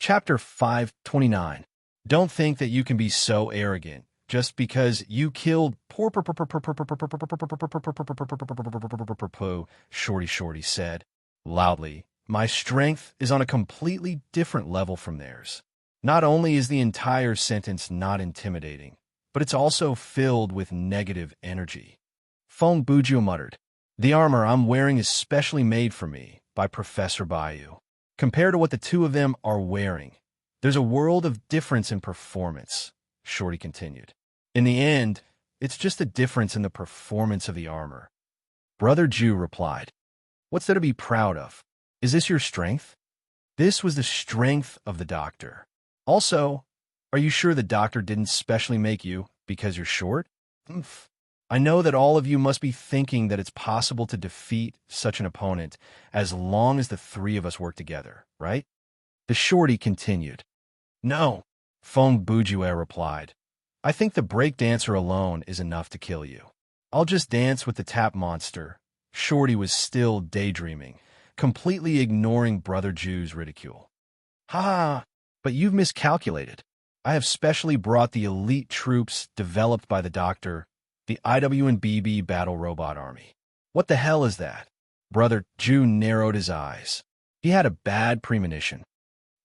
Chapter 529. Don't think that you can be so arrogant just because you killed Shorty said loudly. My strength is on a completely different level from theirs. Not only is the entire sentence not intimidating, but it's also filled with negative energy. Fong Buju muttered, the armor I'm wearing is specially made for me by Professor Bayou. Compared to what the two of them are wearing, there's a world of difference in performance, Shorty continued. In the end, it's just a difference in the performance of the armor. Brother Jew replied, what's there to be proud of? Is this your strength? This was the strength of the doctor. Also, are you sure the doctor didn't specially make you because you're short? Oomph. I know that all of you must be thinking that it's possible to defeat such an opponent as long as the three of us work together, right? The shorty continued. No, Fong Bujue replied. I think the breakdancer alone is enough to kill you. I'll just dance with the tap monster. Shorty was still daydreaming, completely ignoring Brother Jew's ridicule. Ha ha, but you've miscalculated. I have specially brought the elite troops developed by the doctor, the IWNBB Battle Robot Army. What the hell is that? Brother Jew narrowed his eyes. He had a bad premonition.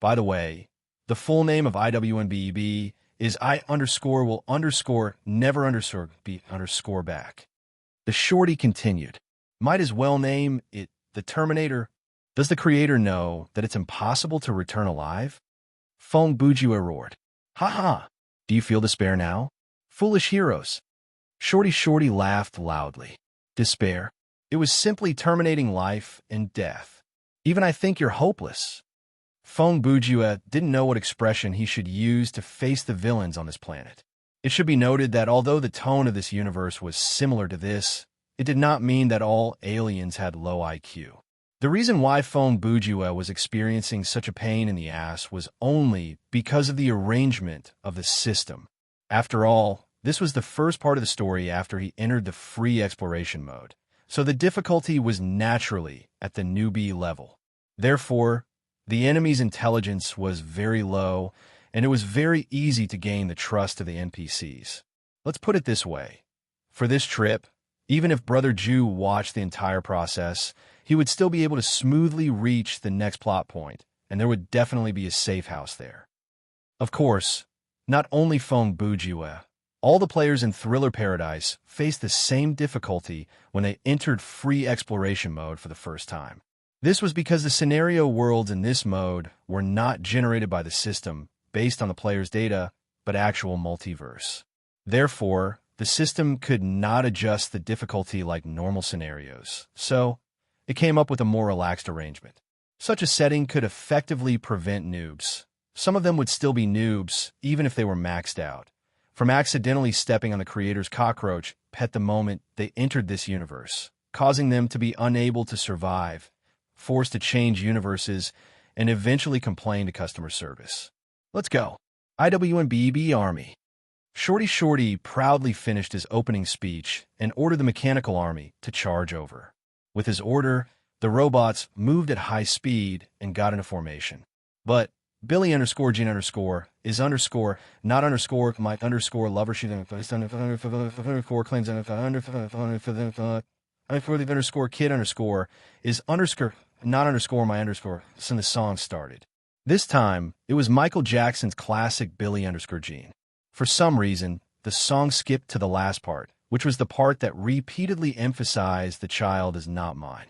By the way, the full name of IWNBB is I_will_never_be_back. The shorty continued. Might as well name it the Terminator. Does the creator know that it's impossible to return alive? Fong Bujue roared. Ha ha! Do you feel despair now? Foolish heroes. Shorty laughed loudly. Despair? It was simply terminating life and death. Even I think you're hopeless. Fong Bujue didn't know what expression he should use to face the villains on this planet. It should be noted that although the tone of this universe was similar to this, it did not mean that all aliens had low IQ. The reason why Fong Bujue was experiencing such a pain in the ass was only because of the arrangement of the system. After all, this was the first part of the story after he entered the free exploration mode, so the difficulty was naturally at the newbie level. Therefore, the enemy's intelligence was very low, and it was very easy to gain the trust of the NPCs. Let's put it this way. For this trip, even if Brother Jew watched the entire process, he would still be able to smoothly reach the next plot point, and there would definitely be a safe house there. Of course, not only Fong Bujue, all the players in Thriller Paradise faced the same difficulty when they entered free exploration mode for the first time. This was because the scenario worlds in this mode were not generated by the system based on the player's data, but actual multiverse. Therefore, the system could not adjust the difficulty like normal scenarios, so it came up with a more relaxed arrangement. Such a setting could effectively prevent noobs. Some of them would still be noobs, even if they were maxed out, from accidentally stepping on the creator's cockroach pet the moment they entered this universe, causing them to be unable to survive, forced to change universes, and eventually complain to customer service. Let's go. IWNBB Army. Shorty proudly finished his opening speech and ordered the mechanical army to charge over. With his order, the robots moved at high speed and got into formation. But Billy_Jean_ is not my lover she claims kid is not my since the song started. This time, it was Michael Jackson's classic Billy_Jean. For some reason, the song skipped to the last part, which was the part that repeatedly emphasized the child is not mine.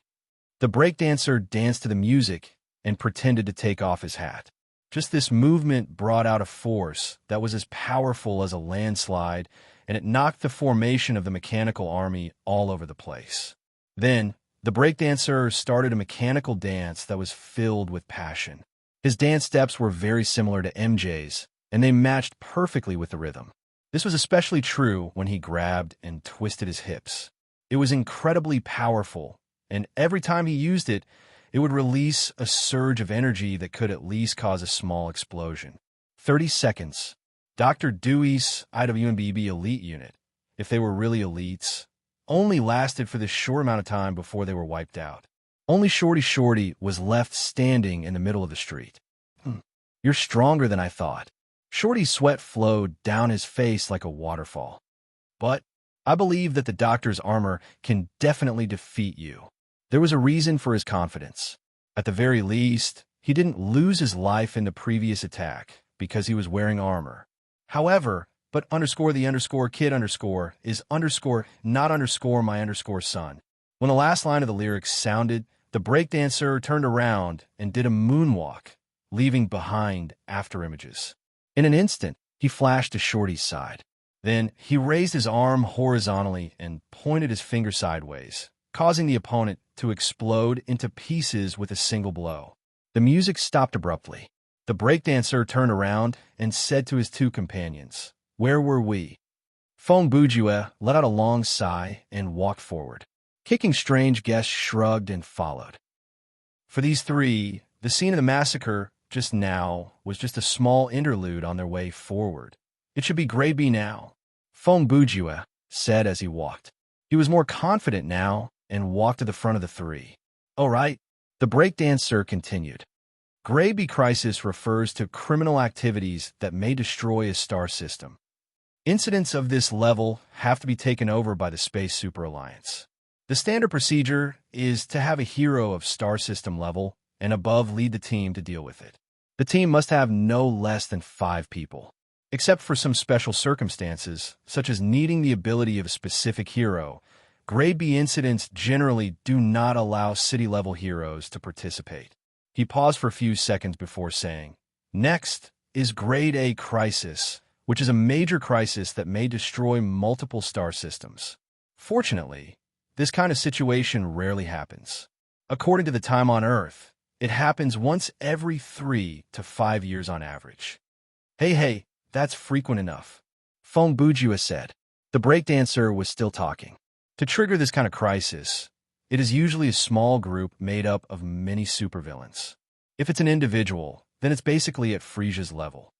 The breakdancer danced to the music and pretended to take off his hat. Just this movement brought out a force that was as powerful as a landslide, and it knocked the formation of the mechanical army all over the place. Then, the breakdancer started a mechanical dance that was filled with passion. His dance steps were very similar to MJ's, and they matched perfectly with the rhythm. This was especially true when he grabbed and twisted his hips. It was incredibly powerful, and every time he used it, it would release a surge of energy that could at least cause a small explosion. 30 seconds. Dr. Dewey's IWNBB elite unit, if they were really elites, only lasted for this short amount of time before they were wiped out. Only Shorty was left standing in the middle of the street. You're stronger than I thought. Shorty's sweat flowed down his face like a waterfall. But I believe that the doctor's armor can definitely defeat you. There was a reason for his confidence. At the very least, he didn't lose his life in the previous attack because he was wearing armor. However, but underscore the underscore kid underscore is underscore not underscore my underscore son. When the last line of the lyrics sounded, the breakdancer turned around and did a moonwalk, leaving behind after images. In an instant, he flashed to Shorty's side. Then he raised his arm horizontally and pointed his finger sideways, causing the opponent to explode into pieces with a single blow. The music stopped abruptly. The breakdancer turned around and said to his two companions, "Where were we?" Fong Bujue let out a long sigh and walked forward. Kicking strange guests shrugged and followed. For these three, the scene of the massacre just now was just a small interlude on their way forward. It should be grade B now, Fong Bujue said as he walked. He was more confident now and walked to the front of the three. All right, the breakdancer continued. Grade B crisis refers to criminal activities that may destroy a star system. Incidents of this level have to be taken over by the Space Super Alliance. The standard procedure is to have a hero of star system level and above lead the team to deal with it. The team must have no less than 5 people. Except for some special circumstances, such as needing the ability of a specific hero, Grade B incidents generally do not allow city-level heroes to participate. He paused for a few seconds before saying, "Next is Grade A crisis, which is a major crisis that may destroy multiple star systems. Fortunately, this kind of situation rarely happens. According to the time on Earth, it happens once every 3 to 5 years on average." Hey, that's frequent enough, Fong Bujue said. The breakdancer was still talking. To trigger this kind of crisis, it is usually a small group made up of many supervillains. If it's an individual, then it's basically at Frisia's level.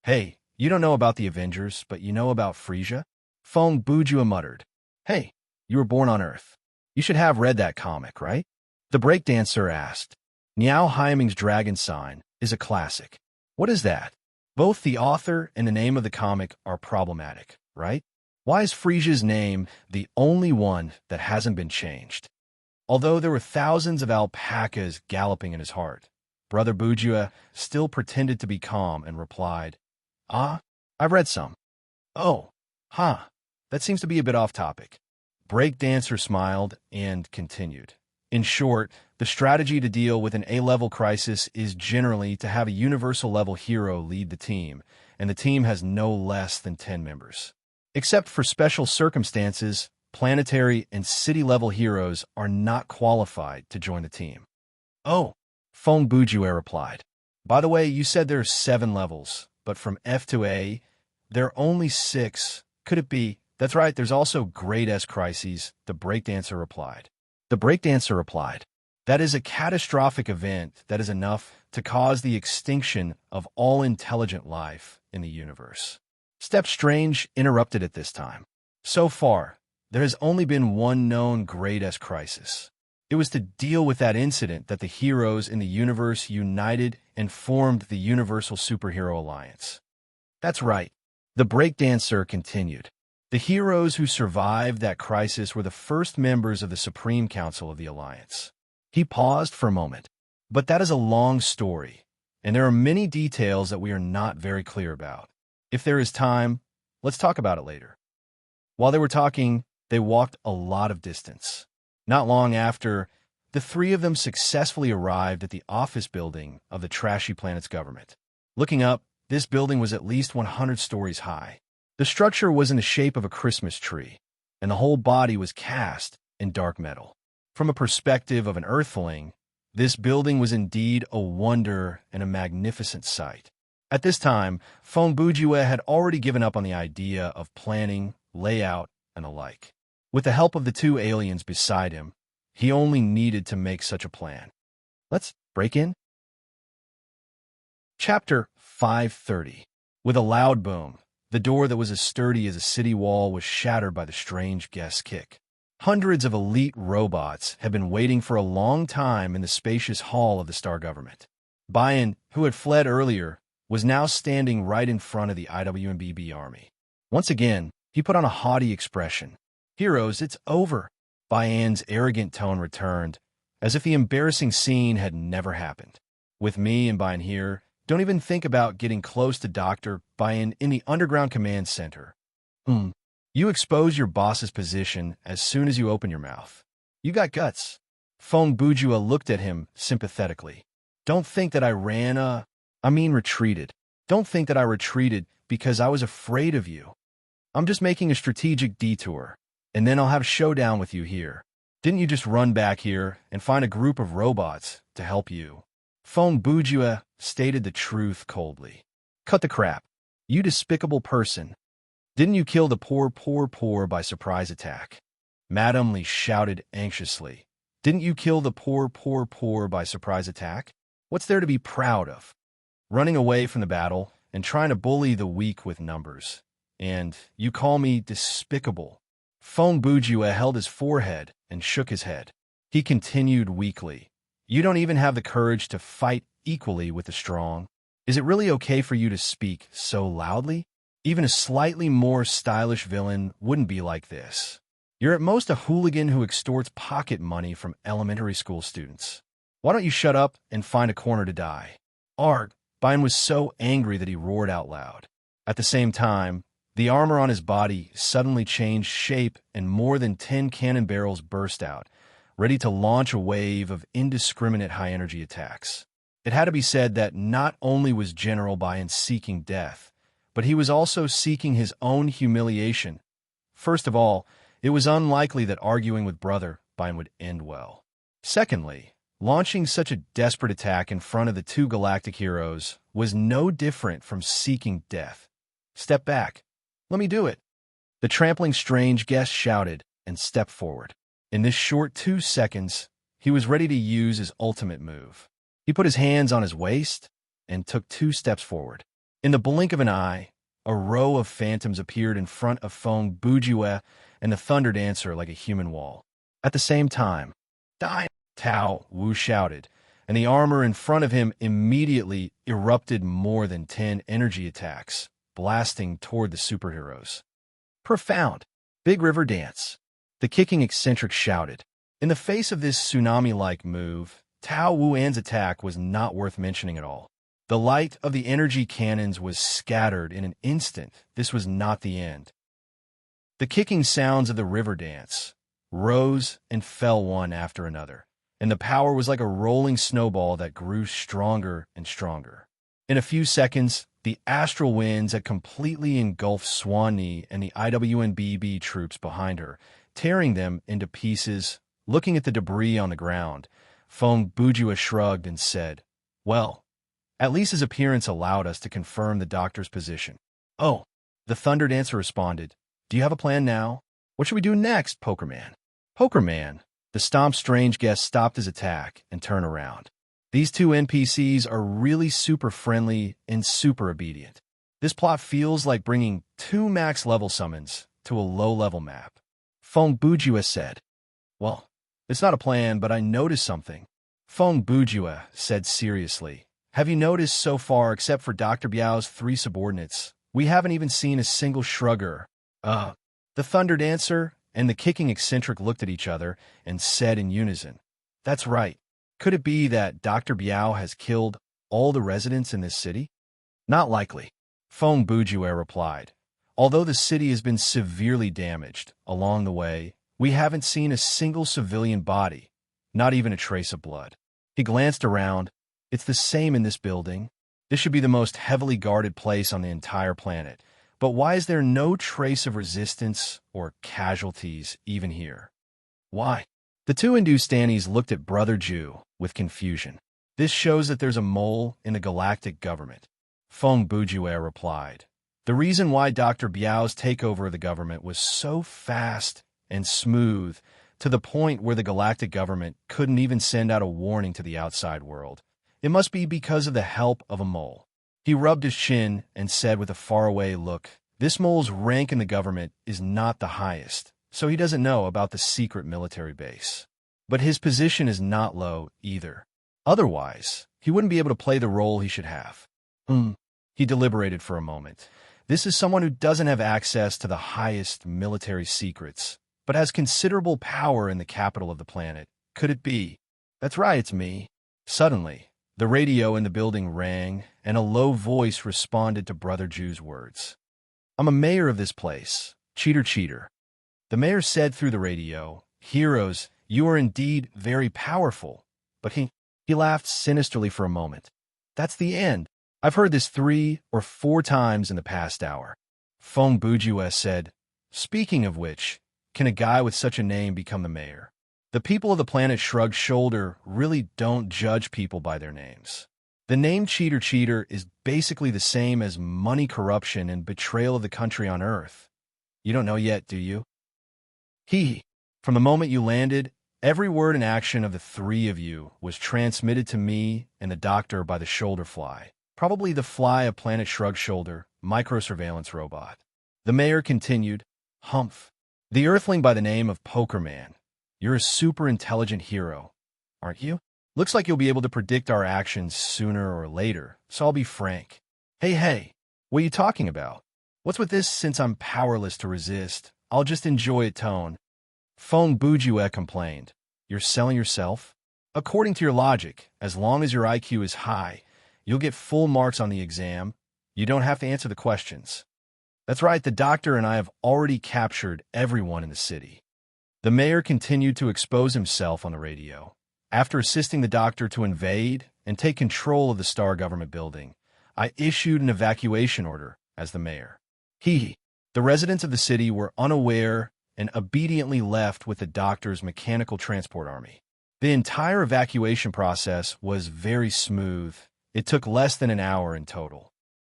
Hey, you don't know about the Avengers, but you know about Frisia? Fong Bujue muttered. Hey, you were born on Earth. You should have read that comic, right? The breakdancer asked. Niao Hyeming's Dragon Sign is a classic. What is that? Both the author and the name of the comic are problematic, right? Why is Frisia's name the only one that hasn't been changed? Although there were thousands of alpacas galloping in his heart, Brother Bujue still pretended to be calm and replied, I've read some. Oh, that seems to be a bit off topic. Breakdancer smiled and continued. In short, the strategy to deal with an A-level crisis is generally to have a universal-level hero lead the team, and the team has no less than 10 members. Except for special circumstances, planetary and city-level heroes are not qualified to join the team. Oh, Fong Bujue replied. By the way, you said there are 7 levels, but from F to A, there are only 6. Could it be? That's right, there's also Grade S crises, the breakdancer replied. The breakdancer replied, that is a catastrophic event that is enough to cause the extinction of all intelligent life in the universe. Step Strange interrupted at this time. So far, there has only been one known Grade S crisis. It was to deal with that incident that the heroes in the universe united and formed the Universal Superhero Alliance. That's right. The breakdancer continued. The heroes who survived that crisis were the first members of the Supreme Council of the Alliance. He paused for a moment. But that is a long story, and there are many details that we are not very clear about. If there is time, let's talk about it later. While they were talking, they walked a lot of distance. Not long after, the 3 of them successfully arrived at the office building of the Trashy Planet's government. Looking up, this building was at least 100 stories high. The structure was in the shape of a Christmas tree, and the whole body was cast in dark metal. From a perspective of an Earthling, this building was indeed a wonder and a magnificent sight. At this time, Fong Bujue had already given up on the idea of planning, layout, and the like. With the help of the 2 aliens beside him, he only needed to make such a plan. Let's break in. Chapter 530. With a loud boom, the door that was as sturdy as a city wall was shattered by the strange guest's kick. Hundreds of elite robots had been waiting for a long time in the spacious hall of the Star Government. Bayan, who had fled earlier, was now standing right in front of the IWMBB army. Once again, he put on a haughty expression. "Heroes, it's over." Bayan's arrogant tone returned, as if the embarrassing scene had never happened. "With me and Bayan here, don't even think about getting close to Dr. Bayan in the underground command center. You expose your boss's position as soon as you open your mouth. You got guts." Feng Bujua looked at him sympathetically. "Don't think that I retreated. Don't think that I retreated because I was afraid of you. I'm just making a strategic detour, and then I'll have a showdown with you here. Didn't you just run back here and find a group of robots to help you?" Feng Bujua stated the truth coldly. "Cut the crap. You despicable person. Didn't you kill the poor by surprise attack?" Madame Li shouted anxiously. "Didn't you kill the poor by surprise attack? What's there to be proud of? Running away from the battle and trying to bully the weak with numbers. And you call me despicable?" Feng Bujua held his forehead and shook his head. He continued weakly. "You don't even have the courage to fight equally with the strong. Is it really okay for you to speak so loudly? Even a slightly more stylish villain wouldn't be like this. You're at most a hooligan who extorts pocket money from elementary school students. Why don't you shut up and find a corner to die?" Bayan was so angry that he roared out loud. At the same time, the armor on his body suddenly changed shape and more than 10 cannon barrels burst out, ready to launch a wave of indiscriminate high-energy attacks. It had to be said that not only was General Bayan seeking death, but he was also seeking his own humiliation. First of all, it was unlikely that arguing with Brother Bayan would end well. Secondly, launching such a desperate attack in front of the two galactic heroes was no different from seeking death. "Step back. Let me do it." The trampling strange guest shouted and stepped forward. In this short 2 seconds, he was ready to use his ultimate move. He put his hands on his waist and took 2 steps forward. In the blink of an eye, a row of phantoms appeared in front of Feng Bujua and the Thunder Dancer like a human wall. At the same time, "Die!" Tao Wu shouted, and the armor in front of him immediately erupted more than 10 energy attacks, blasting toward the superheroes. "Profound! Big river dance!" The kicking eccentric shouted. In the face of this tsunami-like move, Tao Wuan's attack was not worth mentioning at all. The light of the energy cannons was scattered in an instant. This was not the end. The kicking sounds of the river dance rose and fell one after another, and the power was like a rolling snowball that grew stronger and stronger. In a few seconds, the astral winds had completely engulfed Swanee and the IWNBB troops behind her, tearing them into pieces. Looking at the debris on the ground, Feng Bujua shrugged and said, "Well, at least his appearance allowed us to confirm the doctor's position." "Oh," the Thunder Dancer responded. "Do you have a plan now? What should we do next, Pokerman?" "Pokerman?" The Stomp Strange guest stopped his attack and turned around. "These two NPCs are really super friendly and super obedient. This plot feels like bringing 2 max-level summons to a low-level map." Feng Bujua said. "Well, it's not a plan, but I noticed something." Feng Bujua said seriously. "Have you noticed so far, except for Dr. Biao's 3 subordinates, we haven't even seen a single shrugger?" The Thunder Dancer and the kicking eccentric looked at each other and said in unison, "That's right. Could it be that Dr. Biao has killed all the residents in this city?" "Not likely," Feng Bujua replied. "Although the city has been severely damaged along the way, we haven't seen a single civilian body, not even a trace of blood." He glanced around. "It's the same in this building. This should be the most heavily guarded place on the entire planet. But why is there no trace of resistance or casualties even here? Why?" The two Hindustanis looked at Brother Jew with confusion. "This shows that there's a mole in the galactic government," Feng Bujua replied. "The reason why Dr. Biao's takeover of the government was so fast and smooth, to the point where the galactic government couldn't even send out a warning to the outside world, it must be because of the help of a mole." He rubbed his chin and said with a faraway look, "This mole's rank in the government is not the highest, so he doesn't know about the secret military base. But his position is not low either. Otherwise, he wouldn't be able to play the role he should have." He deliberated for a moment. This is someone who doesn't have access to the highest military secrets, but has considerable power in the capital of the planet. Could it be? That's right, it's me. Suddenly, the radio in the building rang, and a low voice responded to Brother Jew's words. I'm a mayor of this place. Cheater, cheater. The mayor said through the radio, Heroes, you are indeed very powerful. But he laughed sinisterly for a moment. That's the end. I've heard this 3 or 4 times in the past hour. Feng Bujue said, Speaking of which, can a guy with such a name become the mayor? The people of the planet shrugged shoulder really don't judge people by their names. The name Cheater Cheater is basically the same as money corruption and betrayal of the country on Earth. You don't know yet, do you? From the moment you landed, every word and action of the 3 of you was transmitted to me and the doctor by the shoulder fly. Probably the fly of Planet Shrug Shoulder, micro-surveillance robot. The mayor continued, Humph. The earthling by the name of Poker Man. You're a super intelligent hero, aren't you? Looks like you'll be able to predict our actions sooner or later, so I'll be frank. Hey, what are you talking about? What's with this since I'm powerless to resist? I'll just enjoy it tone. Feng Bujue complained. You're selling yourself? According to your logic, as long as your IQ is high, you'll get full marks on the exam. You don't have to answer the questions. That's right, the doctor and I have already captured everyone in the city. The mayor continued to expose himself on the radio. After assisting the doctor to invade and take control of the Star Government building, I issued an evacuation order as the mayor. The residents of the city were unaware and obediently left with the doctor's mechanical transport army. The entire evacuation process was very smooth. It took less than an hour in total.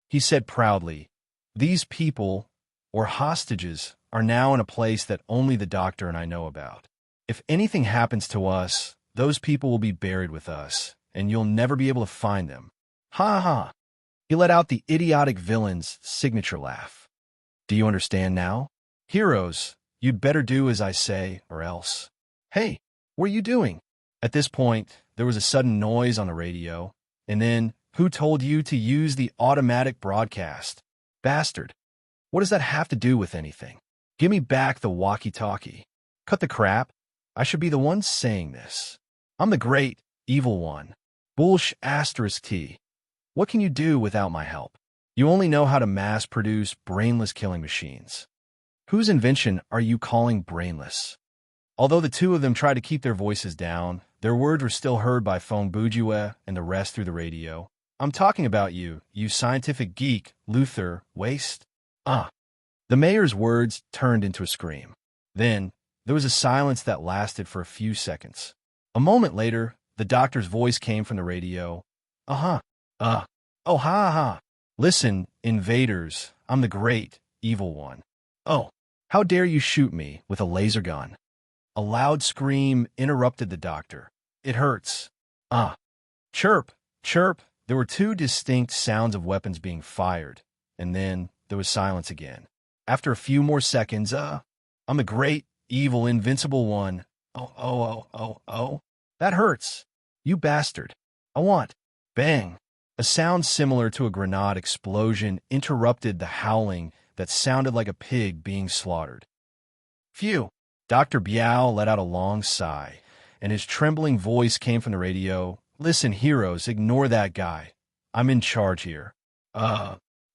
He said proudly, These people, or hostages, are now in a place that only the doctor and I know about. If anything happens to us, those people will be buried with us, and you'll never be able to find them. Ha ha. He let out the idiotic villain's signature laugh. Do you understand now? Heroes, you'd better do as I say, or else. Hey, what are you doing? At this point, there was a sudden noise on the radio, and then, who told you to use the automatic broadcast? Bastard. What does that have to do with anything? Give me back the walkie-talkie. Cut the crap. I should be the one saying this. I'm the great, evil one. Bullsh asterisk T. What can you do without my help? You only know how to mass-produce brainless killing machines. Whose invention are you calling brainless? Although the 2 of them tried to keep their voices down, their words were still heard by Feng Bujue and the rest through the radio. I'm talking about you, you scientific geek, Luther, waste. The mayor's words turned into a scream. Then, there was a silence that lasted for a few seconds. A moment later, the doctor's voice came from the radio. Oh, ha ha. Listen, invaders, I'm the great, evil one. Oh, how dare you shoot me with a laser gun? A loud scream interrupted the doctor. It hurts. Chirp, chirp. There were 2 distinct sounds of weapons being fired, and then there was silence again. After a few more seconds, I'm the great, evil, invincible one. Oh. That hurts. You bastard. I want. Bang. A sound similar to a grenade explosion interrupted the howling that sounded like a pig being slaughtered. Phew. Dr. Biao let out a long sigh, and his trembling voice came from the radio. Listen, heroes, ignore that guy. I'm in charge here.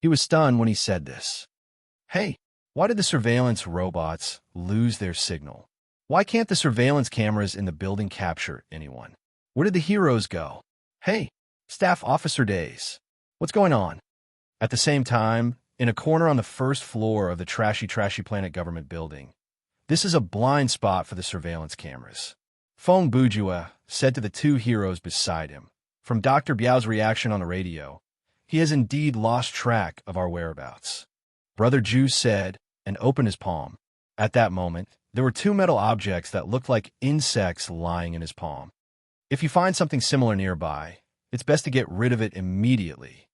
He was stunned when he said this. Hey, why did the surveillance robots lose their signal? Why can't the surveillance cameras in the building capture anyone? Where did the heroes go? Hey, staff officer days. What's going on? At the same time, in a corner on the first floor of the trashy planet government building, this is a blind spot for the surveillance cameras. Feng Bujue said to the 2 heroes beside him. From Dr. Biao's reaction on the radio, he has indeed lost track of our whereabouts. Brother Ju said, and opened his palm. At that moment, there were 2 metal objects that looked like insects lying in his palm. If you find something similar nearby, it's best to get rid of it immediately.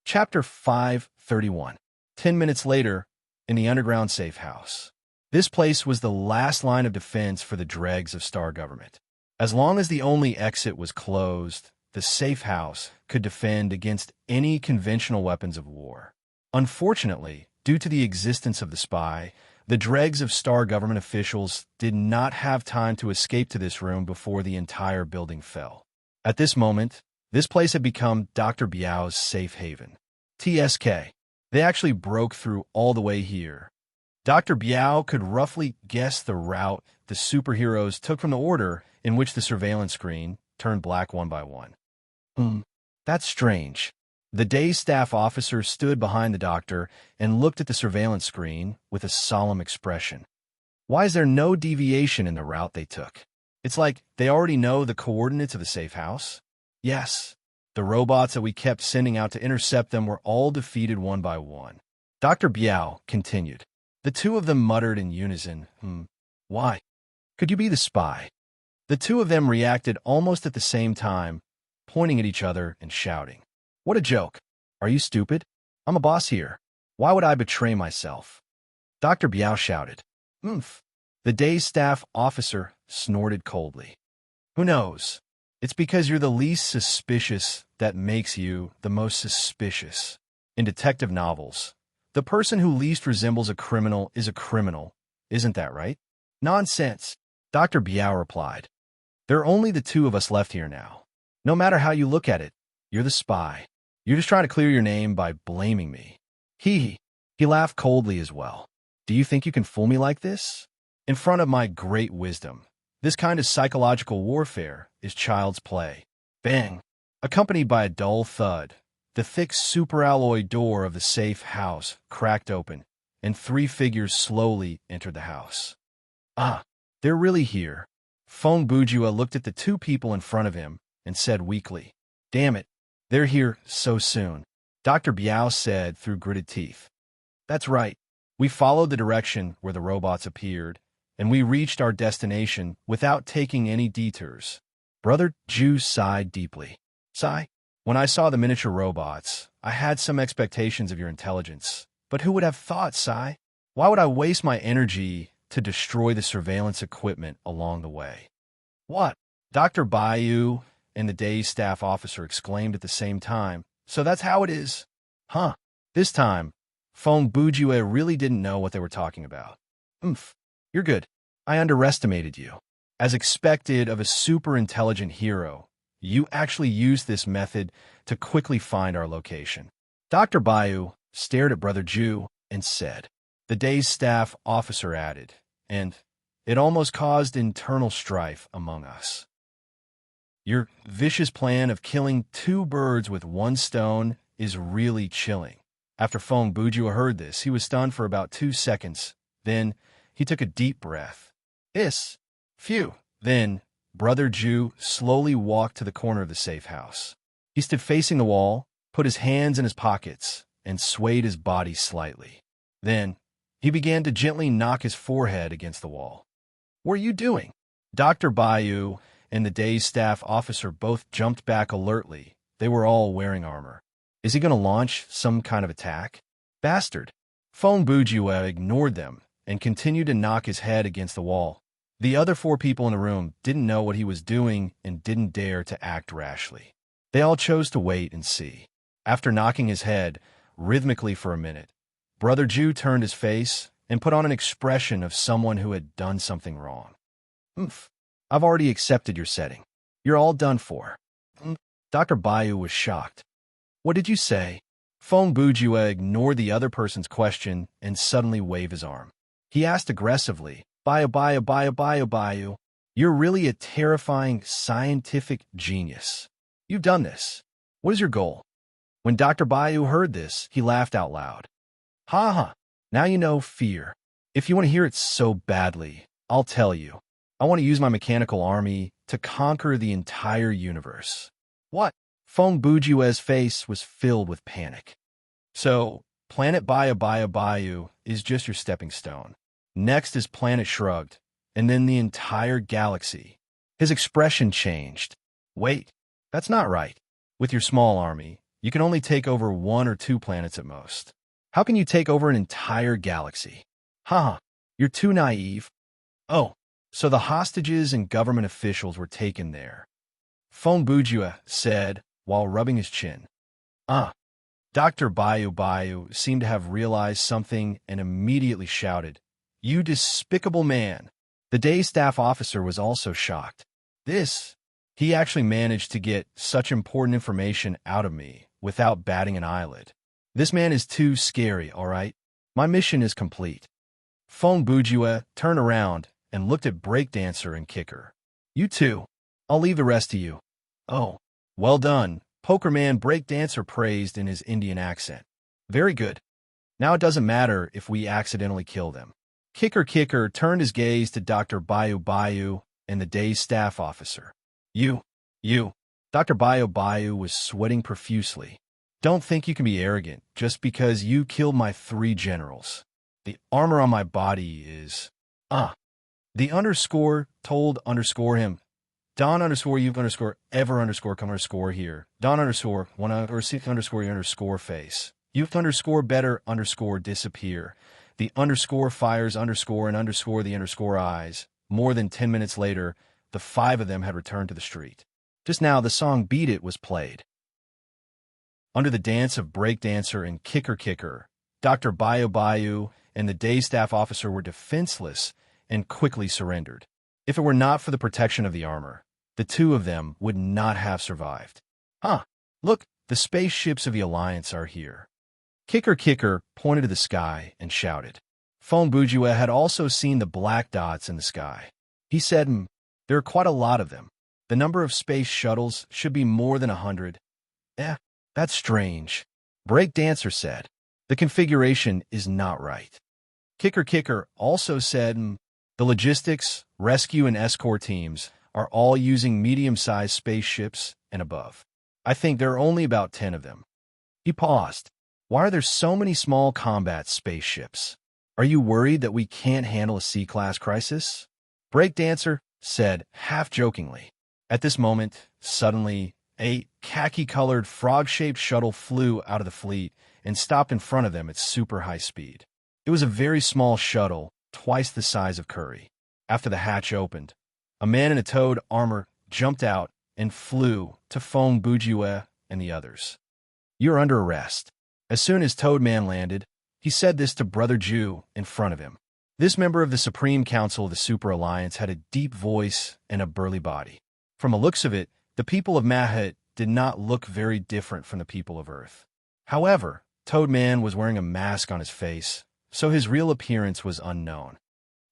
Chapter 531. 10 minutes later, in the underground safe house. This place was the last line of defense for the dregs of Star Government. As long as the only exit was closed, the safe house could defend against any conventional weapons of war. Unfortunately, due to the existence of the spy, the dregs of Star government officials did not have time to escape to this room before the entire building fell. At this moment, this place had become Dr. Biao's safe haven. TSK. They actually broke through all the way here. Dr. Biao could roughly guess the route the superheroes took from the order in which the surveillance screen turned black one by one. That's strange. The day's staff officer stood behind the doctor and looked at the surveillance screen with a solemn expression. Why is there no deviation in the route they took? It's like they already know the coordinates of the safe house. Yes, the robots that we kept sending out to intercept them were all defeated one by one. Dr. Biao continued. The two of them muttered in unison, Why? Could you be the spy? The two of them reacted almost at the same time, pointing at each other and shouting. What a joke. Are you stupid? I'm a boss here. Why would I betray myself? Dr. Biao shouted. The day's staff officer snorted coldly. Who knows? It's because you're the least suspicious that makes you the most suspicious. In detective novels, the person who least resembles a criminal is a criminal. Isn't that right? Nonsense, Dr. Biao replied. There are only the two of us left here now. No matter how you look at it, you're the spy. You're just trying to clear your name by blaming me. He laughed coldly as well. Do you think you can fool me like this? In front of my great wisdom, this kind of psychological warfare is child's play. Bang! Accompanied by a dull thud, the thick superalloy door of the safe house cracked open, and three figures slowly entered the house. Ah, they're really here. Feng Bujua looked at the two people in front of him and said weakly, Damn it. They're here so soon, Dr. Biao said through gritted teeth. That's right. We followed the direction where the robots appeared, and we reached our destination without taking any detours. Brother Zhu sighed deeply. Sigh, when I saw the miniature robots, I had some expectations of your intelligence. But who would have thought, Sai? Why would I waste my energy to destroy the surveillance equipment along the way? What? Dr. Baiyu and the day's staff officer exclaimed at the same time. So that's how it is? Huh. This time, Feng Bujue really didn't know what they were talking about. You're good. I underestimated you. As expected of a super-intelligent hero, you actually used this method to quickly find our location. Dr. Baiyu stared at Brother Zhu and said. The day's staff officer added, and it almost caused internal strife among us. Your vicious plan of killing two birds with one stone is really chilling. After Feng Bujua heard this, he was stunned for about 2 seconds. Then he took a deep breath. Phew. Then Brother Zhu slowly walked to the corner of the safe house. He stood facing the wall, put his hands in his pockets, and swayed his body slightly. Then he began to gently knock his forehead against the wall. What are you doing? Dr. Baiyu and the day's staff officer both jumped back alertly. They were all wearing armor. Is he going to launch some kind of attack? Bastard! Feng Bujue ignored them and continued to knock his head against the wall. The other 4 people in the room didn't know what he was doing and didn't dare to act rashly. They all chose to wait and see. After knocking his head rhythmically for a minute, Brother Zhu turned his face and put on an expression of someone who had done something wrong. I've already accepted your setting. You're all done for. Dr. Baiyu was shocked. What did you say? Feng Bujue ignored the other person's question and suddenly waved his arm. He asked aggressively, Baiyu, you're really a terrifying scientific genius. You've done this. What is your goal? When Dr. Baiyu heard this, he laughed out loud. Ha ha, now you know fear. If you want to hear it so badly, I'll tell you. I want to use my mechanical army to conquer the entire universe. What? Feng Bujue's face was filled with panic. So, Planet Baiyu is just your stepping stone. Next is Planet Shrugged, and then the entire galaxy. His expression changed. Wait, that's not right. With your small army, you can only take over 1 or 2 planets at most. How can you take over an entire galaxy? Haha, you're too naive. Oh, so the hostages and government officials were taken there. Fong Bujua said while rubbing his chin. Ah. Dr. Bayu seemed to have realized something and immediately shouted, "You despicable man!" The day staff officer was also shocked. He actually managed to get such important information out of me without batting an eyelid. This man is too scary, all right? My mission is complete. Fong Bujua turned around and looked at breakdancer and kicker. You two. I'll leave the rest to you. Oh, well done. Pokerman breakdancer praised in his Indian accent. Very good. Now it doesn't matter if we accidentally kill them. Kicker turned his gaze to Dr. Bayu and the day's staff officer. You. Dr. Bayu was sweating profusely. Don't think you can be arrogant just because you killed my 3 generals. The armor on my body is... The underscore told underscore him. Don underscore you underscore ever underscore come underscore here. Don underscore one or 6 underscore you underscore face. You underscore better underscore disappear. The underscore fires underscore and underscore the underscore eyes. More than 10 minutes later, the 5 of them had returned to the street. Just now, the song Beat It was played. Under the dance of breakdancer and kicker, Dr. Bayu and the day staff officer were defenseless and quickly surrendered. If it were not for the protection of the armor, the 2 of them would not have survived. Look, the spaceships of the Alliance are here. Kicker pointed to the sky and shouted. Fong Bujua had also seen the black dots in the sky. He said, there are quite a lot of them. The number of space shuttles should be more than 100. That's strange. Breakdancer said. The configuration is not right. Kicker also said, the logistics, rescue, and escort teams are all using medium-sized spaceships and above. I think there are only about 10 of them. He paused. Why are there so many small combat spaceships? Are you worried that we can't handle a C-class crisis? Breakdancer said, half-jokingly. At this moment, suddenly, a khaki-colored frog-shaped shuttle flew out of the fleet and stopped in front of them at super high speed. It was a very small shuttle, twice the size of Curry. After the hatch opened, a man in a toad armor jumped out and flew to Fong Bujua and the others. You're under arrest. As soon as Toadman landed, he said this to Brother Jew in front of him. This member of the Supreme Council of the Super Alliance had a deep voice and a burly body. From the looks of it, the people of Mahat did not look very different from the people of Earth. However, Toadman was wearing a mask on his face, so his real appearance was unknown.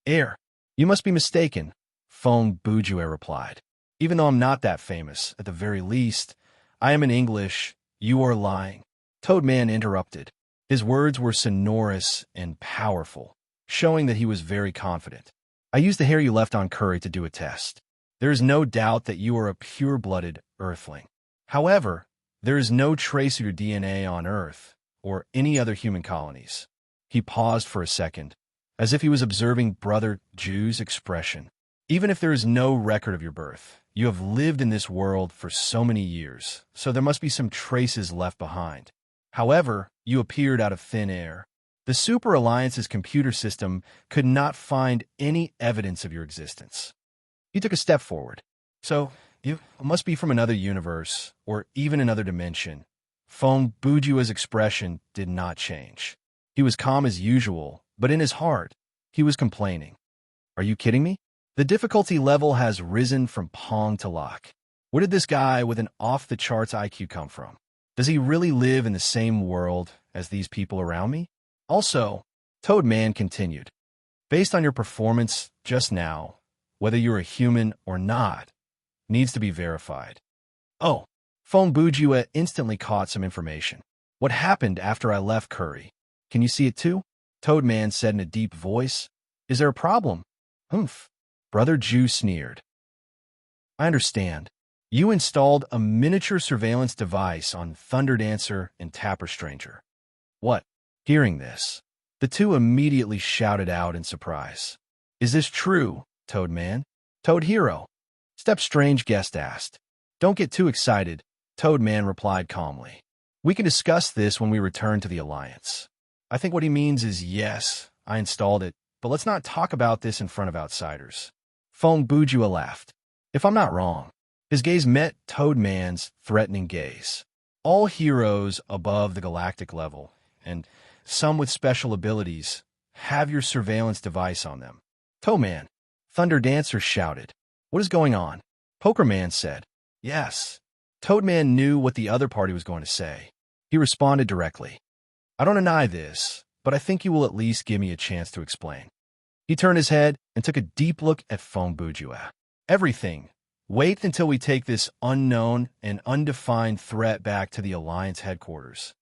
You must be mistaken, Fong Bujua replied. Even though I'm not that famous, at the very least, I am in English. You are lying. Toadman interrupted. His words were sonorous and powerful, showing that he was very confident. I used the hair you left on Curry to do a test. There is no doubt that you are a pure-blooded Earthling. However, there is no trace of your DNA on Earth or any other human colonies. He paused for a second, as if he was observing Brother Jew's expression. Even if there is no record of your birth, you have lived in this world for so many years, so there must be some traces left behind. However, you appeared out of thin air. The Super Alliance's computer system could not find any evidence of your existence. You took a step forward. So, you must be from another universe, or even another dimension. Fong Bujua's expression did not change. He was calm as usual, but in his heart, he was complaining. Are you kidding me? The difficulty level has risen from Pong to Lock. Where did this guy with an off-the-charts IQ come from? Does he really live in the same world as these people around me? Also, Toadman continued, based on your performance just now, whether you're a human or not, needs to be verified. Oh, Fong Bujua instantly caught some information. What happened after I left Curry? Can you see it too? Toadman said in a deep voice. Is there a problem? Humph. Brother Jew sneered. I understand. You installed a miniature surveillance device on Thunderdancer and Tapper Stranger. What? Hearing this, the two immediately shouted out in surprise. Is this true, Toadman? Toad Hero? Step Strange guest asked. Don't get too excited, Toadman replied calmly. We can discuss this when we return to the Alliance. I think what he means is yes, I installed it, but let's not talk about this in front of outsiders. Fong Bujua laughed. If I'm not wrong, His gaze met Toadman's threatening gaze. All heroes above the galactic level, and some with special abilities, have your surveillance device on them. Toadman, Thunder Dancer shouted. What is going on? Pokerman said. Yes. Toadman knew what the other party was going to say. He responded directly. I don't deny this, but I think you will at least give me a chance to explain. He turned his head and took a deep look at Fong Bujue. Everything. Wait until we take this unknown and undefined threat back to the Alliance headquarters.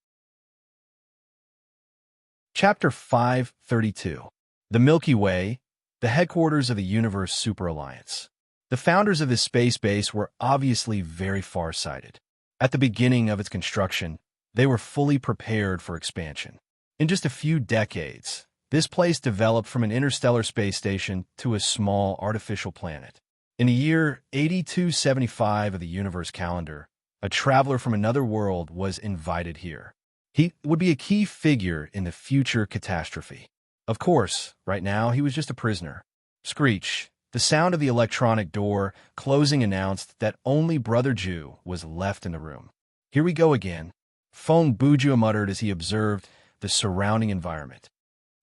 Chapter 532. The Milky Way, the headquarters of the Universe Super Alliance. The founders of this space base were obviously very far-sighted. At the beginning of its construction, they were fully prepared for expansion. In just a few decades, this place developed from an interstellar space station to a small artificial planet. In the year 8275 of the universe calendar, a traveler from another world was invited here. He would be a key figure in the future catastrophe. Of course, right now he was just a prisoner. Screech, the sound of the electronic door closing announced that only Brother Ju was left in the room. Here we go again, Fong Bujue muttered as he observed the surrounding environment.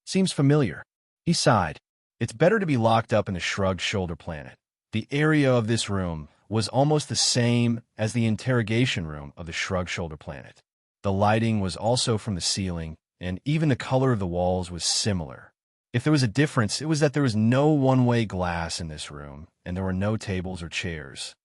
Seems familiar. He sighed. It's better to be locked up in the shrugged shoulder planet. The area of this room was almost the same as the interrogation room of the shrugged shoulder planet. The lighting was also from the ceiling, and even the color of the walls was similar. If there was a difference, it was that there was no one-way glass in this room, and there were no tables or chairs.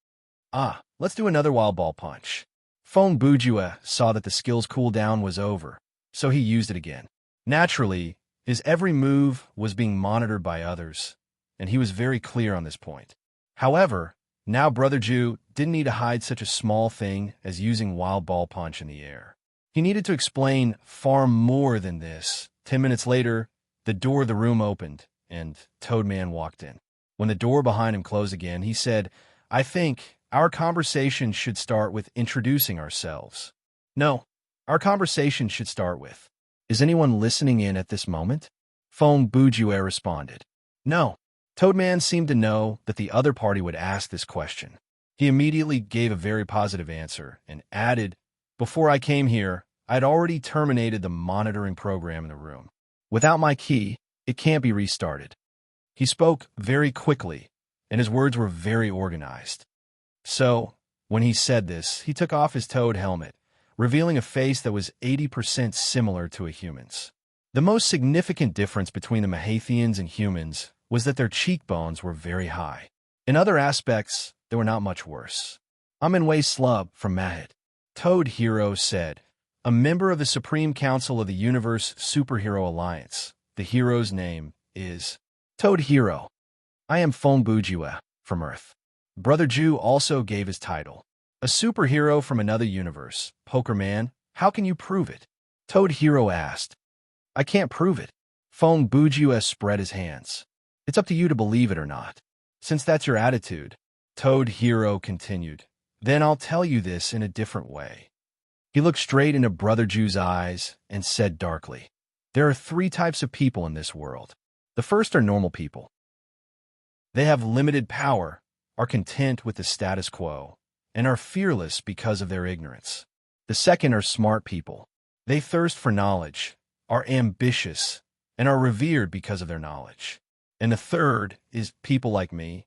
Let's do another wild ball punch. Fong Bujue saw that the skill's cooldown was over, so he used it again. Naturally, his every move was being monitored by others, and he was very clear on this point. However, now Brother Ju didn't need to hide such a small thing as using wild ball punch in the air. He needed to explain far more than this. 10 minutes later, the door of the room opened, and Toadman walked in. When the door behind him closed again, he said, I think our conversation should start with introducing ourselves. No, our conversation should start with, is anyone listening in at this moment? Fong Bujue responded. No. Toadman seemed to know that the other party would ask this question. He immediately gave a very positive answer and added, Before I came here, I'd already terminated the monitoring program in the room. Without my key, it can't be restarted. He spoke very quickly, and his words were very organized. So, when he said this, he took off his toad helmet, revealing a face that was 80% similar to a human's. The most significant difference between the Mahathians and humans was that their cheekbones were very high. In other aspects, they were not much worse. I'm Wei Slub from Mahat. Toad Hero said, a member of the Supreme Council of the Universe Superhero Alliance. The hero's name is Toad Hero. I am Fong Bujue from Earth. Brother Ju also gave his title. A superhero from another universe. Pokerman, how can you prove it? Toad Hero asked. I can't prove it. Fong Bujue spread his hands. It's up to you to believe it or not. Since that's your attitude, Toad Hero continued, then I'll tell you this in a different way. He looked straight into Brother Ju's eyes and said darkly, there are 3 types of people in this world. The first are normal people. They have limited power, are content with the status quo, and are fearless because of their ignorance. The second are smart people. They thirst for knowledge, are ambitious, and are revered because of their knowledge. And the third is people like me.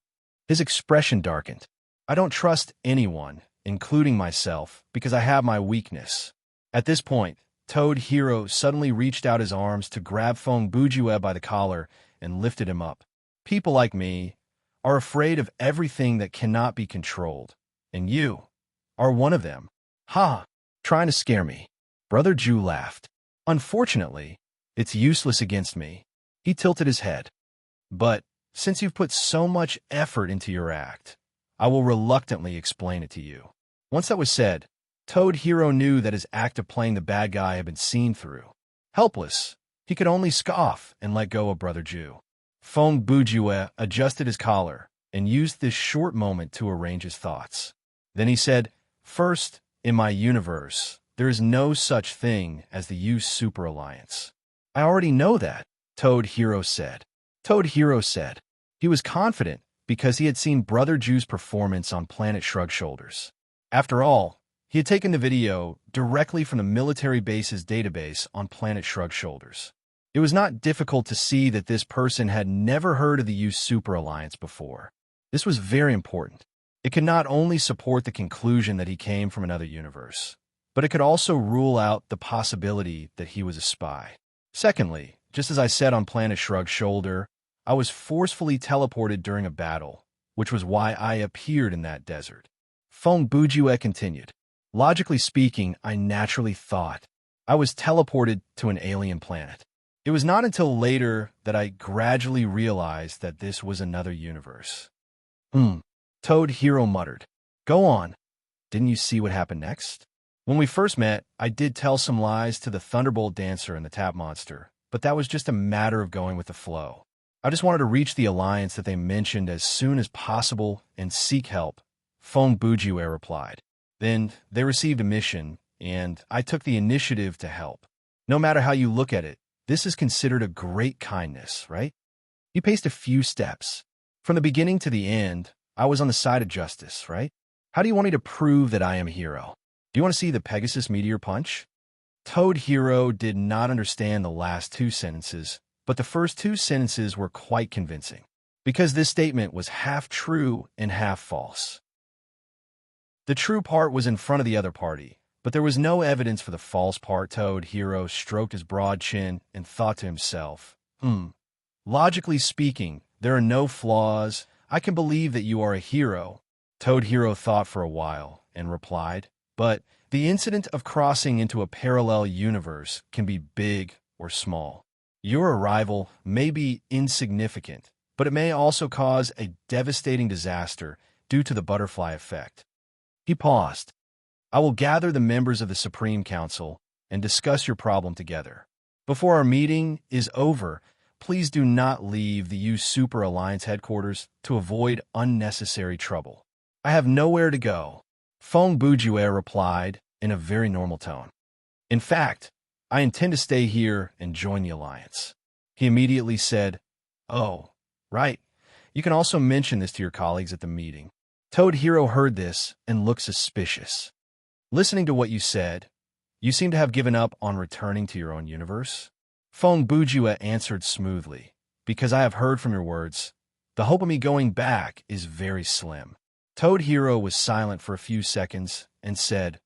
His expression darkened. I don't trust anyone, including myself, because I have my weakness. At this point, Toad Hero suddenly reached out his arms to grab Fong Bujue by the collar and lifted him up. People like me are afraid of everything that cannot be controlled, and you are one of them. Ha! Trying to scare me. Brother Ju laughed. Unfortunately, it's useless against me. He tilted his head. But, since you've put so much effort into your act, I will reluctantly explain it to you. Once that was said, Toad Hero knew that his act of playing the bad guy had been seen through. Helpless, he could only scoff and let go of Brother Ju. Fong Bujue adjusted his collar and used this short moment to arrange his thoughts. Then he said, First, in my universe, there is no such thing as the U Super Alliance. I already know that, Toad Hero said. Toad Hero said. He was confident because he had seen Brother Ju's performance on Planet Shrug Shoulders. After all, he had taken the video directly from the military base's database on Planet Shrug Shoulders. It was not difficult to see that this person had never heard of the U Super Alliance before. This was very important. It could not only support the conclusion that he came from another universe, but it could also rule out the possibility that he was a spy. Secondly, just as I said on Planet Shrug Shoulder, I was forcefully teleported during a battle, which was why I appeared in that desert. Feng Bujue continued. Logically speaking, I naturally thought I was teleported to an alien planet. It was not until later that I gradually realized that this was another universe. Toad Hero muttered. Go on. Didn't you see what happened next? When we first met, I did tell some lies to the Thunderbolt Dancer and the Tap Monster, but that was just a matter of going with the flow. I just wanted to reach the alliance that they mentioned as soon as possible and seek help, Feng Bujue replied. Then they received a mission, and I took the initiative to help. No matter how you look at it, this is considered a great kindness, right? You paced a few steps. From the beginning to the end, I was on the side of justice, right? How do you want me to prove that I am a hero? Do you want to see the Pegasus Meteor Punch? Toad Hero did not understand the last two sentences, but the first two sentences were quite convincing, because this statement was half true and half false. The true part was in front of the other party, but there was no evidence for the false part. Toad Hero stroked his broad chin and thought to himself, Logically speaking, there are no flaws. I can believe that you are a hero. Toad Hero thought for a while and replied, but the incident of crossing into a parallel universe can be big or small. Your arrival may be insignificant, but it may also cause a devastating disaster due to the butterfly effect. He paused. I will gather the members of the Supreme Council and discuss your problem together. Before our meeting is over, please do not leave the U Super Alliance headquarters to avoid unnecessary trouble. I have nowhere to go, Feng Bujue replied in a very normal tone. In fact, I intend to stay here and join the alliance. He immediately said, Oh, right. You can also mention this to your colleagues at the meeting. Toad Hero heard this and looked suspicious. Listening to what you said, you seem to have given up on returning to your own universe? Feng Bujue answered smoothly, Because I have heard from your words, the hope of me going back is very slim. Toad Hero was silent for a few seconds and said,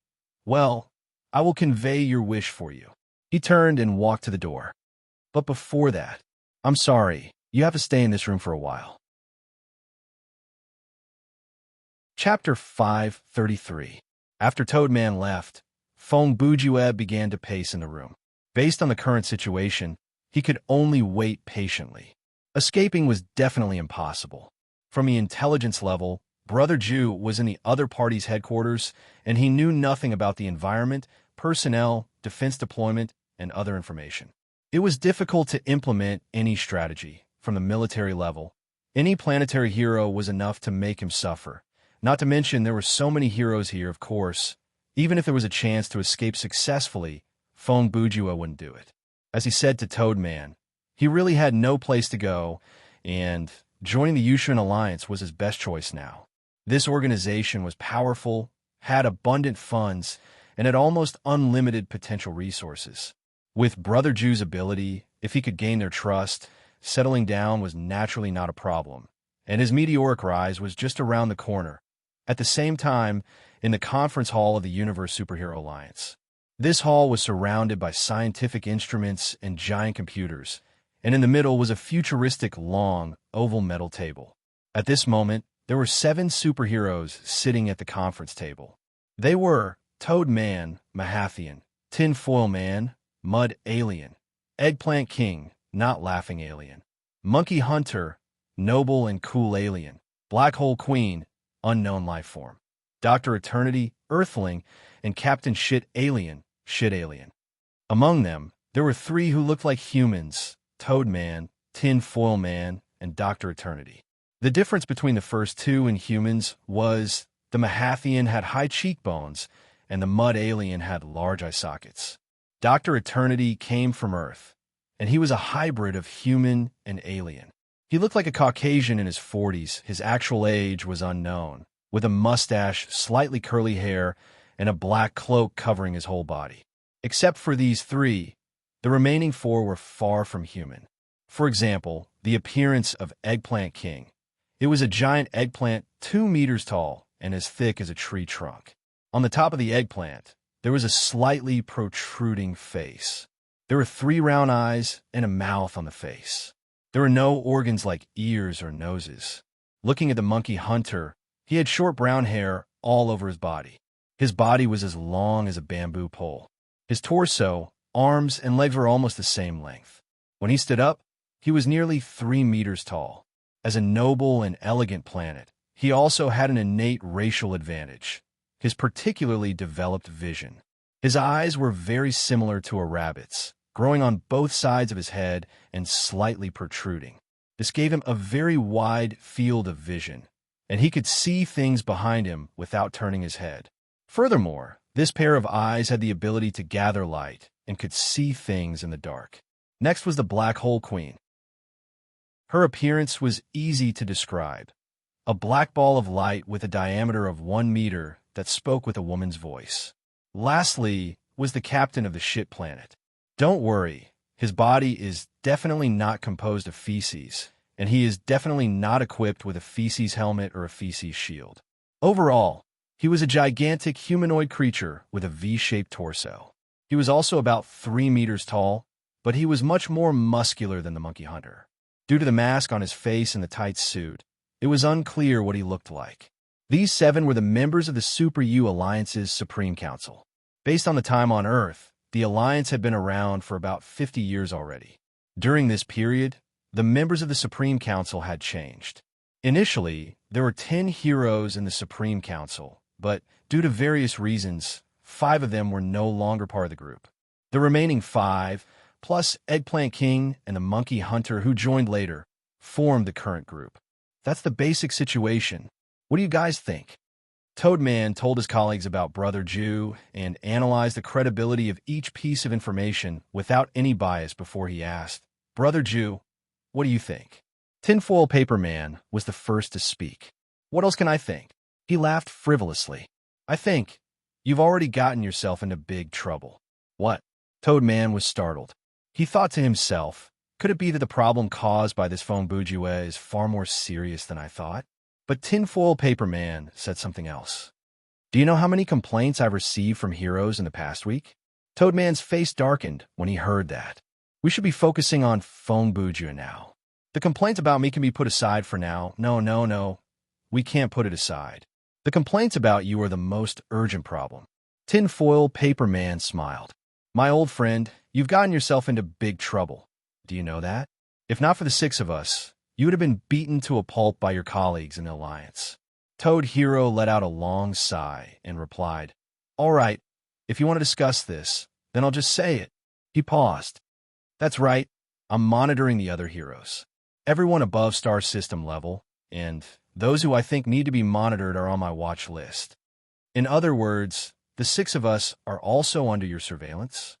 Well, I will convey your wish for you. He turned and walked to the door. But before that, I'm sorry, you have to stay in this room for a while. Chapter 533. After Toadman left, Feng Bujue began to pace in the room. Based on the current situation, he could only wait patiently. Escaping was definitely impossible. From the intelligence level, Brother Ju was in the other party's headquarters, and he knew nothing about the environment, personnel, defense deployment, and other information. It was difficult to implement any strategy from the military level. Any planetary hero was enough to make him suffer. Not to mention there were so many heroes here, of course. Even if there was a chance to escape successfully, Feng Bujue wouldn't do it. As he said to Toadman, he really had no place to go, and joining the Yushan Alliance was his best choice now. This organization was powerful, had abundant funds, and had almost unlimited potential resources. With Brother Ju's ability, if he could gain their trust, settling down was naturally not a problem, and his meteoric rise was just around the corner. At the same time, in the conference hall of the Universe Superhero Alliance. This hall was surrounded by scientific instruments and giant computers, and in the middle was a futuristic, long, oval metal table. At this moment, there were 7 superheroes sitting at the conference table. They were Toad Man, Mahathian, Tinfoil Man, Mud Alien, Eggplant King, Not Laughing Alien, Monkey Hunter, Noble and Cool Alien, Black Hole Queen, Unknown Lifeform, Dr. Eternity, Earthling, and Captain Shit Alien, Shit Alien. Among them, there were 3 who looked like humans, Toad Man, Tin Foil Man, and Dr. Eternity. The difference between the first 2 and humans was the Mahathian had high cheekbones, and the Mud Alien had large eye sockets. Dr. Eternity came from Earth, and he was a hybrid of human and alien. He looked like a Caucasian in his 40s. His actual age was unknown, with a mustache, slightly curly hair, and a black cloak covering his whole body. Except for these three, the remaining four were far from human. For example, the appearance of Eggplant King. It was a giant eggplant 2 meters tall and as thick as a tree trunk. On the top of the eggplant, there was a slightly protruding face. There were 3 round eyes and a mouth on the face. There were no organs like ears or noses. Looking at the monkey hunter, he had short brown hair all over his body. His body was as long as a bamboo pole. His torso, arms, and legs were almost the same length. When he stood up, he was nearly 3 meters tall. As a noble and elegant planet, he also had an innate racial advantage, his particularly developed vision. His eyes were very similar to a rabbit's, growing on both sides of his head and slightly protruding. This gave him a very wide field of vision, and he could see things behind him without turning his head. Furthermore, this pair of eyes had the ability to gather light and could see things in the dark. Next was the Black Hole Queen. Her appearance was easy to describe. A black ball of light with a diameter of 1 meter that spoke with a woman's voice. Lastly was the captain of the ship planet. Don't worry, his body is definitely not composed of feces, and he is definitely not equipped with a feces helmet or a feces shield. Overall, he was a gigantic humanoid creature with a V-shaped torso. He was also about 3 meters tall, but he was much more muscular than the monkey hunter. Due to the mask on his face and the tight suit, it was unclear what he looked like. These 7 were the members of the Super U Alliance's Supreme Council. Based on the time on Earth, the Alliance had been around for about 50 years already. During this period, the members of the Supreme Council had changed. Initially, there were 10 heroes in the Supreme Council, but due to various reasons, 5 of them were no longer part of the group. The remaining 5, plus Eggplant King and the Monkey Hunter who joined later, formed the current group. That's the basic situation. What do you guys think? Toadman told his colleagues about Brother Jew and analyzed the credibility of each piece of information without any bias before he asked, "Brother Jew, what do you think?" Tinfoil Paper Man was the first to speak. "What else can I think?" He laughed frivolously. "I think you've already gotten yourself into big trouble." "What?" Toadman was startled. He thought to himself, could it be that the problem caused by this phone bourgeois is far more serious than I thought? But Tinfoil Paper Man said something else. "Do you know how many complaints I've received from heroes in the past week?" Toadman's face darkened when he heard that. "We should be focusing on phone bourgeois now. The complaints about me can be put aside for now." No. We can't put it aside. The complaints about you are the most urgent problem." Tinfoil Paper Man smiled. "My old friend, you've gotten yourself into big trouble. Do you know that? If not for the 6 of us, you would have been beaten to a pulp by your colleagues in the Alliance." Toad Hero let out a long sigh and replied, "All right, if you want to discuss this, then I'll just say it." He paused. "That's right, I'm monitoring the other heroes. Everyone above star system level, and those who I think need to be monitored are on my watch list. In other words, the 6 of us are also under your surveillance?"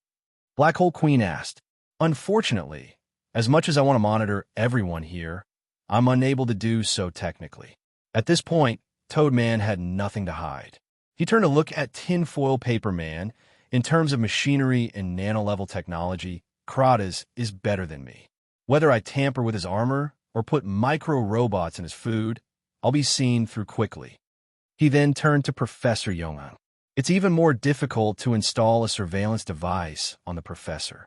Black Hole Queen asked. "Unfortunately, as much as I want to monitor everyone here, I'm unable to do so technically." At this point, Toadman had nothing to hide. He turned to look at Tinfoil Paper Man. "In terms of machinery and nano-level technology, Kratas is better than me. Whether I tamper with his armor or put micro-robots in his food, I'll be seen through quickly." He then turned to Professor Yongang. "It's even more difficult to install a surveillance device on the professor.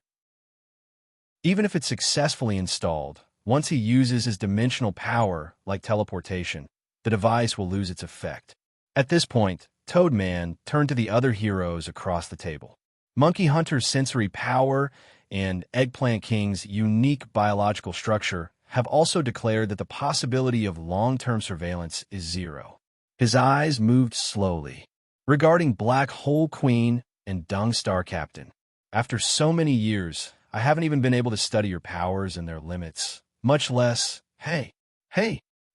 Even if it's successfully installed, once he uses his dimensional power, like teleportation, the device will lose its effect." At this point, Toadman turned to the other heroes across the table. Monkey Hunter's sensory power and Eggplant King's unique biological structure have also declared that the possibility of long-term surveillance is 0. His eyes moved slowly. "Regarding Black Hole Queen and Dung Star Captain, after so many years, I haven't even been able to study your powers and their limits, much less—" Hey!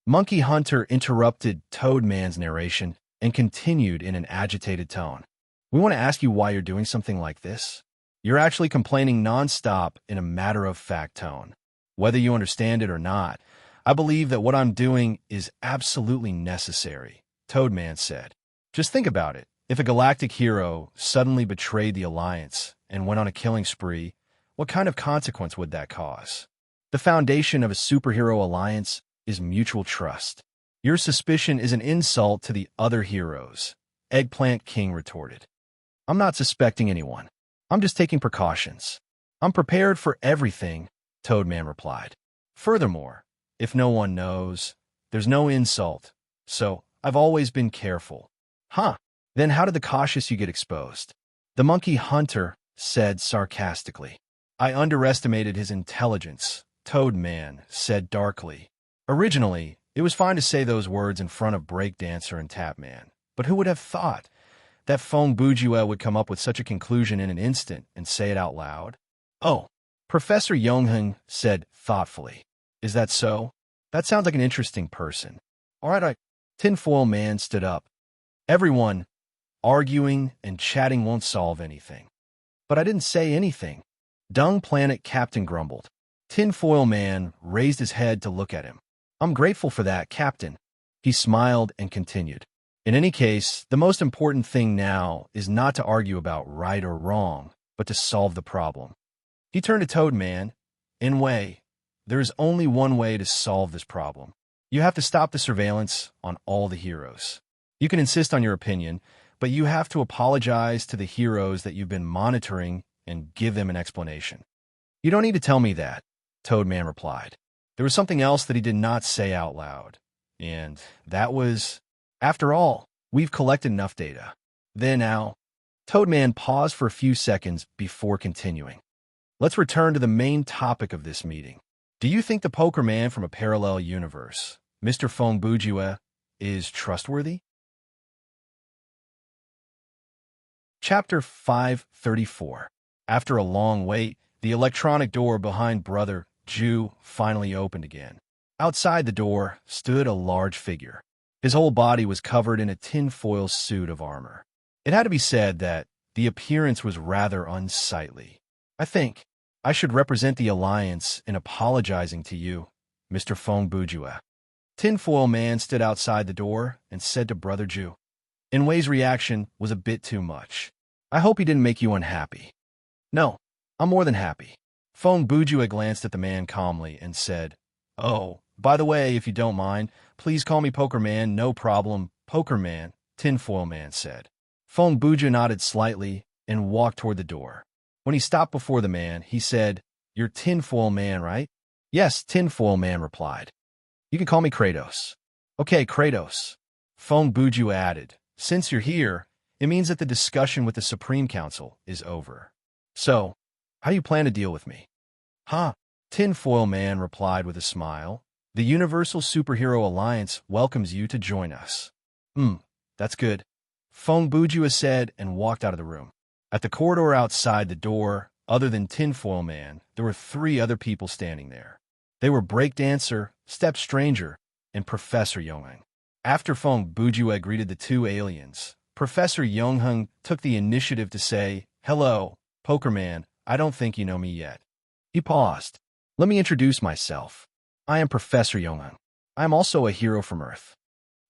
Monkey Hunter interrupted Toadman's narration and continued in an agitated tone. "We want to ask you why you're doing something like this. You're actually complaining non-stop in a matter-of-fact tone. Whether you understand it or not, I believe that what I'm doing is absolutely necessary, Toadman said. Just think about it. If a galactic hero suddenly betrayed the Alliance and went on a killing spree, what kind of consequence would that cause? The foundation of a superhero alliance is mutual trust. Your suspicion is an insult to the other heroes, Eggplant King retorted. I'm not suspecting anyone. I'm just taking precautions. I'm prepared for everything, Toadman replied. Furthermore, if no one knows, there's no insult, so I've always been careful. Huh, then how did the cautious you get exposed? The monkey hunter said sarcastically. I underestimated his intelligence, Toadman said darkly. Originally, it was fine to say those words in front of Breakdancer and Tapman, but who would have thought that Fong Bujue would come up with such a conclusion in an instant and say it out loud? Oh, Professor Yongheng said thoughtfully. Is that so? That sounds like an interesting person. All right, Tinfoil Man stood up. Everyone, arguing and chatting won't solve anything. But I didn't say anything. Dung Planet Captain grumbled. Tinfoil Man raised his head to look at him. I'm grateful for that, Captain. He smiled and continued. In any case, the most important thing now is not to argue about right or wrong, but to solve the problem. He turned to Toadman. In way, there is only one way to solve this problem. You have to stop the surveillance on all the heroes. You can insist on your opinion, but you have to apologize to the heroes that you've been monitoring and give them an explanation. You don't need to tell me that, Toadman replied. There was something else that he did not say out loud, and that was, after all, we've collected enough data. Then now, Toadman paused for a few seconds before continuing. Let's return to the main topic of this meeting. Do you think the poker man from a parallel universe, Mr. Fong Bujue, is trustworthy? Chapter 534. After a long wait, the electronic door behind Brother Ju finally opened again. Outside the door stood a large figure. His whole body was covered in a tinfoil suit of armor. It had to be said that the appearance was rather unsightly. I think I should represent the Alliance in apologizing to you, Mr. Fong Bujue. Tinfoil Man stood outside the door and said to Brother Ju. Inwei's reaction was a bit too much. I hope he didn't make you unhappy. No, I'm more than happy. Fong Bujue glanced at the man calmly and said, Oh, by the way, if you don't mind, please call me Poker Man, no problem. Poker Man, Tinfoil Man said. Fong Bujue nodded slightly and walked toward the door. When he stopped before the man, he said, You're Tinfoil Man, right? Yes, Tinfoil Man replied. You can call me Kratos. Okay, Kratos. Fong Bujue added, Since you're here, it means that the discussion with the Supreme Council is over. So, how do you plan to deal with me? Huh? Tinfoil Man replied with a smile. The Universal Superhero Alliance welcomes you to join us. That's good. Fong Bujue said and walked out of the room. At the corridor outside the door, other than Tinfoil Man, there were 3 other people standing there. They were Breakdancer, Step Stranger, and Professor Yongheng. After Fong Bujue greeted the 2 aliens, Professor Yongheng took the initiative to say, Hello, Poker Man, I don't think you know me yet. He paused. Let me introduce myself. I am Professor Yongheng. I am also a hero from Earth.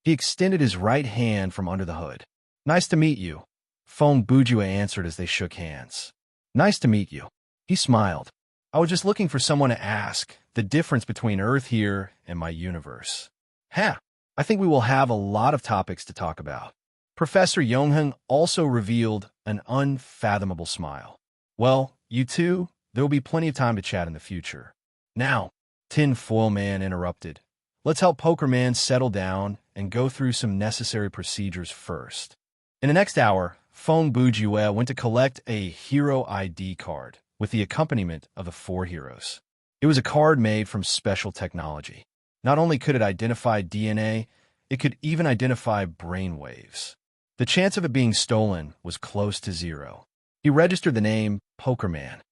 He extended his right hand from under the hood. Nice to meet you, Fong Bujue answered as they shook hands. Nice to meet you. He smiled. I was just looking for someone to ask the difference between Earth here and my universe. I think we will have a lot of topics to talk about. Professor Yongheng also revealed an unfathomable smile. Well, you two, there will be plenty of time to chat in the future. Now, Tinfoil Man interrupted. Let's help Poker Man settle down and go through some necessary procedures first. In the next hour, Fong Bujue went to collect a hero ID card with the accompaniment of the 4 heroes. It was a card made from special technology. Not only could it identify DNA, it could even identify brainwaves. The chance of it being stolen was close to 0. He registered the name Poker Man.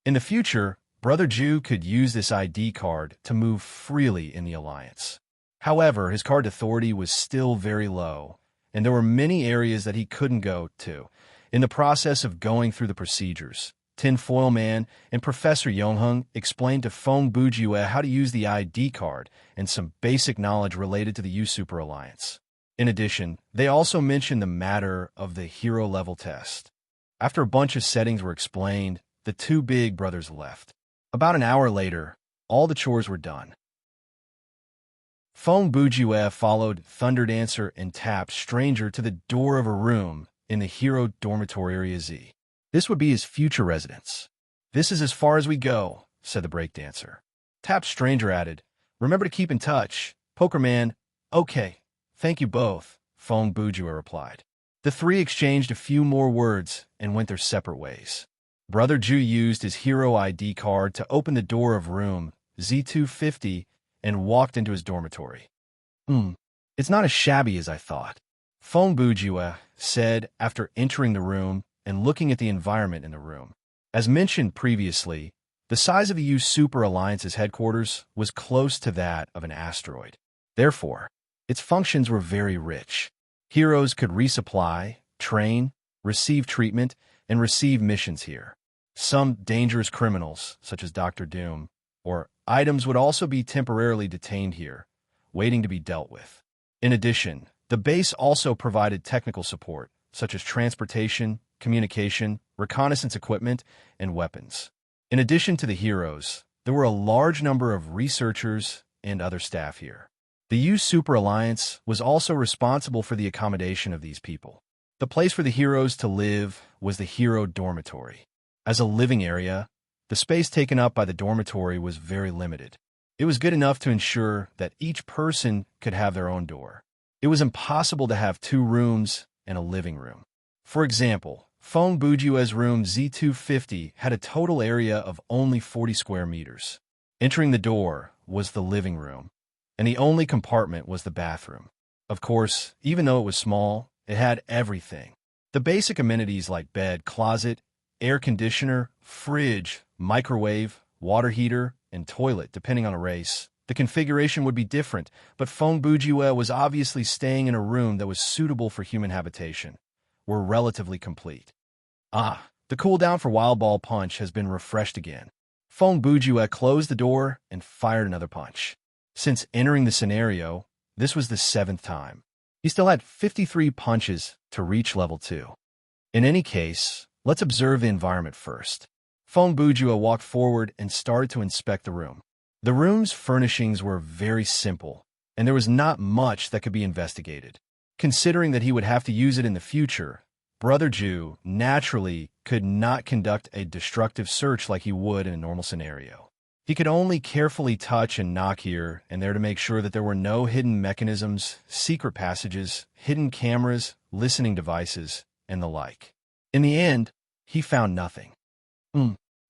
In the future, Brother Ju could use this ID card to move freely in the Alliance. However, his card authority was still very low, and there were many areas that he couldn't go to. In the process of going through the procedures, Tinfoil Man, and Professor Yongheng explained to Feng Bujue how to use the ID card and some basic knowledge related to the U Super Alliance. In addition, they also mentioned the matter of the hero level test. After a bunch of settings were explained, the two big brothers left. About an hour later, all the chores were done. Feng Bujue followed Thunder Dancer and tapped Stranger to the door of a room in the hero dormitory area Z. This would be his future residence. "This is as far as we go," said the breakdancer. Tapped Stranger added, "Remember to keep in touch." Pokerman, "Okay, thank you both," Feng Bujue replied. The three exchanged a few more words and went their separate ways. Brother Ju used his hero ID card to open the door of room Z250 and walked into his dormitory. It's not as shabby as I thought," Feng Bujue said after entering the room and looking at the environment in the room. As mentioned previously, the size of the U Super Alliance's headquarters was close to that of an asteroid. Therefore, its functions were very rich. Heroes could resupply, train, receive treatment, and receive missions here. Some dangerous criminals, such as Dr. Doom, or items would also be temporarily detained here, waiting to be dealt with. In addition, the base also provided technical support, such as transportation, communication, reconnaissance equipment, and weapons. In addition to the heroes, there were a large number of researchers and other staff here. The U Super Alliance was also responsible for the accommodation of these people. The place for the heroes to live was the hero dormitory. As a living area, the space taken up by the dormitory was very limited. It was good enough to ensure that each person could have their own door. It was impossible to have two rooms and a living room. For example, Feng Bujue's room Z250 had a total area of only 40 square meters. Entering the door was the living room, and the only compartment was the bathroom. Of course, even though it was small, it had everything. The basic amenities like bed, closet, air conditioner, fridge, microwave, water heater, and toilet, depending on a race. The configuration would be different, but Feng Bujue was obviously staying in a room that was suitable for human habitation, were relatively complete. The cooldown for Wild Ball Punch has been refreshed again. Feng Bujue closed the door and fired another punch. Since entering the scenario, this was the 7th time. He still had 53 punches to reach level 2. In any case, let's observe the environment first. Feng Bujue walked forward and started to inspect the room. The room's furnishings were very simple, and there was not much that could be investigated. Considering that he would have to use it in the future, Brother Ju naturally could not conduct a destructive search like he would in a normal scenario. He could only carefully touch and knock here and there to make sure that there were no hidden mechanisms, secret passages, hidden cameras, listening devices, and the like. In the end, he found nothing.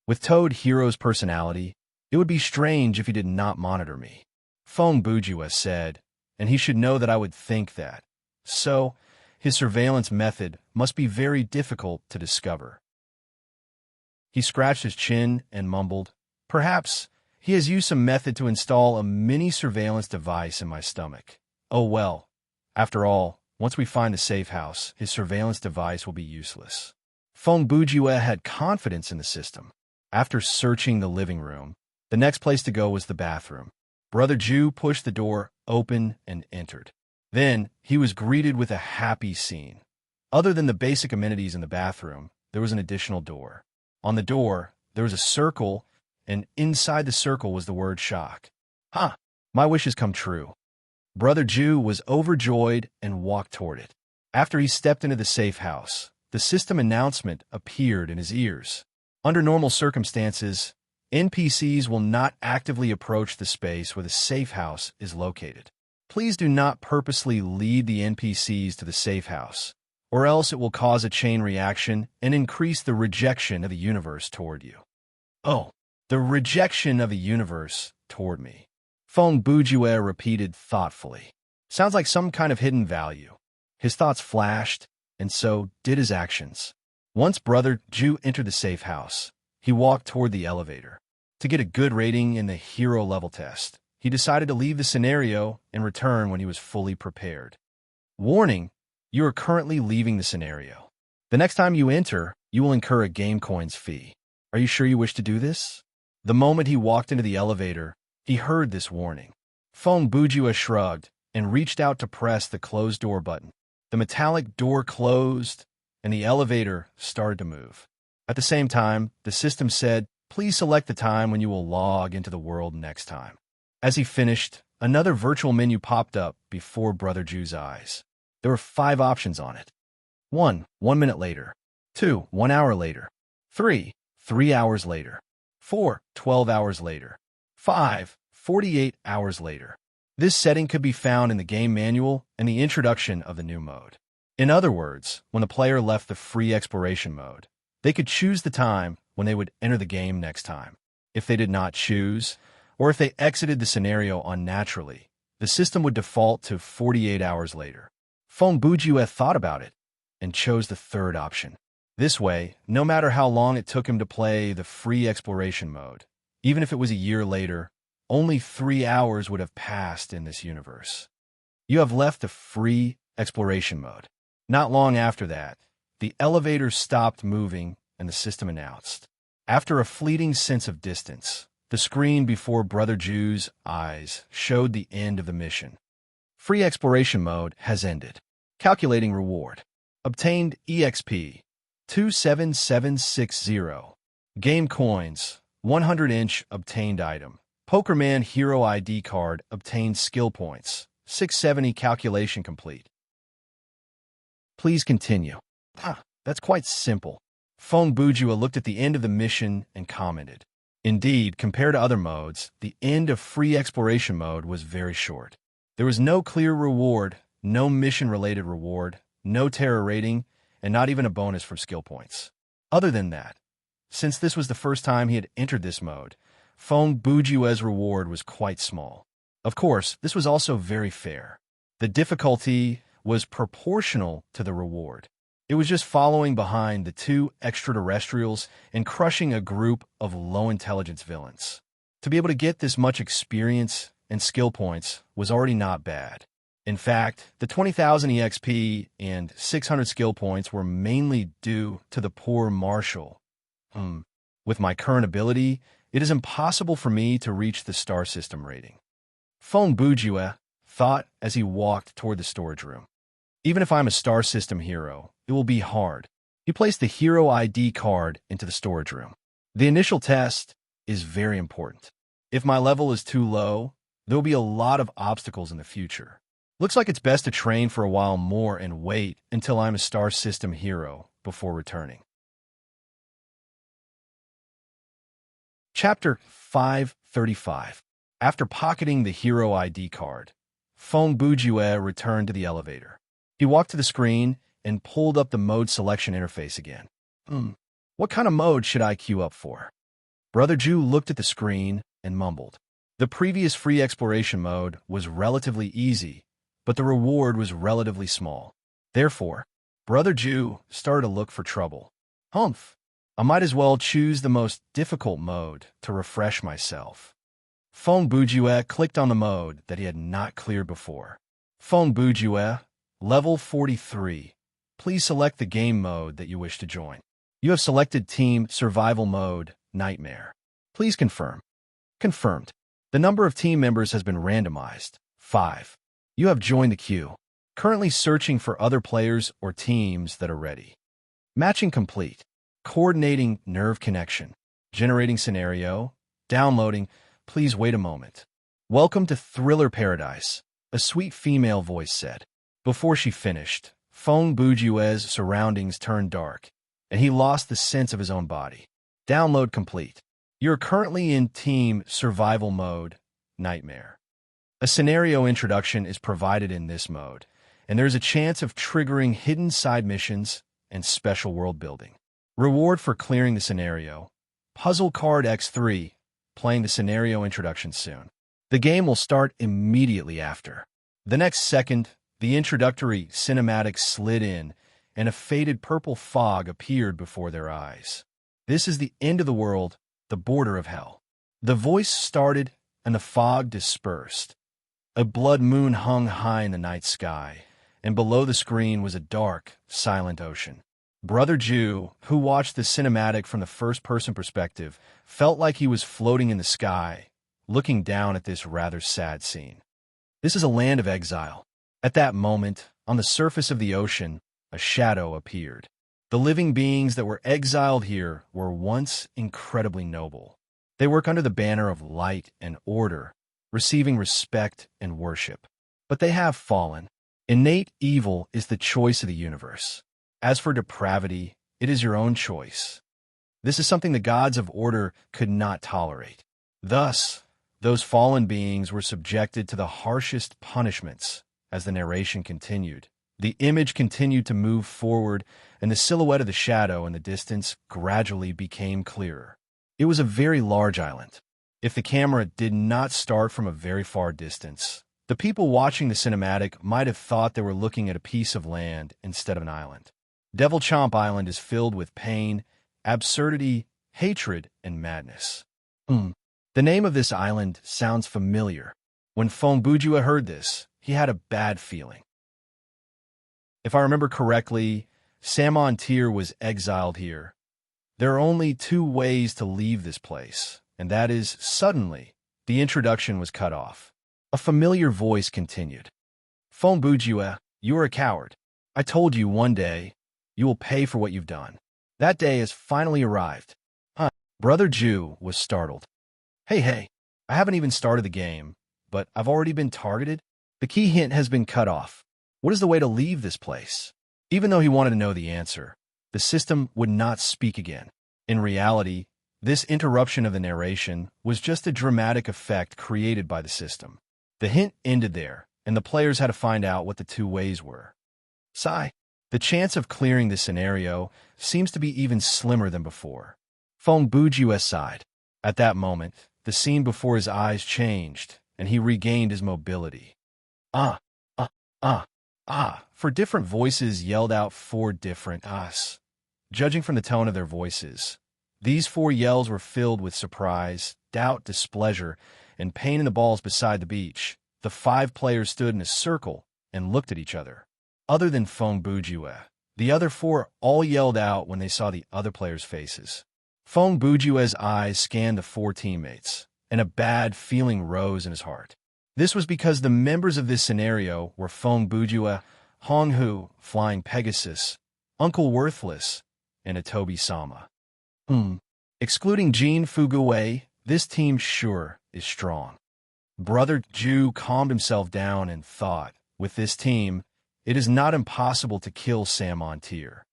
With Toad Hero's personality, it would be strange if he did not monitor me, Feng Bujue said, and he should know that I would think that. So, his surveillance method must be very difficult to discover. He scratched his chin and mumbled, "Perhaps he has used some method to install a mini surveillance device in my stomach. Oh well, after all, once we find the safe house, his surveillance device will be useless." Feng Bujue had confidence in the system. After searching the living room, the next place to go was the bathroom. Brother Ju pushed the door open and entered. Then, he was greeted with a happy scene. Other than the basic amenities in the bathroom, there was an additional door. On the door, there was a circle, and inside the circle was the word shock. My wish has come true. Brother Ju was overjoyed and walked toward it. After he stepped into the safe house, the system announcement appeared in his ears. Under normal circumstances, NPCs will not actively approach the space where the safe house is located. Please do not purposely lead the NPCs to the safe house, or else it will cause a chain reaction and increase the rejection of the universe toward you. Oh, the rejection of the universe toward me. Feng Bujue repeated thoughtfully. Sounds like some kind of hidden value. His thoughts flashed, and so did his actions. Once Brother Ju entered the safe house, he walked toward the elevator. To get a good rating in the hero level test, he decided to leave the scenario and return when he was fully prepared. Warning, you are currently leaving the scenario. The next time you enter, you will incur a game coins fee. Are you sure you wish to do this? The moment he walked into the elevator, he heard this warning. Feng Bujue shrugged and reached out to press the closed door button. The metallic door closed, and the elevator started to move. At the same time, the system said, "Please select the time when you will log into the world next time." As he finished, another virtual menu popped up before Brother Ju's eyes. There were 5 options on it. 1. 1 minute later. 2. 1 hour later. 3. 3 hours later. 4. 12 hours later. 5. 48 hours later. This setting could be found in the game manual and the introduction of the new mode. In other words, when the player left the free exploration mode, they could choose the time when they would enter the game next time. If they did not choose, or if they exited the scenario unnaturally, the system would default to 48 hours later. Feng Bujue thought about it and chose the third option. This way, no matter how long it took him to play the free exploration mode, even if it was a year later, only 3 hours would have passed in this universe. You have left the free exploration mode. Not long after that, the elevator stopped moving and the system announced. After a fleeting sense of distance, the screen before Brother Ju's eyes showed the end of the mission. Free exploration mode has ended. Calculating reward. Obtained EXP 27760. Game coins 100-inch obtained item. Pokerman Hero ID card obtained skill points 670. Calculation complete. Please continue. That's quite simple. Feng Bujue looked at the end of the mission and commented. Indeed, compared to other modes, the end of free exploration mode was very short. There was no clear reward, no mission-related reward, no terror rating, and not even a bonus for skill points. Other than that, since this was the first time he had entered this mode, Feng Bujue's reward was quite small. Of course, this was also very fair. The difficulty was proportional to the reward. It was just following behind the 2 extraterrestrials and crushing a group of low-intelligence villains. To be able to get this much experience and skill points was already not bad. In fact, the 20,000 EXP and 600 skill points were mainly due to the poor marshal. With my current ability, it is impossible for me to reach the star system rating. Feng Bujue thought as he walked toward the storage room. Even if I'm a star system hero, it will be hard. He placed the hero ID card into the storage room. The initial test is very important. If my level is too low, there will be a lot of obstacles in the future. Looks like it's best to train for a while more and wait until I'm a star system hero before returning. Chapter 535. After pocketing the hero ID card, Feng Bujue returned to the elevator. He walked to the screen and pulled up the mode selection interface again. What kind of mode should I queue up for? Brother Ju looked at the screen and mumbled. The previous free exploration mode was relatively easy, but the reward was relatively small. Therefore, Brother Ju started to look for trouble. I might as well choose the most difficult mode to refresh myself. Feng Bujue clicked on the mode that he had not cleared before. Feng Bujue, Level 43. Please select the game mode that you wish to join. You have selected Team Survival Mode, Nightmare. Please confirm. Confirmed. The number of team members has been randomized. 5. You have joined the queue. Currently searching for other players or teams that are ready. Matching complete. Coordinating nerve connection. Generating scenario. Downloading. Please wait a moment. Welcome to Thriller Paradise, a sweet female voice said. Before she finished, Feng Bujue's surroundings turned dark, and he lost the sense of his own body. Download complete. You're currently in Team Survival Mode, Nightmare. A scenario introduction is provided in this mode, and there's a chance of triggering hidden side missions and special world building. Reward for clearing the scenario. Puzzle card X3, playing the scenario introduction soon. The game will start immediately after. The next second, the introductory cinematic slid in, and a faded purple fog appeared before their eyes. This is the end of the world, the border of hell. The voice started, and the fog dispersed. A blood moon hung high in the night sky, and below the screen was a dark, silent ocean. Brother Jew, who watched the cinematic from the first-person perspective, felt like he was floating in the sky, looking down at this rather sad scene. This is a land of exile. At that moment, on the surface of the ocean, a shadow appeared. The living beings that were exiled here were once incredibly noble. They work under the banner of light and order, receiving respect and worship. But they have fallen. Innate evil is the choice of the universe. As for depravity, it is your own choice. This is something the gods of order could not tolerate. Thus, those fallen beings were subjected to the harshest punishments. As the narration continued, the image continued to move forward, and the silhouette of the shadow in the distance gradually became clearer. It was a very large island. If the camera did not start from a very far distance, the people watching the cinematic might have thought they were looking at a piece of land instead of an island. Devil Chomp Island is filled with pain, absurdity, hatred, and madness. The name of this island sounds familiar. When Fongbujua heard this, he had a bad feeling. If I remember correctly, Samon Tyr was exiled here. There are only two ways to leave this place, and that is suddenly. The introduction was cut off. A familiar voice continued. Fongbujua, you are a coward. I told you one day, you will pay for what you've done. That day has finally arrived. Brother Jew was startled. Hey, I haven't even started the game, but I've already been targeted? The key hint has been cut off. What is the way to leave this place? Even though he wanted to know the answer, the system would not speak again. In reality, this interruption of the narration was just a dramatic effect created by the system. The hint ended there, and the players had to find out what the two ways were. Sigh. The chance of clearing this scenario seems to be even slimmer than before. Fongbujua sighed. At that moment, the scene before his eyes changed, and he regained his mobility. For different voices yelled out four different ahs. Judging from the tone of their voices, these four yells were filled with surprise, doubt, displeasure, and pain in the balls beside the beach. The five players stood in a circle and looked at each other. Other than Fongbujua, the other four all yelled out when they saw the other players' faces. Fongbujua's eyes scanned the four teammates, and a bad feeling rose in his heart. This was because the members of this scenario were Fongbujua, Honghu, Flying Pegasus, Uncle Worthless, and Atobi Sama. Excluding Jin Fuguwei, this team sure is strong. Brother Jew calmed himself down and thought, with this team, it is not impossible to kill Samon Tyr.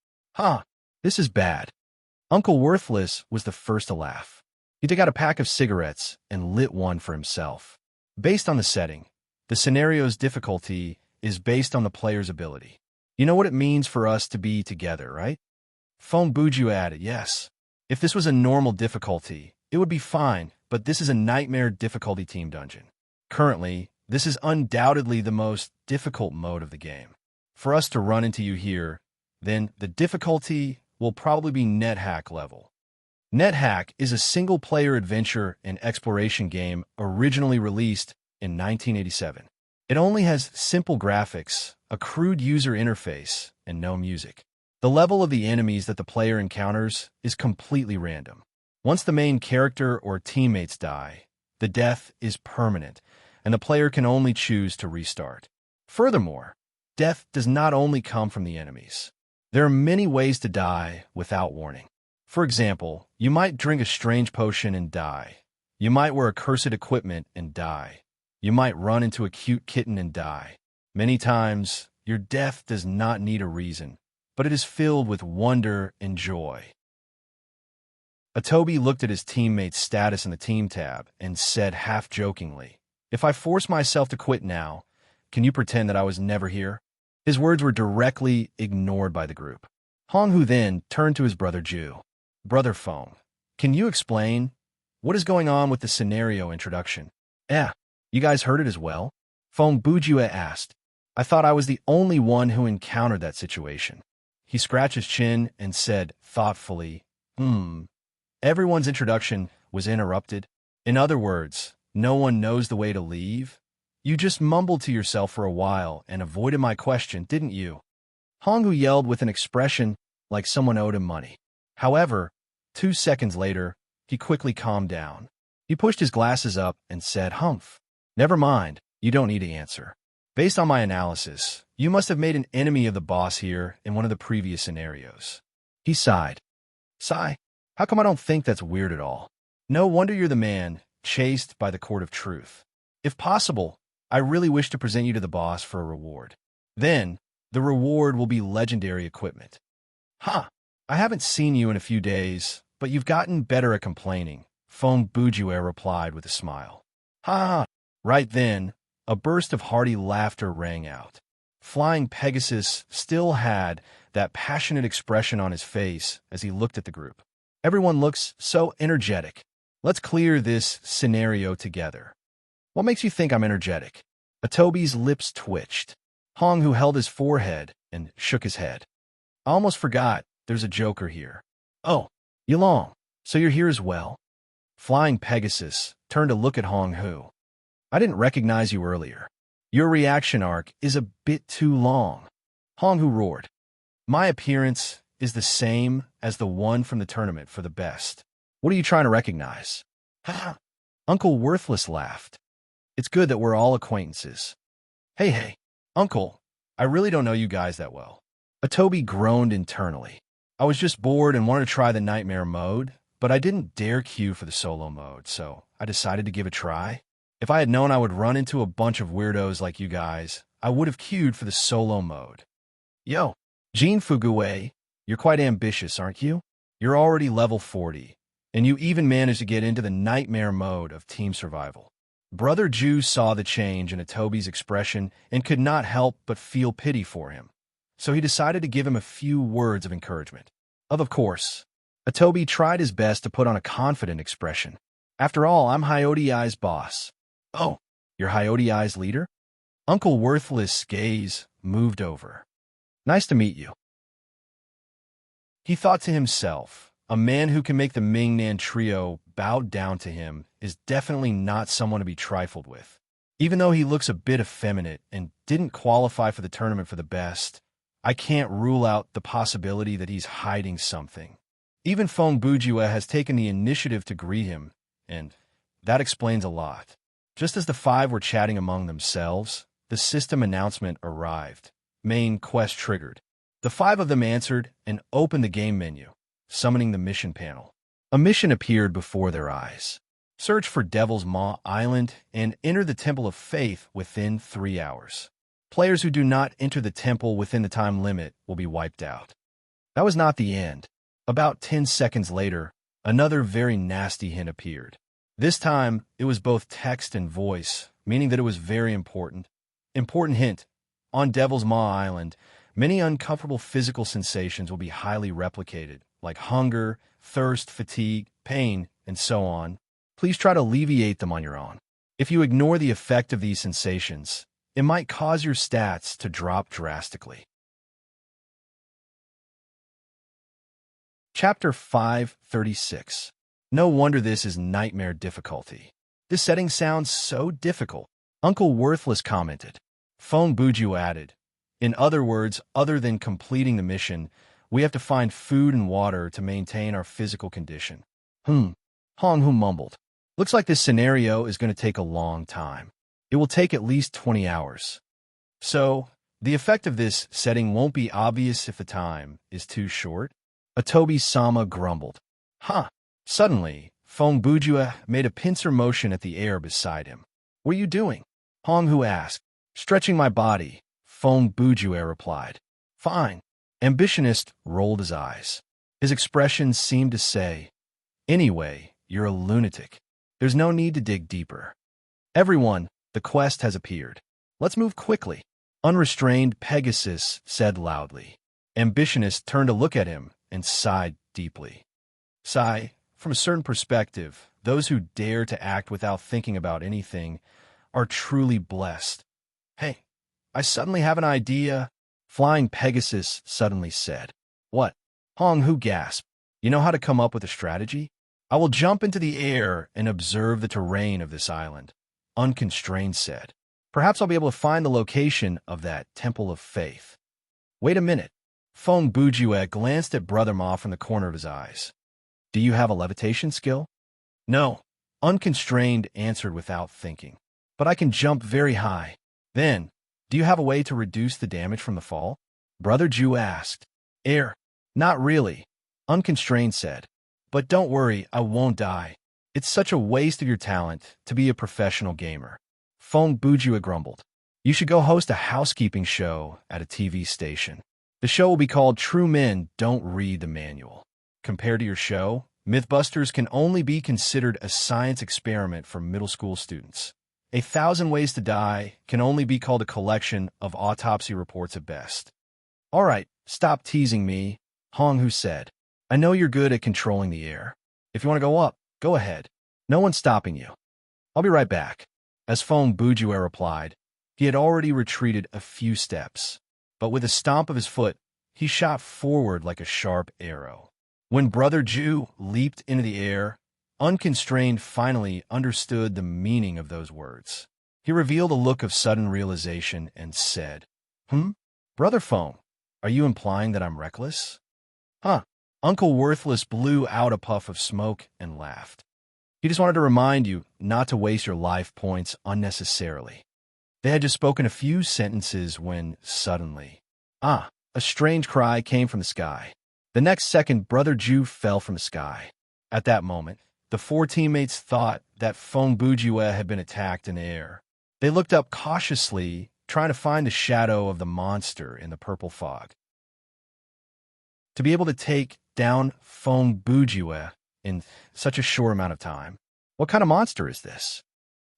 This is bad. Uncle Worthless was the first to laugh. He took out a pack of cigarettes and lit one for himself. Based on the setting, the scenario's difficulty is based on the player's ability. You know what it means for us to be together, right? Fongbujua added, yes. If this was a normal difficulty, it would be fine, but this is a nightmare difficulty team dungeon. Currently, this is undoubtedly the most difficult mode of the game. For us to run into you here, then the difficulty will probably be NetHack level. NetHack is a single-player adventure and exploration game originally released in 1987. It only has simple graphics, a crude user interface, and no music. The level of the enemies that the player encounters is completely random. Once the main character or teammates die, the death is permanent, and the player can only choose to restart. Furthermore, death does not only come from the enemies. There are many ways to die without warning. For example, you might drink a strange potion and die. You might wear accursed equipment and die. You might run into a cute kitten and die. Many times, your death does not need a reason, but it is filled with wonder and joy. Atobi looked at his teammate's status in the team tab and said half-jokingly, "If I force myself to quit now, can you pretend that I was never here?" His words were directly ignored by the group. Honghu then turned to his brother Jew. "Brother Fong, can you explain what is going on with the scenario introduction?" You guys heard it as well?" Fongbujua asked. "I thought I was the only one who encountered that situation." He scratched his chin and said thoughtfully, Everyone's introduction was interrupted. In other words, no one knows the way to leave? You just mumbled to yourself for a while and avoided my question, didn't you?" Honghu yelled with an expression like someone owed him money. However, 2 seconds later, he quickly calmed down. He pushed his glasses up and said, "Humph. Never mind, you don't need to answer. Based on my analysis, you must have made an enemy of the boss here in one of the previous scenarios." He sighed. Sigh? How come I don't think that's weird at all? No wonder you're the man chased by the court of truth. If possible, I really wish to present you to the boss for a reward. Then, the reward will be legendary equipment. Ha! I haven't seen you in a few days, but you've gotten better at complaining, Feng Bujue replied with a smile. Ha ha! Right then, a burst of hearty laughter rang out. Flying Pegasus still had that passionate expression on his face as he looked at the group. Everyone looks so energetic. Let's clear this scenario together. What makes you think I'm energetic? Atobi's lips twitched. Hong, who held his forehead and shook his head. I almost forgot there's a joker here. Oh, Yilong, so you're here as well? Flying Pegasus turned to look at Hong Hu. I didn't recognize you earlier. Your reaction arc is a bit too long. Hong Hu roared. My appearance is the same as the one from the tournament for the best. What are you trying to recognize? Ha! Uncle Worthless laughed. It's good that we're all acquaintances. Hey, Uncle, I really don't know you guys that well. Atobi groaned internally. I was just bored and wanted to try the nightmare mode, but I didn't dare queue for the solo mode, so I decided to give it a try. If I had known I would run into a bunch of weirdos like you guys, I would have queued for the solo mode. Yo, Jean Fugué, you're quite ambitious, aren't you? You're already level 40, and you even managed to get into the nightmare mode of team survival. Brother Ju saw the change in Atobi's expression and could not help but feel pity for him, so he decided to give him a few words of encouragement. Of course, Atobi tried his best to put on a confident expression. After all, I'm Hyodiai's boss. Oh, you're Hyodiai's leader? Uncle Worthless' gaze moved over. Nice to meet you. He thought to himself, a man who can make the Mingnan trio bow down to him is definitely not someone to be trifled with. Even though he looks a bit effeminate and didn't qualify for the tournament for the best, I can't rule out the possibility that he's hiding something. Even Feng Bujue has taken the initiative to greet him, and that explains a lot. Just as the five were chatting among themselves, the system announcement arrived. Main quest triggered. The five of them answered and opened the game menu, summoning the mission panel. A mission appeared before their eyes. Search for Devil's Maw Island and enter the Temple of Faith within 3 hours. Players who do not enter the temple within the time limit will be wiped out. That was not the end. About 10 seconds later, another very nasty hint appeared. This time, it was both text and voice, meaning that it was very important. Important hint. On Devil's Maw Island, many uncomfortable physical sensations will be highly replicated, like hunger, thirst, fatigue, pain, and so on. Please try to alleviate them on your own. If you ignore the effect of these sensations, it might cause your stats to drop drastically. Chapter 536. No wonder this is nightmare difficulty. This setting sounds so difficult, Uncle Worthless commented. Feng Bujue added, in other words, other than completing the mission, we have to find food and water to maintain our physical condition. Hong Hu mumbled. Looks like this scenario is going to take a long time. It will take at least 20 hours. So, the effect of this setting won't be obvious if the time is too short? Atobi-sama grumbled. Suddenly, Feng Bujue made a pincer motion at the air beside him. What are you doing? Hong Hu asked. Stretching my body, Feng Bujue replied. Fine. Ambitionist rolled his eyes. His expression seemed to say, anyway, you're a lunatic. There's no need to dig deeper. Everyone, the quest has appeared. Let's move quickly. Unrestrained Pegasus said loudly. Ambitionist turned to look at him and sighed deeply. Sigh, from a certain perspective, those who dare to act without thinking about anything are truly blessed. Hey, I suddenly have an idea, Flying Pegasus suddenly said. What? Hong Hu gasped. You know how to come up with a strategy? I will jump into the air and observe the terrain of this island, Unconstrained said. Perhaps I'll be able to find the location of that Temple of Faith. Wait a minute. Feng Bujue glanced at Brother Ma from the corner of his eyes. Do you have a levitation skill? No, Unconstrained answered without thinking. But I can jump very high. Then, do you have a way to reduce the damage from the fall? Brother Ju asked. Air. Not really, Unconstrained said. But don't worry, I won't die. It's such a waste of your talent to be a professional gamer. Feng Bujue grumbled. You should go host a housekeeping show at a TV station. The show will be called True Men Don't Read the Manual. Compared to your show, Mythbusters can only be considered a science experiment for middle school students. 1,000 Ways to Die can only be called a collection of autopsy reports at best. All right, stop teasing me, Hong Hu said. I know you're good at controlling the air. If you want to go up, go ahead. No one's stopping you. I'll be right back. As Feng Bujue replied, he had already retreated a few steps, but with a stomp of his foot, he shot forward like a sharp arrow. When Brother Ju leaped into the air, Unconstrained finally understood the meaning of those words. He revealed a look of sudden realization and said, Brother Feng, are you implying that I'm reckless? Huh. Uncle Worthless blew out a puff of smoke and laughed. He just wanted to remind you not to waste your life points unnecessarily. They had just spoken a few sentences when, suddenly, a strange cry came from the sky. The next second, Brother Ju fell from the sky. At that moment, the four teammates thought that Feng Bujue had been attacked in the air. They looked up cautiously, trying to find the shadow of the monster in the purple fog. To be able to take down Feng Bujue in such a short amount of time, what kind of monster is this?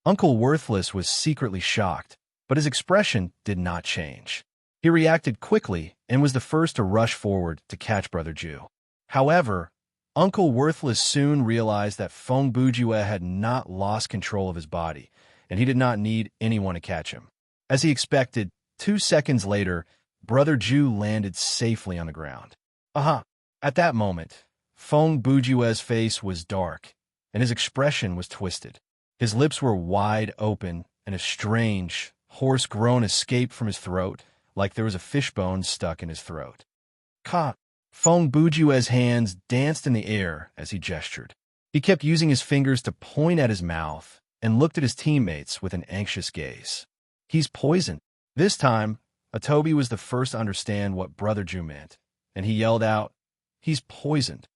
Uncle Worthless was secretly shocked, but his expression did not change. He reacted quickly and was the first to rush forward to catch Brother Ju. However, Uncle Worthless soon realized that Feng Bujue had not lost control of his body, and he did not need anyone to catch him. As he expected, 2 seconds later, Brother Ju landed safely on the ground. At that moment, Feng Bujue's face was dark, and his expression was twisted. His lips were wide open, and a strange, hoarse groan escaped from his throat, like there was a fishbone stuck in his throat. Feng Bujue's hands danced in the air as he gestured. He kept using his fingers to point at his mouth and looked at his teammates with an anxious gaze. He's poisoned. This time, Atobi was the first to understand what Brother Ju meant, and he yelled out, He's poisoned.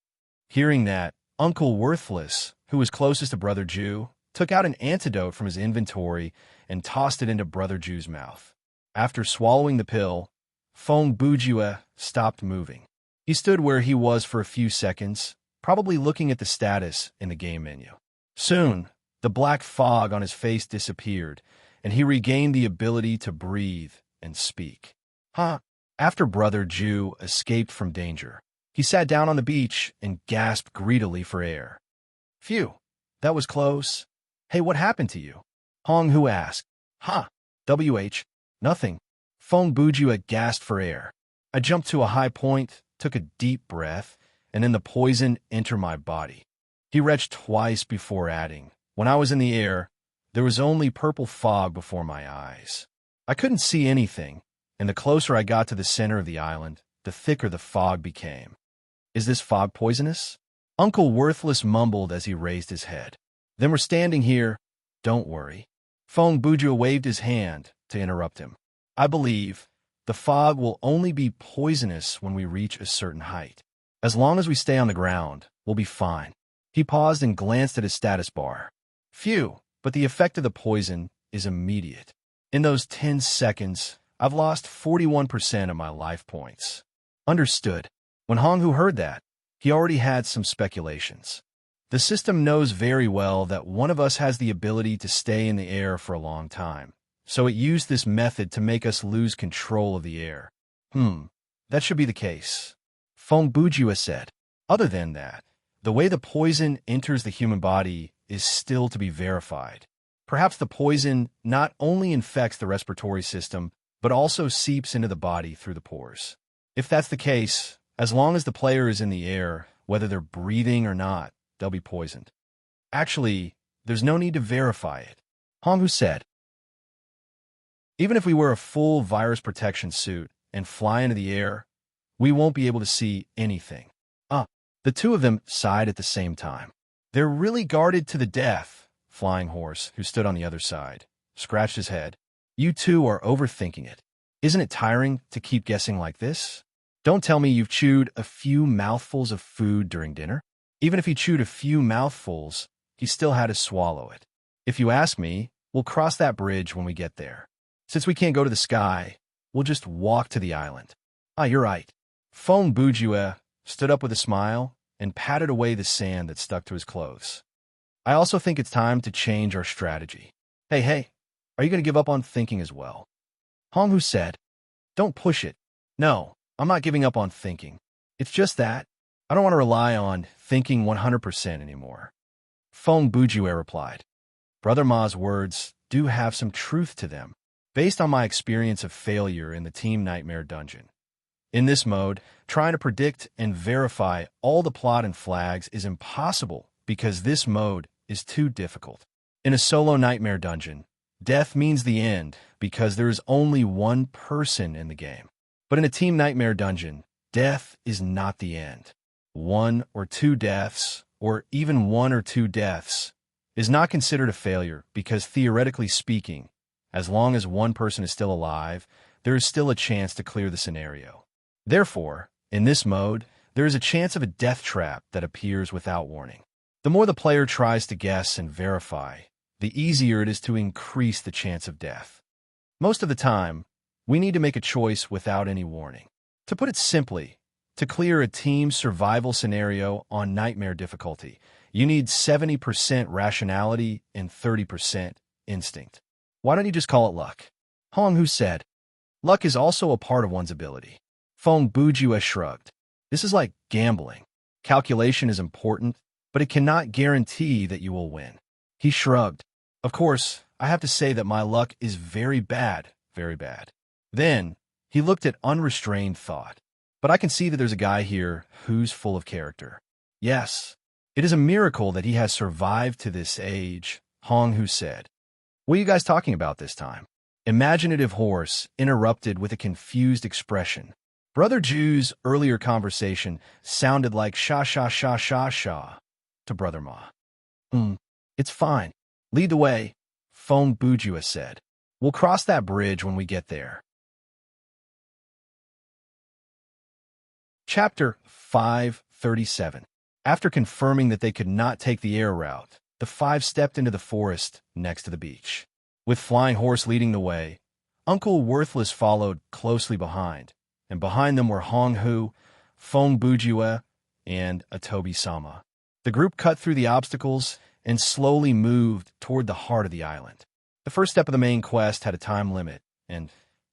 Hearing that, Uncle Worthless, who was closest to Brother Ju, took out an antidote from his inventory and tossed it into Brother Ju's mouth. After swallowing the pill, Feng Bujue stopped moving. He stood where he was for a few seconds, probably looking at the status in the game menu. Soon, the black fog on his face disappeared, and he regained the ability to breathe and speak. After Brother Ju escaped from danger, he sat down on the beach and gasped greedily for air. Phew, that was close. Hey, what happened to you? Hong Hu asked. Nothing. Feng Bujue gasped for air. I jumped to a high point, took a deep breath, and then the poison entered my body. He retched twice before adding, when I was in the air, there was only purple fog before my eyes. I couldn't see anything, and the closer I got to the center of the island, the thicker the fog became. Is this fog poisonous? Uncle Worthless mumbled as he raised his head. Then we're standing here. Don't worry. Feng Bujue waved his hand to interrupt him. I believe the fog will only be poisonous when we reach a certain height. As long as we stay on the ground, we'll be fine. He paused and glanced at his status bar. Phew, but the effect of the poison is immediate. In those 10 seconds, I've lost 41% of my life points. Understood. When Hong Hu heard that, he already had some speculations. The system knows very well that one of us has the ability to stay in the air for a long time, so it used this method to make us lose control of the air. That should be the case, Feng Bujue said. Other than that, the way the poison enters the human body is still to be verified. Perhaps the poison not only infects the respiratory system, but also seeps into the body through the pores. If that's the case, as long as the player is in the air, whether they're breathing or not, they'll be poisoned. Actually, there's no need to verify it, Hong Hu said. Even if we wear a full virus protection suit and fly into the air, we won't be able to see anything. The two of them sighed at the same time. They're really guarded to the death, Flying Horse, who stood on the other side, scratched his head. You two are overthinking it. Isn't it tiring to keep guessing like this? Don't tell me you've chewed a few mouthfuls of food during dinner. Even if he chewed a few mouthfuls, he still had to swallow it. If you ask me, we'll cross that bridge when we get there. Since we can't go to the sky, we'll just walk to the island. You're right. Fong Bujue stood up with a smile and patted away the sand that stuck to his clothes. I also think it's time to change our strategy. Hey, are you going to give up on thinking as well? Hong Hu said, don't push it. No, I'm not giving up on thinking. It's just that I don't want to rely on thinking 100% anymore. Fong Bujue replied. Brother Ma's words do have some truth to them, based on my experience of failure in the Team Nightmare dungeon. In this mode, trying to predict and verify all the plot and flags is impossible because this mode is too difficult. In a solo Nightmare dungeon, death means the end because there is only one person in the game. But in a Team Nightmare dungeon, death is not the end. 1 or 2 deaths, or even 1 or 2 deaths, is not considered a failure because theoretically speaking, as long as one person is still alive, there is still a chance to clear the scenario. Therefore, in this mode, there is a chance of a death trap that appears without warning. The more the player tries to guess and verify, the easier it is to increase the chance of death. Most of the time, we need to make a choice without any warning. To put it simply, to clear a team survival scenario on Nightmare difficulty, you need 70% rationality and 30% instinct. Why don't you just call it luck? Hong Hu said, luck is also a part of one's ability. Fong Bujue shrugged. This is like gambling. Calculation is important, but it cannot guarantee that you will win. He shrugged. Of course, I have to say that my luck is very bad, very bad. Then, he looked at unrestrained thought. But I can see that there's a guy here who's full of character. Yes, it is a miracle that he has survived to this age, Hong Hu said. What are you guys talking about this time? Imaginative Horse interrupted with a confused expression. Brother Ju's earlier conversation sounded like sha to Brother Ma. It's fine. Lead the way, Fong Bujue said. We'll cross that bridge when we get there. Chapter 537. After confirming that they could not take the air route, the 5 stepped into the forest next to the beach. With Flying Horse leading the way, Uncle Worthless followed closely behind, and behind them were Hong Hu, Fong Bujue, and Atobi-sama. The group cut through the obstacles and slowly moved toward the heart of the island. The first step of the main quest had a time limit, and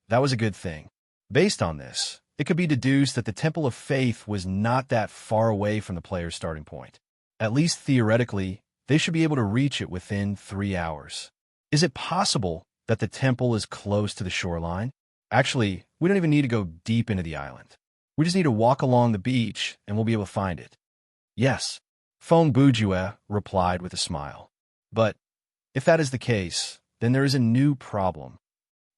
that was a good thing. Based on this, it could be deduced that the Temple of Faith was not that far away from the player's starting point. At least theoretically, they should be able to reach it within 3 hours. Is it possible that the temple is close to the shoreline? Actually, we don't even need to go deep into the island. We just need to walk along the beach and we'll be able to find it. Yes, Fong Bujue replied with a smile. But if that is the case, then there is a new problem.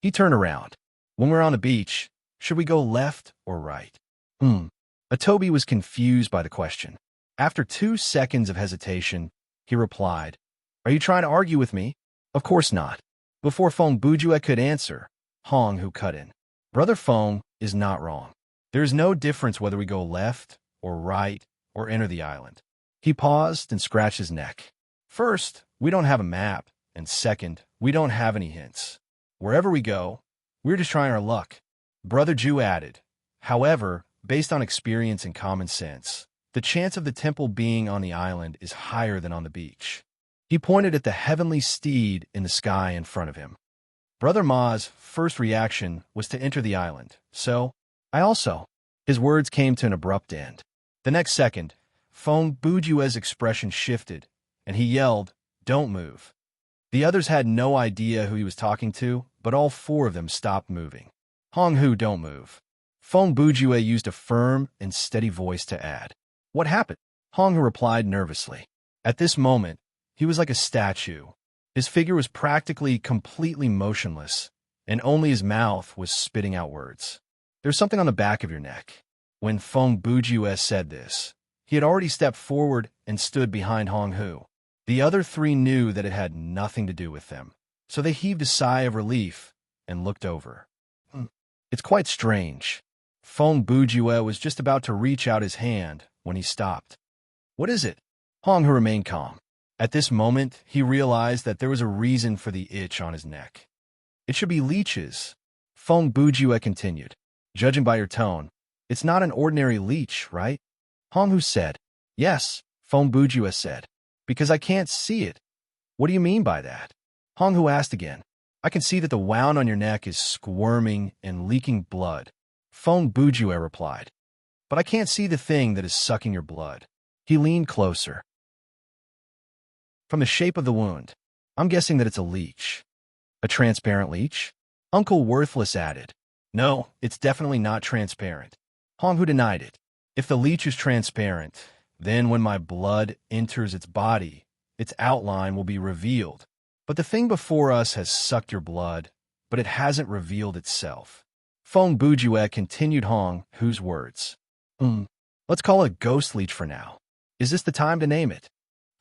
He turned around. When we're on the beach, should we go left or right? Atobi was confused by the question. After 2 seconds of hesitation, he replied, Are you trying to argue with me? Of course not. Before Fong Bujue could answer, Hong Hu cut in. Brother Fong is not wrong. There is no difference whether we go left or right or enter the island. He paused and scratched his neck. First, we don't have a map, and second, we don't have any hints. Wherever we go, we're just trying our luck. Brother Ju added, however, based on experience and common sense, the chance of the temple being on the island is higher than on the beach. He pointed at the heavenly steed in the sky in front of him. Brother Ma's first reaction was to enter the island, so I also. His words came to an abrupt end. The next second, Fong Bujue's expression shifted, and he yelled, Don't move. The others had no idea who he was talking to, but all 4 of them stopped moving. Hong Hu, don't move. Fong Bujue used a firm and steady voice to add. What happened? Hong Hu replied nervously. At this moment, he was like a statue. His figure was practically completely motionless, and only his mouth was spitting out words. There's something on the back of your neck. When Feng Bujue said this, he had already stepped forward and stood behind Hong Hu. The other three knew that it had nothing to do with them, so they heaved a sigh of relief and looked over. It's quite strange. Feng Bujue was just about to reach out his hand when he stopped. What is it? Hong Hu remained calm. At this moment, he realized that there was a reason for the itch on his neck. It should be leeches. Feng Bujue continued. Judging by your tone, it's not an ordinary leech, right? Hong Hu said. Yes, Feng Bujue said. Because I can't see it. What do you mean by that? Hong Hu asked again. I can see that the wound on your neck is squirming and leaking blood. Feng Bujue replied. But I can't see the thing that is sucking your blood. He leaned closer. From the shape of the wound, I'm guessing that it's a leech. A transparent leech? Uncle Worthless added. No, it's definitely not transparent. Hong Hu denied it. If the leech is transparent, then when my blood enters its body, its outline will be revealed. But the thing before us has sucked your blood, but it hasn't revealed itself. Feng Bujue continued Hong Hu's words. Let's call it ghost leech for now. Is this the time to name it?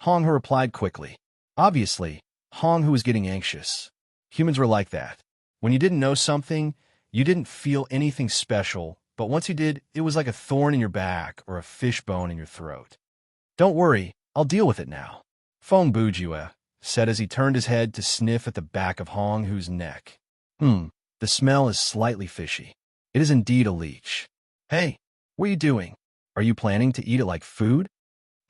Hong Hu replied quickly. Obviously, Hong Hu was getting anxious. Humans were like that. When you didn't know something, you didn't feel anything special, but once you did, it was like a thorn in your back or a fishbone in your throat. Don't worry, I'll deal with it now. Feng Bujue said as he turned his head to sniff at the back of Hong Hu's neck. The smell is slightly fishy. It is indeed a leech. Hey, what are you doing? Are you planning to eat it like food?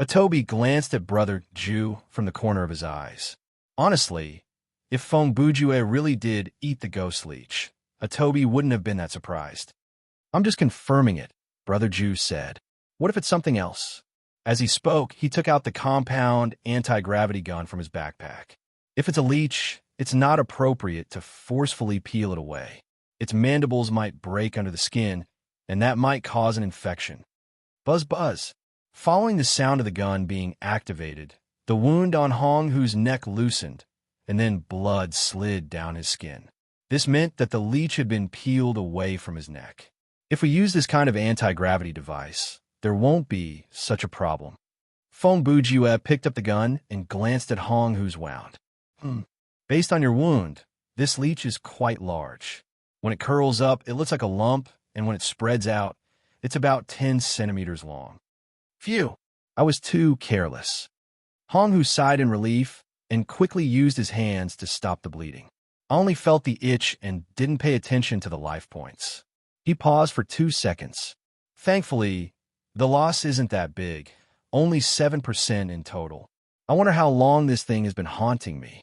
Atobi glanced at Brother Ju from the corner of his eyes. Honestly, if Feng Bujue really did eat the ghost leech, Atobi wouldn't have been that surprised. I'm just confirming it, Brother Ju said. What if it's something else? As he spoke, he took out the compound anti-gravity gun from his backpack. If it's a leech, it's not appropriate to forcefully peel it away. Its mandibles might break under the skin, and that might cause an infection. Buzz buzz. Following the sound of the gun being activated, the wound on Hong Hu's neck loosened, and then blood slid down his skin. This meant that the leech had been peeled away from his neck. If we use this kind of anti-gravity device, there won't be such a problem. Feng Bujue picked up the gun and glanced at Hong Hu's wound. Based on your wound, this leech is quite large. When it curls up, it looks like a lump, and when it spreads out, it's about 10 centimeters long. Phew, I was too careless. Hong Hu sighed in relief and quickly used his hands to stop the bleeding. I only felt the itch and didn't pay attention to the life points. He paused for 2 seconds. Thankfully, the loss isn't that big, only 7% in total. I wonder how long this thing has been haunting me.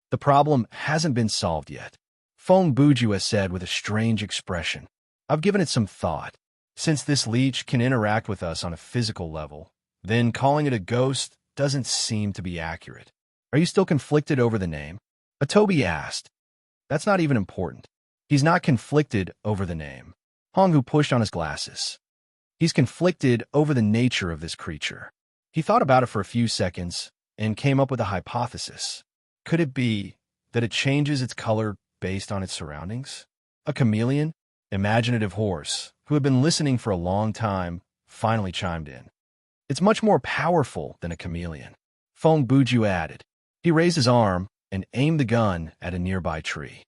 The problem hasn't been solved yet. Feng Bujue said with a strange expression. I've given it some thought. Since this leech can interact with us on a physical level, then calling it a ghost doesn't seem to be accurate. Are you still conflicted over the name? Atobi asked. That's not even important. He's not conflicted over the name. Hong Hu pushed on his glasses. He's conflicted over the nature of this creature. He thought about it for a few seconds and came up with a hypothesis. Could it be that it changes its color based on its surroundings? A chameleon? Imaginative horse, who had been listening for a long time, finally chimed in. It's much more powerful than a chameleon. Feng Bujue added. He raised his arm and aimed the gun at a nearby tree.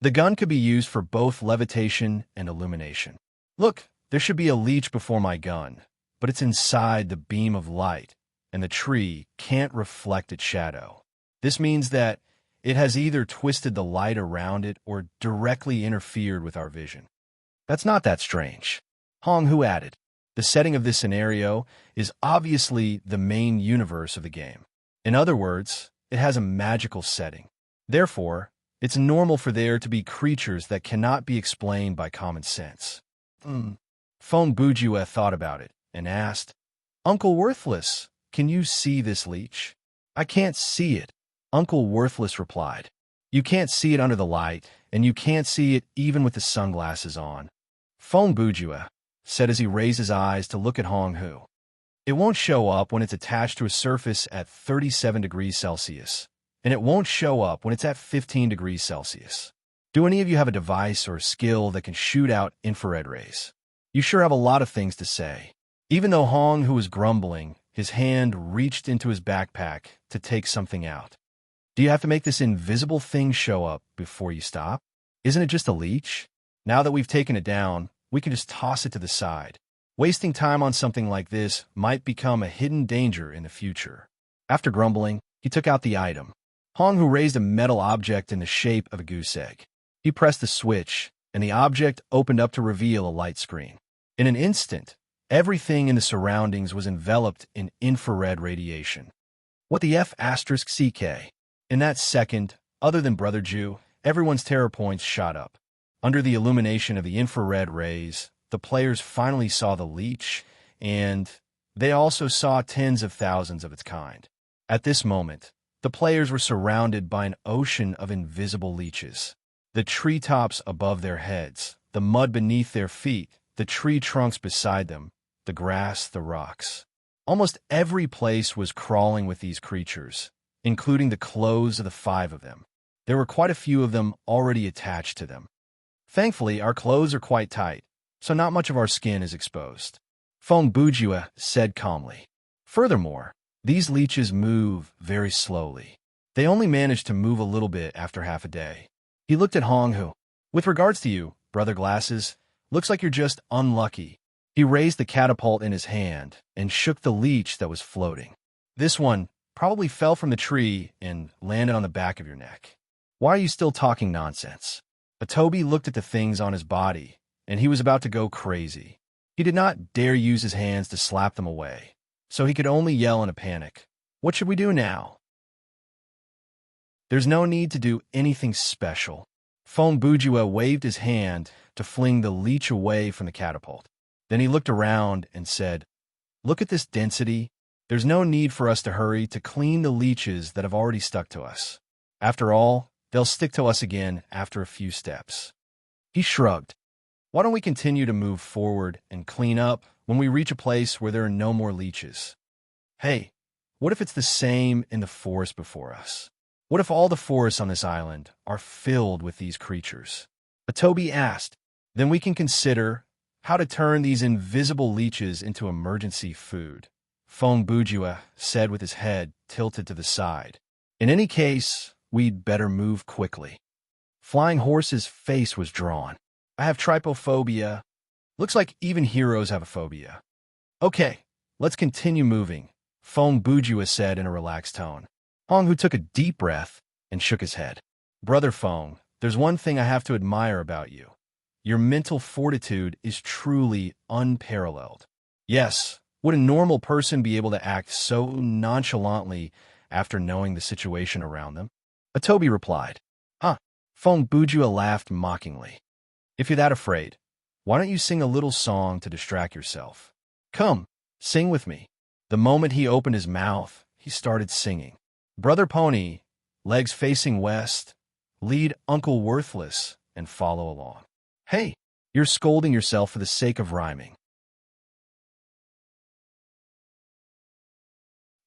The gun could be used for both levitation and illumination. Look, there should be a leech before my gun, but it's inside the beam of light, and the tree can't reflect its shadow. This means that it has either twisted the light around it or directly interfered with our vision. That's not that strange. Hong Hu added. The setting of this scenario is obviously the main universe of the game. In other words, it has a magical setting. Therefore, it's normal for there to be creatures that cannot be explained by common sense. Feng Bujue thought about it and asked, Uncle Worthless, can you see this leech? I can't see it, Uncle Worthless replied. You can't see it under the light, and you can't see it even with the sunglasses on. Feng Bujue said as he raised his eyes to look at Hong Hu. It won't show up when it's attached to a surface at 37 degrees Celsius, and it won't show up when it's at 15 degrees Celsius. Do any of you have a device or skill that can shoot out infrared rays? You sure have a lot of things to say. Even though Hong, who was grumbling, his hand reached into his backpack to take something out. Do you have to make this invisible thing show up before you stop? Isn't it just a leech? Now that we've taken it down, we can just toss it to the side. Wasting time on something like this might become a hidden danger in the future. After grumbling, he took out the item. Hong, who raised a metal object in the shape of a goose egg. He pressed the switch, and the object opened up to reveal a light screen. In an instant, everything in the surroundings was enveloped in infrared radiation. What the F***CK? In that second, other than Brother Jew, everyone's terror points shot up. Under the illumination of the infrared rays, the players finally saw the leech, and they also saw tens of thousands of its kind. At this moment, the players were surrounded by an ocean of invisible leeches. The treetops above their heads, the mud beneath their feet, the tree trunks beside them, the grass, the rocks. Almost every place was crawling with these creatures, including the clothes of the 5 of them. There were quite a few of them already attached to them. Thankfully, our clothes are quite tight, so not much of our skin is exposed. Feng Bujue said calmly. Furthermore, these leeches move very slowly. They only manage to move a little bit after half a day. He looked at Hong, who, with regards to you, Brother Glasses, looks like you're just unlucky. He raised the catapult in his hand and shook the leech that was floating. This one probably fell from the tree and landed on the back of your neck. Why are you still talking nonsense? Atobi looked at the things on his body, and he was about to go crazy. He did not dare use his hands to slap them away, so he could only yell in a panic. What should we do now? There's no need to do anything special. Feng Bujue waved his hand to fling the leech away from the catapult. Then he looked around and said, Look at this density. There's no need for us to hurry to clean the leeches that have already stuck to us. After all, they'll stick to us again after a few steps. He shrugged. Why don't we continue to move forward and clean up when we reach a place where there are no more leeches? Hey, what if it's the same in the forest before us? What if all the forests on this island are filled with these creatures? Atobi asked. Then we can consider how to turn these invisible leeches into emergency food. Feng Bujue said with his head tilted to the side. In any case, we'd better move quickly. Flying Horse's face was drawn. I have trypophobia. Looks like even heroes have a phobia. Okay, let's continue moving, Feng Bujue said in a relaxed tone. Hong, who took a deep breath and shook his head. Brother Feng, there's one thing I have to admire about you. Your mental fortitude is truly unparalleled. Yes, would a normal person be able to act so nonchalantly after knowing the situation around them? Atobi replied. Feng Bujue laughed mockingly. If you're that afraid, why don't you sing a little song to distract yourself? Come, sing with me. The moment he opened his mouth, he started singing. Brother Pony, legs facing west, lead Uncle Worthless, and follow along. Hey, you're scolding yourself for the sake of rhyming.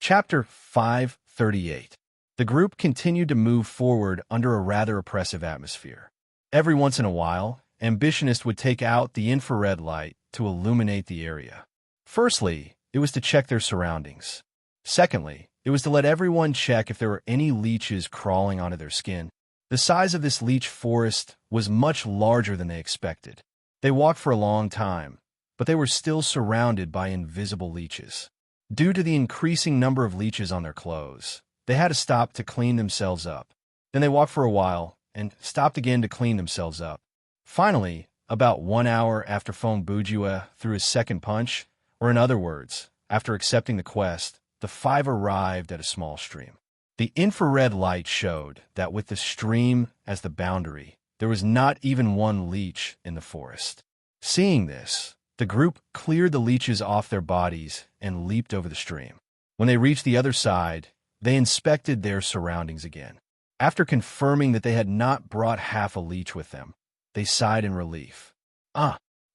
Chapter 538. The group continued to move forward under a rather oppressive atmosphere. Every once in a while, Ambitionist would take out the infrared light to illuminate the area. Firstly, it was to check their surroundings. Secondly, it was to let everyone check if there were any leeches crawling onto their skin. The size of this leech forest was much larger than they expected. They walked for a long time, but they were still surrounded by invisible leeches. Due to the increasing number of leeches on their clothes, they had to stop to clean themselves up. Then they walked for a while and stopped again to clean themselves up. Finally, about 1 hour after Feng Bujue threw his second punch, or in other words, after accepting the quest, the 5 arrived at a small stream. The infrared light showed that with the stream as the boundary, there was not even one leech in the forest. Seeing this, the group cleared the leeches off their bodies and leaped over the stream. When they reached the other side, they inspected their surroundings again. After confirming that they had not brought half a leech with them, they sighed in relief.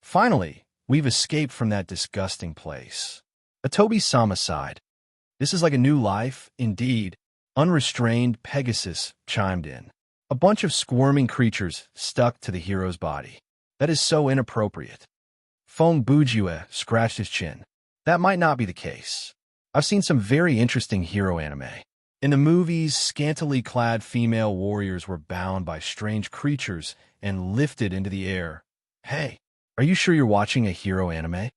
Finally, we've escaped from that disgusting place. Atobi-sama sighed. This is like a new life, indeed. Unrestrained Pegasus chimed in. A bunch of squirming creatures stuck to the hero's body. That is so inappropriate. Feng Bujue scratched his chin. That might not be the case. I've seen some very interesting hero anime. In the movies, scantily clad female warriors were bound by strange creatures and lifted into the air. Hey, are you sure you're watching a hero anime?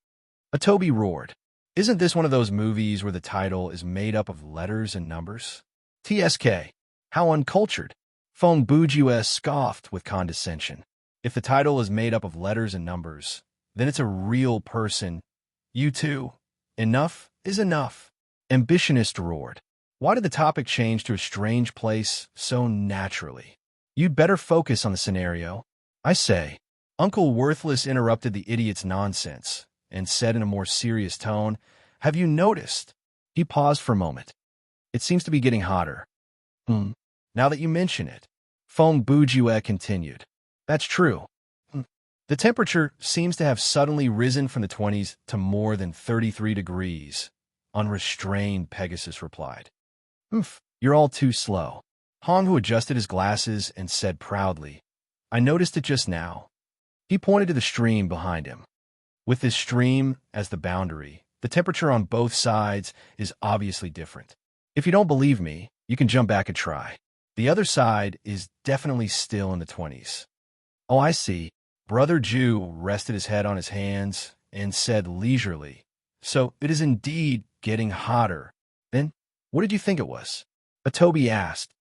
Atobi roared. Isn't this one of those movies where the title is made up of letters and numbers? TSK. How uncultured. Feng Bujue scoffed with condescension. If the title is made up of letters and numbers, then it's a real person. You too. Enough is enough. Ambitionist roared. Why did the topic change to a strange place so naturally? You'd better focus on the scenario. I say. Uncle Worthless interrupted the idiot's nonsense and said in a more serious tone, Have you noticed? He paused for a moment. It seems to be getting hotter. Now that you mention it. Feng Bujue continued. That's true. The temperature seems to have suddenly risen from the 20s to more than 33 degrees. Unrestrained, Pegasus replied. You're all too slow. Honghu adjusted his glasses and said proudly, I noticed it just now. He pointed to the stream behind him. With this stream as the boundary, the temperature on both sides is obviously different. If you don't believe me, you can jump back and try. The other side is definitely still in the 20s. Oh, I see. Brother Ju rested his head on his hands and said leisurely, So it is indeed getting hotter. Then, what did you think it was? Atobi asked.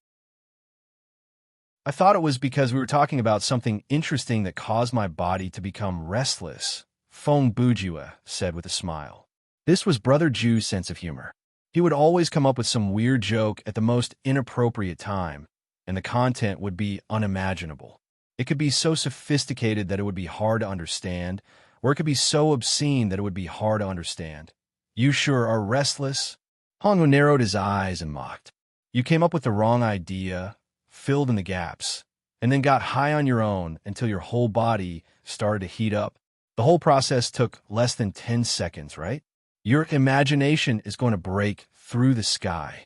I thought it was because we were talking about something interesting that caused my body to become restless, Feng Bujue said with a smile. This was Brother Ju's sense of humor. He would always come up with some weird joke at the most inappropriate time, and the content would be unimaginable. It could be so sophisticated that it would be hard to understand, or it could be so obscene that it would be hard to understand. You sure are restless? Hongwu narrowed his eyes and mocked. You came up with the wrong idea, filled in the gaps, and then got high on your own until your whole body started to heat up. The whole process took less than 10 seconds, right? Your imagination is going to break through the sky.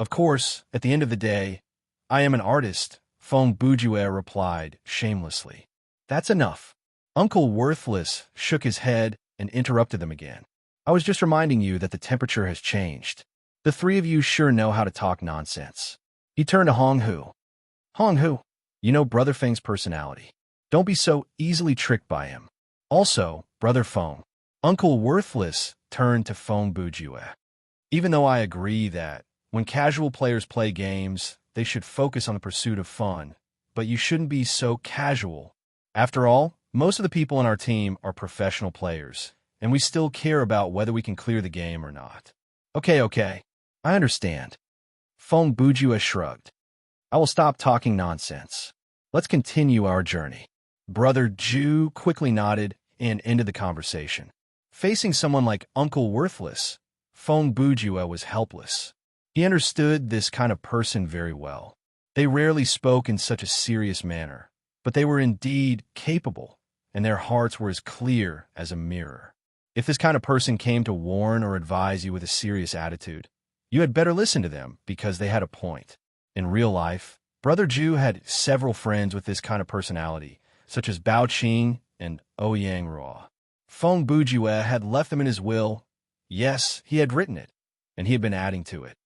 Of course, at the end of the day, I am an artist, Feng Bujue replied shamelessly. That's enough. Uncle Worthless shook his head and interrupted them again. I was just reminding you that the temperature has changed. The three of you sure know how to talk nonsense. He turned to Honghu. Honghu, you know Brother Feng's personality. Don't be so easily tricked by him. Also, Brother Feng. Uncle Worthless turned to Feng Bujue. Even though I agree that when casual players play games, they should focus on the pursuit of fun, but you shouldn't be so casual. After all, most of the people on our team are professional players, and we still care about whether we can clear the game or not. Okay, I understand. Feng Bujue shrugged. I will stop talking nonsense. Let's continue our journey. Brother Ju quickly nodded and ended the conversation. Facing someone like Uncle Worthless, Feng Bujue was helpless. He understood this kind of person very well. They rarely spoke in such a serious manner, but they were indeed capable, and their hearts were as clear as a mirror. If this kind of person came to warn or advise you with a serious attitude, you had better listen to them because they had a point. In real life, Brother Ju had several friends with this kind of personality, such as Bao Qing and Ouyang Ruo. Feng Bujue had left them in his will. Yes, he had written it, and he had been adding to it.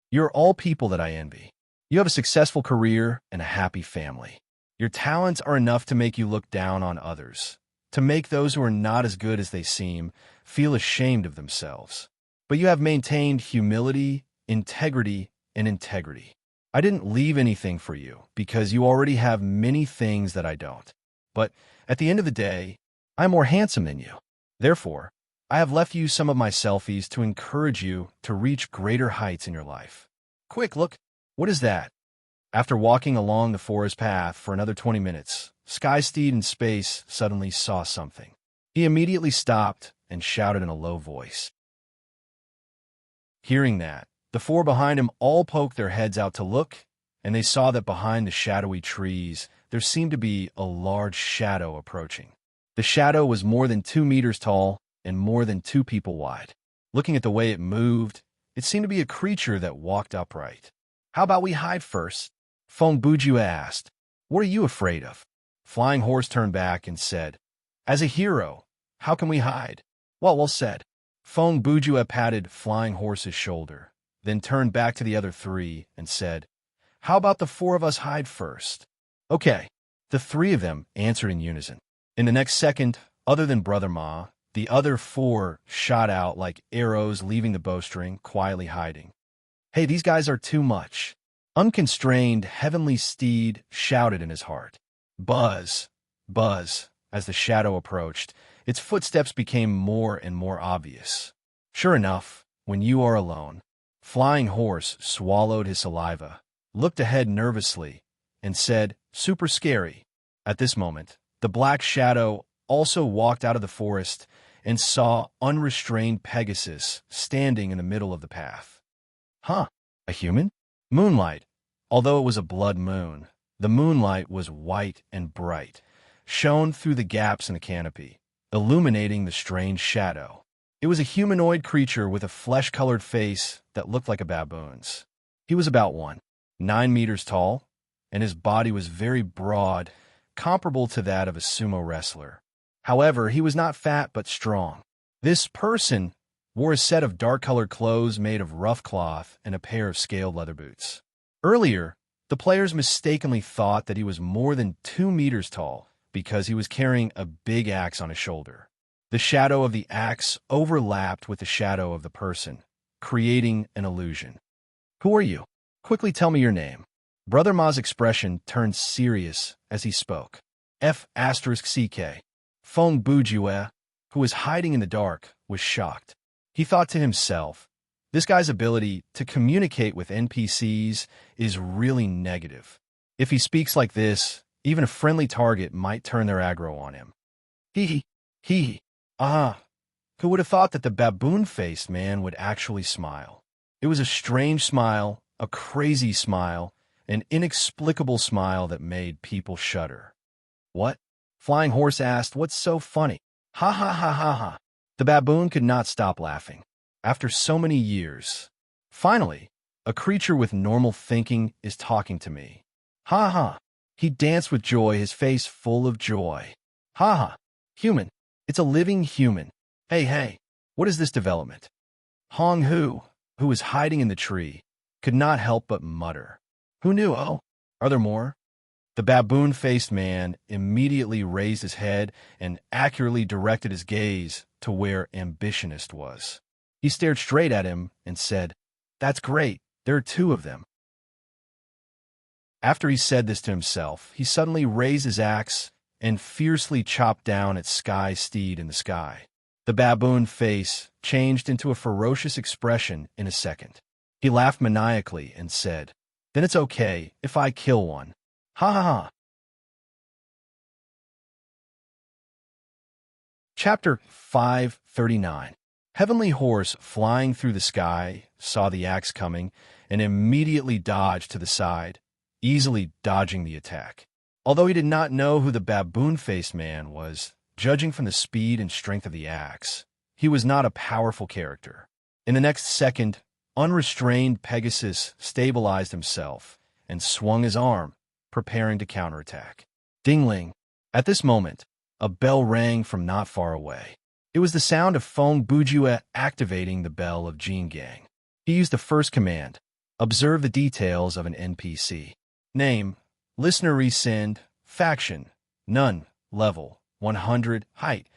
You're all people that I envy. You have a successful career and a happy family. Your talents are enough to make you look down on others, to make those who are not as good as they seem feel ashamed of themselves. But you have maintained humility, integrity, and integrity. I didn't leave anything for you because you already have many things that I don't. But at the end of the day, I'm more handsome than you. Therefore, I have left you some of my selfies to encourage you to reach greater heights in your life. Quick, look. What is that? After walking along the forest path for another 20 minutes, Skysteed in space suddenly saw something. He immediately stopped and shouted in a low voice. Hearing that, the four behind him all poked their heads out to look, and they saw that behind the shadowy trees there seemed to be a large shadow approaching. The shadow was more than 2 meters tall and more than 2 people wide. Looking at the way it moved, it seemed to be a creature that walked upright. How about we hide first? Feng Bujue asked. What are you afraid of? Flying Horse turned back and said, As a hero, How can we hide? Well said. Feng Bujue patted Flying Horse's shoulder, then turned back to the other three and said, how about the four of us hide first? Okay. The three of them answered in unison. In the next second, other than Brother Ma, the other four shot out like arrows leaving the bowstring, quietly hiding. Hey, these guys are too much. Unconstrained, heavenly steed shouted in his heart. Buzz, buzz, as the shadow approached, its footsteps became more and more obvious. Sure enough, when you are alone, Flying Horse swallowed his saliva, looked ahead nervously, and said, super scary. At this moment, the black shadow also walked out of the forest and saw unrestrained Pegasus standing in the middle of the path. Huh, a human? Moonlight. Although it was a blood moon, the moonlight was white and bright, shone through the gaps in the canopy, illuminating the strange shadow. It was a humanoid creature with a flesh-colored face that looked like a baboon's. He was about 9 meters tall, and his body was very broad, comparable to that of a sumo wrestler. However, he was not fat but strong. This person wore a set of dark-colored clothes made of rough cloth and a pair of scaled leather boots. Earlier, the players mistakenly thought that he was more than 2 meters tall because he was carrying a big axe on his shoulder. The shadow of the axe overlapped with the shadow of the person, creating an illusion. Who are you? Quickly tell me your name. Brother Ma's expression turned serious as he spoke. F*CK. Feng Bujue, who was hiding in the dark, was shocked. He thought to himself, this guy's ability to communicate with NPCs is really negative. If he speaks like this, even a friendly target might turn their aggro on him. Hee. Ah, who would have thought that the baboon-faced man would actually smile? It was a strange smile, a crazy smile, an inexplicable smile that made people shudder. What? Flying Horse asked, what's so funny? Ha ha ha ha ha. The baboon could not stop laughing. After so many years, finally, a creature with normal thinking is talking to me. Ha ha. He danced with joy, his face full of joy. Ha ha. Human. It's a living human. Hey, what is this development? Hong Hu, who was hiding in the tree, could not help but mutter. Who knew? Oh, are there more? The baboon-faced man immediately raised his head and accurately directed his gaze to where Ambitionist was. He stared straight at him and said, that's great, there are 2 of them. After he said this to himself, he suddenly raised his axe and fiercely chopped down at Sky Steed in the sky. The baboon face changed into a ferocious expression in a second. He laughed maniacally and said, then it's okay if I kill one. Ha ha ha. Chapter 539. Heavenly Horse, flying through the sky, saw the axe coming and immediately dodged to the side, easily dodging the attack. Although he did not know who the baboon-faced man was, judging from the speed and strength of the axe, he was not a powerful character. In the next second, unrestrained Pegasus stabilized himself and swung his arm, preparing to counterattack. Dingling. At this moment, a bell rang from not far away. It was the sound of Feng Bujue activating the bell of Jin Gang. He used the first command. Observe the details of an NPC. Name, listener rescind, faction, none, level, 100, height,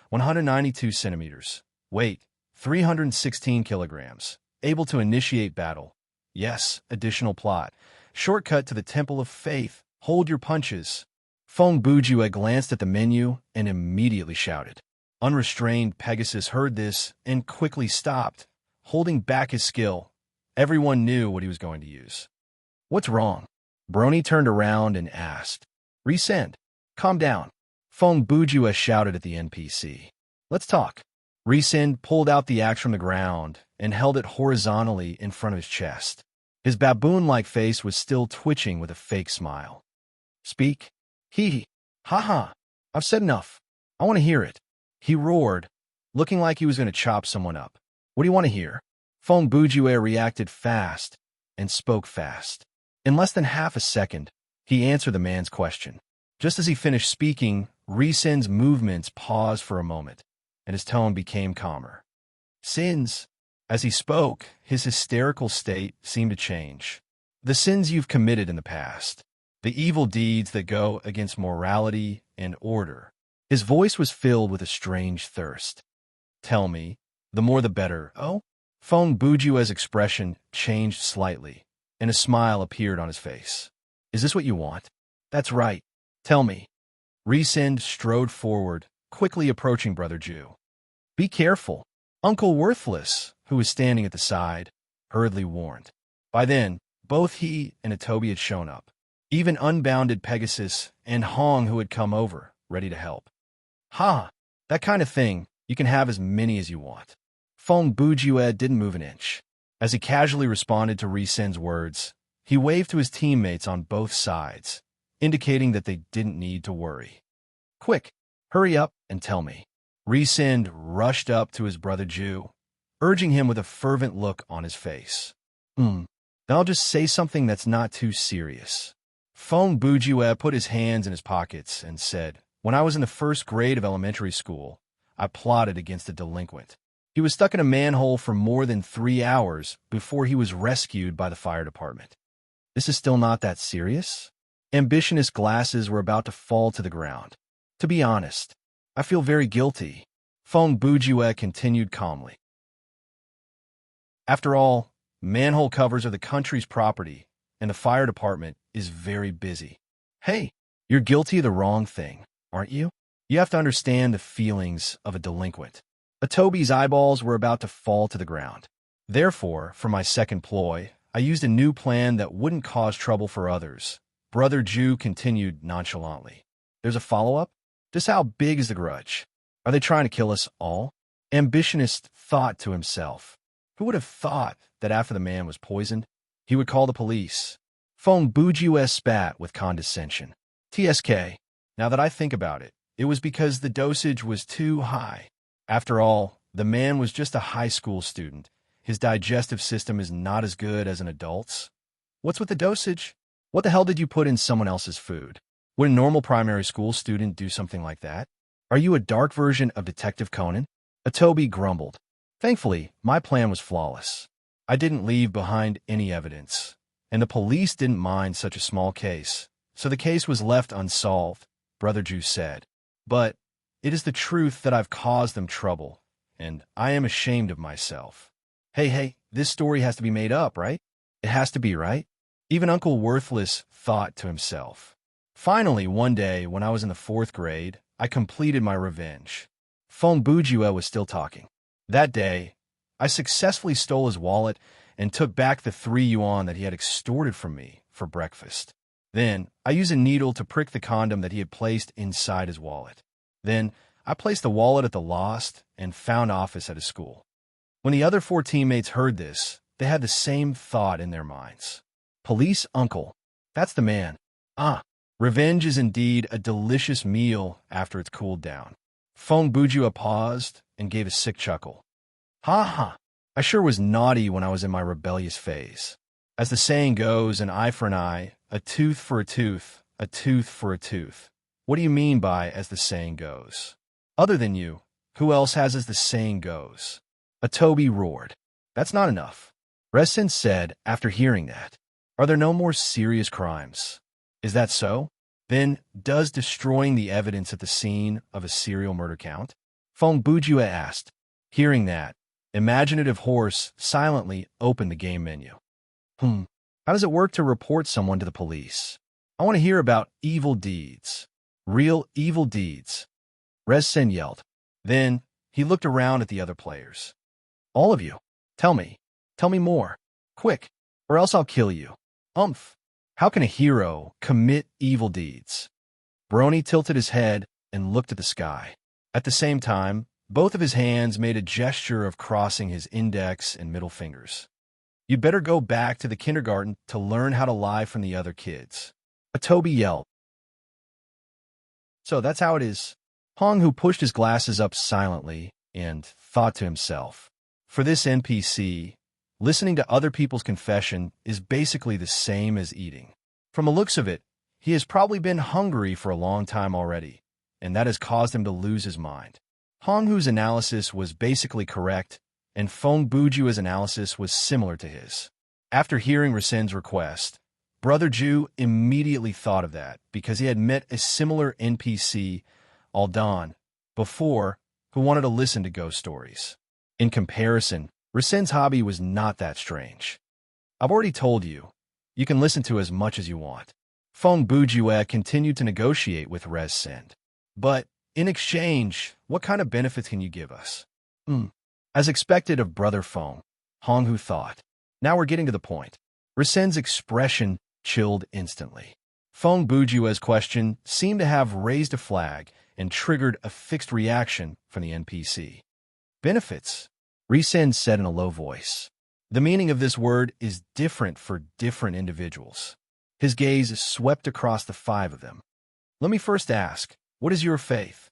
192 centimeters, weight, 316 kilograms, able to initiate battle. Yes, additional plot. Shortcut to the Temple of Faith. Hold your punches. Feng Bujue glanced at the menu and immediately shouted. Unrestrained Pegasus heard this and quickly stopped, holding back his skill. Everyone knew what he was going to use. What's wrong? Brony turned around and asked. Resend. Calm down. Feng Bujue shouted at the NPC. Let's talk. Resend pulled out the axe from the ground and held it horizontally in front of his chest. His baboon-like face was still twitching with a fake smile. Speak. Hee. Ha ha. I've said enough. I want to hear it. He roared, looking like he was going to chop someone up. What do you want to hear? Feng Bujue reacted fast and spoke fast. In less than half a second, he answered the man's question. Just as he finished speaking, Resend's movements paused for a moment. and his tone became calmer. Sins. As he spoke, his hysterical state seemed to change. The sins you've committed in the past. The evil deeds that go against morality and order. His voice was filled with a strange thirst. Tell me, the more the better. Oh? Feng Bujue's expression changed slightly, and a smile appeared on his face. Is this what you want? That's right. Tell me. Resend strode forward, quickly approaching Brother Jew. Be careful. Uncle Worthless, who was standing at the side, hurriedly warned. By then, both he and Atobi had shown up. Even unbounded Pegasus and Hong, who had come over, ready to help. Ha! That kind of thing, you can have as many as you want. Feng Bujue didn't move an inch. As he casually responded to Resend's words, he waved to his teammates on both sides, indicating that they didn't need to worry. Quick, hurry up and tell me. Resend rushed up to his brother Jew, urging him with a fervent look on his face. Then I'll just say something that's not too serious. Feng Bujue put his hands in his pockets and said, When I was in the first grade of elementary school, I plotted against a delinquent. He was stuck in a manhole for more than 3 hours before he was rescued by the fire department. This is still not that serious? Ambitionist glasses were about to fall to the ground. To be honest, I feel very guilty. Feng Bujue continued calmly. After all, manhole covers are the country's property, and the fire department is very busy. Hey, you're guilty of the wrong thing, aren't you? You have to understand the feelings of a delinquent. Atobi's eyeballs were about to fall to the ground. Therefore, for my second ploy, I used a new plan that wouldn't cause trouble for others. Brother Jew continued nonchalantly. There's a follow-up? Just how big is the grudge? Are they trying to kill us all? Ambitionist thought to himself. Who would have thought that after the man was poisoned, he would call the police? Feng Bujue spat with condescension. TSK. Now that I think about it, it was because the dosage was too high. After all, the man was just a high school student. His digestive system is not as good as an adult's. What's with the dosage? What the hell did you put in someone else's food? Would a normal primary school student do something like that? Are you a dark version of Detective Conan? Atobi grumbled. Thankfully, my plan was flawless. I didn't leave behind any evidence, and the police didn't mind such a small case, so the case was left unsolved, Brother Jew said. But it is the truth that I've caused them trouble, and I am ashamed of myself. Hey, this story has to be made up, right? It has to be, right? Even Uncle Worthless thought to himself. Finally, one day, when I was in the 4th grade, I completed my revenge. Feng Bujue was still talking. That day, I successfully stole his wallet and took back the 3 yuan that he had extorted from me for breakfast. Then, I used a needle to prick the condom that he had placed inside his wallet. Then, I placed the wallet at the lost and found office at his school. When the other 4 teammates heard this, they had the same thought in their minds. Police uncle, that's the man. Revenge is indeed a delicious meal after it's cooled down. Feng Bujue paused and gave a sick chuckle. Ha! I sure was naughty when I was in my rebellious phase. As the saying goes, an eye for an eye, a tooth for a tooth, a tooth for a tooth. What do you mean by as the saying goes? Other than you, who else has as the saying goes? Atobi roared. That's not enough. Resen said after hearing that. Are there no more serious crimes? Is that so? Then, does destroying the evidence at the scene of a serial murder count? Feng Bujue asked. Hearing that, Imaginative Horse silently opened the game menu. How does it work to report someone to the police? I want to hear about evil deeds. Real evil deeds. Resen yelled. Then, he looked around at the other players. All of you, tell me more. Quick, or else I'll kill you. How can a hero commit evil deeds? Brony tilted his head and looked at the sky. At the same time, both of his hands made a gesture of crossing his index and middle fingers. You'd better go back to the kindergarten to learn how to lie from the other kids. Atobi yelled. So that's how it is. Hong, who pushed his glasses up silently and thought to himself. For this NPC, listening to other people's confession is basically the same as eating. From the looks of it, he has probably been hungry for a long time already, and that has caused him to lose his mind. Hong Hu's analysis was basically correct, and Feng Bujua's analysis was similar to his. After hearing Rasen's request, Brother Ju immediately thought of that because he had met a similar NPC, Aldan, before, who wanted to listen to ghost stories. In comparison, Rasen's hobby was not that strange. I've already told you, you can listen to as much as you want. Feng Bujue continued to negotiate with Rasen. But, in exchange, what kind of benefits can you give us? As expected of Brother Feng, Hong Hu thought. Now we're getting to the point. Rasen's expression chilled instantly. Feng Bujue's question seemed to have raised a flag and triggered a fixed reaction from the NPC. Benefits, Rasen said in a low voice. The meaning of this word is different for different individuals. His gaze swept across the 5 of them. Let me first ask, what is your faith?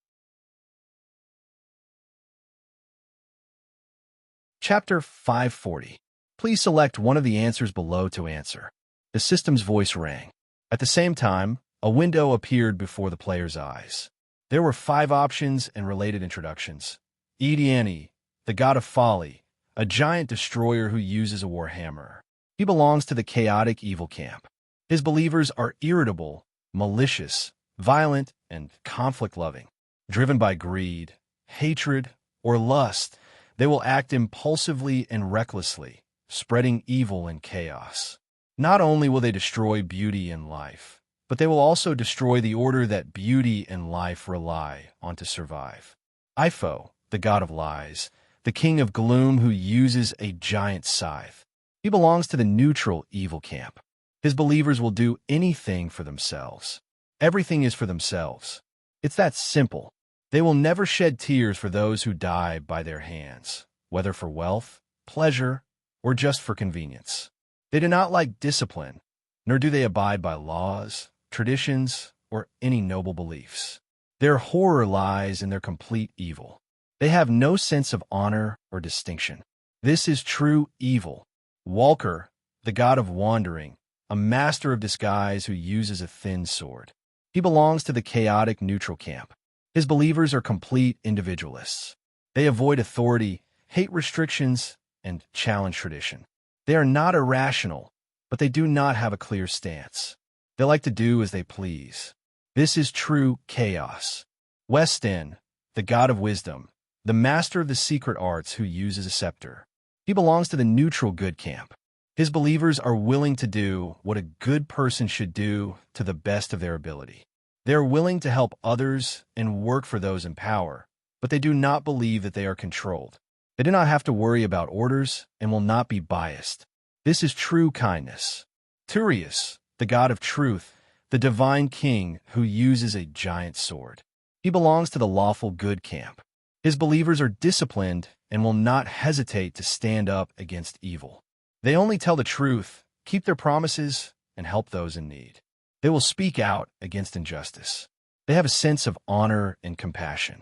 Chapter 540. Please select one of the answers below to answer. The system's voice rang. At the same time, a window appeared before the player's eyes. There were 5 options and related introductions. Ediani, the god of folly, a giant destroyer who uses a warhammer. He belongs to the chaotic evil camp. His believers are irritable, malicious, violent, and conflict-loving. Driven by greed, hatred, or lust, they will act impulsively and recklessly, spreading evil and chaos. Not only will they destroy beauty and life, but they will also destroy the order that beauty and life rely on to survive. Ifo, the god of lies, the king of gloom who uses a giant scythe. He belongs to the neutral evil camp. His believers will do anything for themselves. Everything is for themselves. It's that simple. They will never shed tears for those who die by their hands, whether for wealth, pleasure, or just for convenience. They do not like discipline, nor do they abide by laws, traditions, or any noble beliefs. Their horror lies in their complete evil. They have no sense of honor or distinction. This is true evil. Walker, the god of wandering, a master of disguise who uses a thin sword. He belongs to the chaotic neutral camp. His believers are complete individualists. They avoid authority, hate restrictions, and challenge tradition. They are not irrational, but they do not have a clear stance. They like to do as they please. This is true chaos. Westin, the god of wisdom, the master of the secret arts who uses a scepter. He belongs to the neutral good camp. His believers are willing to do what a good person should do to the best of their ability. They are willing to help others and work for those in power, but they do not believe that they are controlled. They do not have to worry about orders and will not be biased. This is true kindness. Turius, the god of truth, the divine king who uses a giant sword. He belongs to the lawful good camp. His believers are disciplined and will not hesitate to stand up against evil. They only tell the truth, keep their promises, and help those in need. They will speak out against injustice. They have a sense of honor and compassion.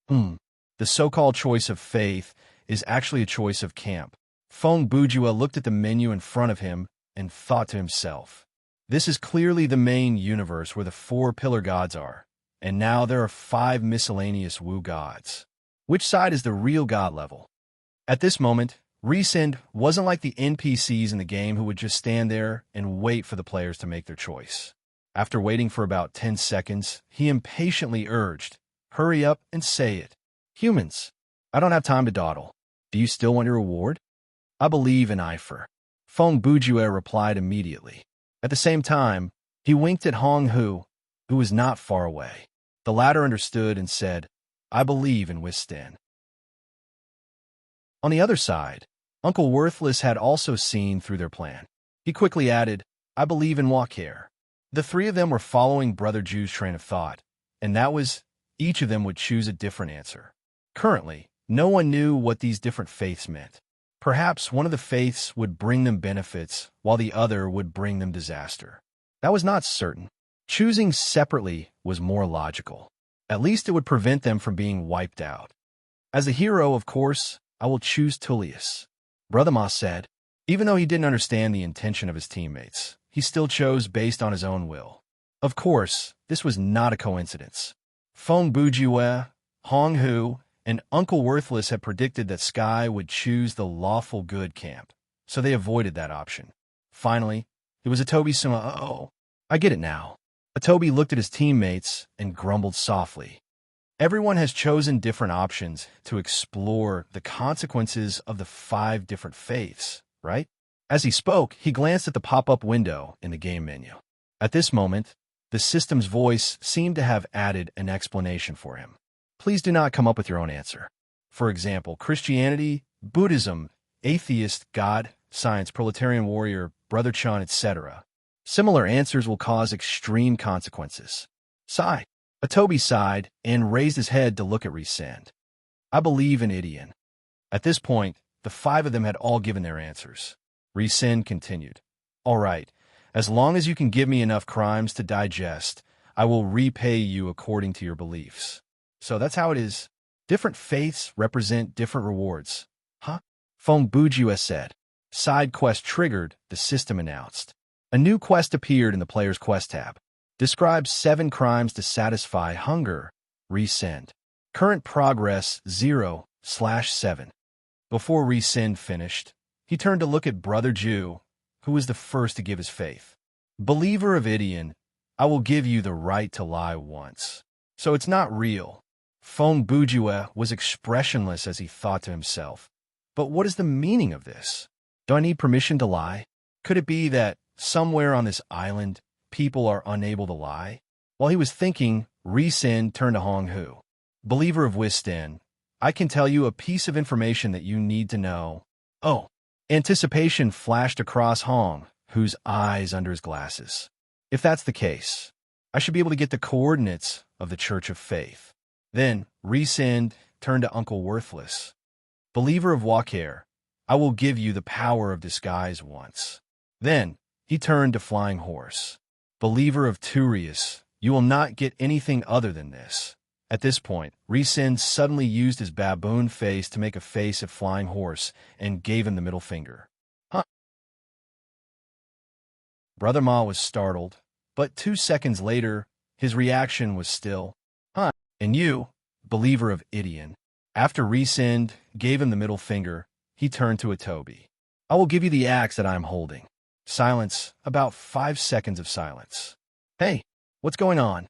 The so-called choice of faith is actually a choice of camp. Feng Bujua looked at the menu in front of him and thought to himself, this is clearly the main universe where the 4 pillar gods are, and now there are 5 miscellaneous Wu gods. Which side is the real god level? At this moment, Resend wasn't like the NPCs in the game who would just stand there and wait for the players to make their choice. After waiting for about 10 seconds, he impatiently urged, hurry up and say it. Humans, I don't have time to dawdle. Do you still want your reward? I believe in Ifer. Feng Bujue replied immediately. At the same time, he winked at Hong Hu, who was not far away. The latter understood and said, I believe in Wisten. On the other side, Uncle Worthless had also seen through their plan. He quickly added, I believe in Walker. The 3 of them were following Brother Ju's train of thought, and that was, each of them would choose a different answer. Currently, no one knew what these different faiths meant. Perhaps one of the faiths would bring them benefits, while the other would bring them disaster. That was not certain. Choosing separately was more logical. At least it would prevent them from being wiped out. As a hero, of course, I will choose Tullius. Brother Ma said, even though he didn't understand the intention of his teammates, he still chose based on his own will. Of course, this was not a coincidence. Feng Bujue, Hong Hu, and Uncle Worthless had predicted that Sky would choose the lawful good camp, so they avoided that option. Finally, it was Atobi's "Oh, I get it now." Atobi looked at his teammates and grumbled softly. Everyone has chosen different options to explore the consequences of the 5 different faiths, right? As he spoke, he glanced at the pop-up window in the game menu. At this moment, the system's voice seemed to have added an explanation for him. Please do not come up with your own answer. For example, Christianity, Buddhism, atheist, God, science, proletarian warrior, brother Chan, etc. Similar answers will cause extreme consequences. Sigh. Atobi sighed and raised his head to look at Resend. I believe in Idian. At this point, the 5 of them had all given their answers. Resend continued. All right, as long as you can give me enough crimes to digest, I will repay you according to your beliefs. So that's how it is. Different faiths represent different rewards. Huh? Feng Bujue said. Side quest triggered, the system announced. A new quest appeared in the player's quest tab. Describe 7 crimes to satisfy hunger. Resend. Current progress 0/7. Before Resend finished, he turned to look at Brother Jew, who was the first to give his faith. Believer of Idian, I will give you the right to lie once. So it's not real. Feng Bujue was expressionless as he thought to himself. But what is the meaning of this? Do I need permission to lie? Could it be that somewhere on this island, people are unable to lie? While he was thinking, Resend turned to Hong Hu. Believer of Wisten, I can tell you a piece of information that you need to know. Oh, anticipation flashed across Hong, Hu's eyes under his glasses. If that's the case, I should be able to get the coordinates of the Church of Faith. Then, Resend turned to Uncle Worthless. Believer of Walker, I will give you the power of disguise once. Then, he turned to Flying Horse. Believer of Turius, you will not get anything other than this. At this point, Resend suddenly used his baboon face to make a face at Flying Horse and gave him the middle finger. Huh? Brother Ma was startled, but 2 seconds later, his reaction was still, huh? And you, believer of Idian. After Resend gave him the middle finger, he turned to Atobi. I will give you the axe that I am holding. Silence, about 5 seconds of silence. Hey, what's going on?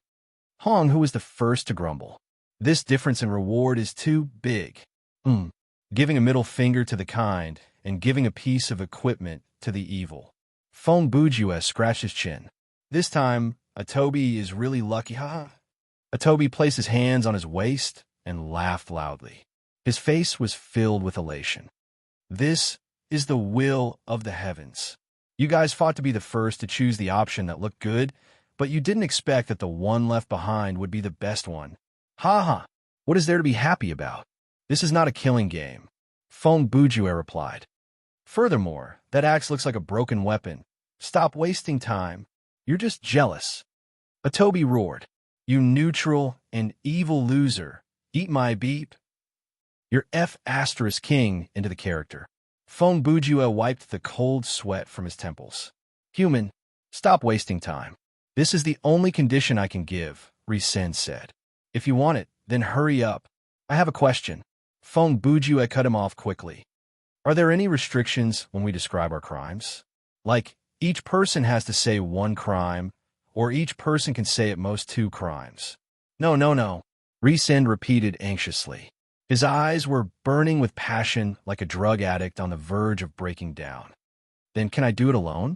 Hong, who was the first to grumble. This difference in reward is too big. Giving a middle finger to the kind and giving a piece of equipment to the evil. Feng Bujue scratched his chin. This time, Atobi is really lucky, huh? Atobi placed his hands on his waist and laughed loudly. His face was filled with elation. This is the will of the heavens. You guys fought to be the first to choose the option that looked good, but you didn't expect that the one left behind would be the best one. Ha ha! What is there to be happy about? This is not a killing game. Feng Bujue replied. Furthermore, that axe looks like a broken weapon. Stop wasting time. You're just jealous. Atobi roared. You neutral and evil loser. Eat my beep. Your F**king into the character. Feng Bujue wiped the cold sweat from his temples. Human, stop wasting time. This is the only condition I can give, Resend said. If you want it, then hurry up. I have a question. Feng Bujue cut him off quickly. Are there any restrictions when we describe our crimes? Like, each person has to say 1 crime, or each person can say at most 2 crimes. No. Resend repeated anxiously. His eyes were burning with passion like a drug addict on the verge of breaking down. Then can I do it alone?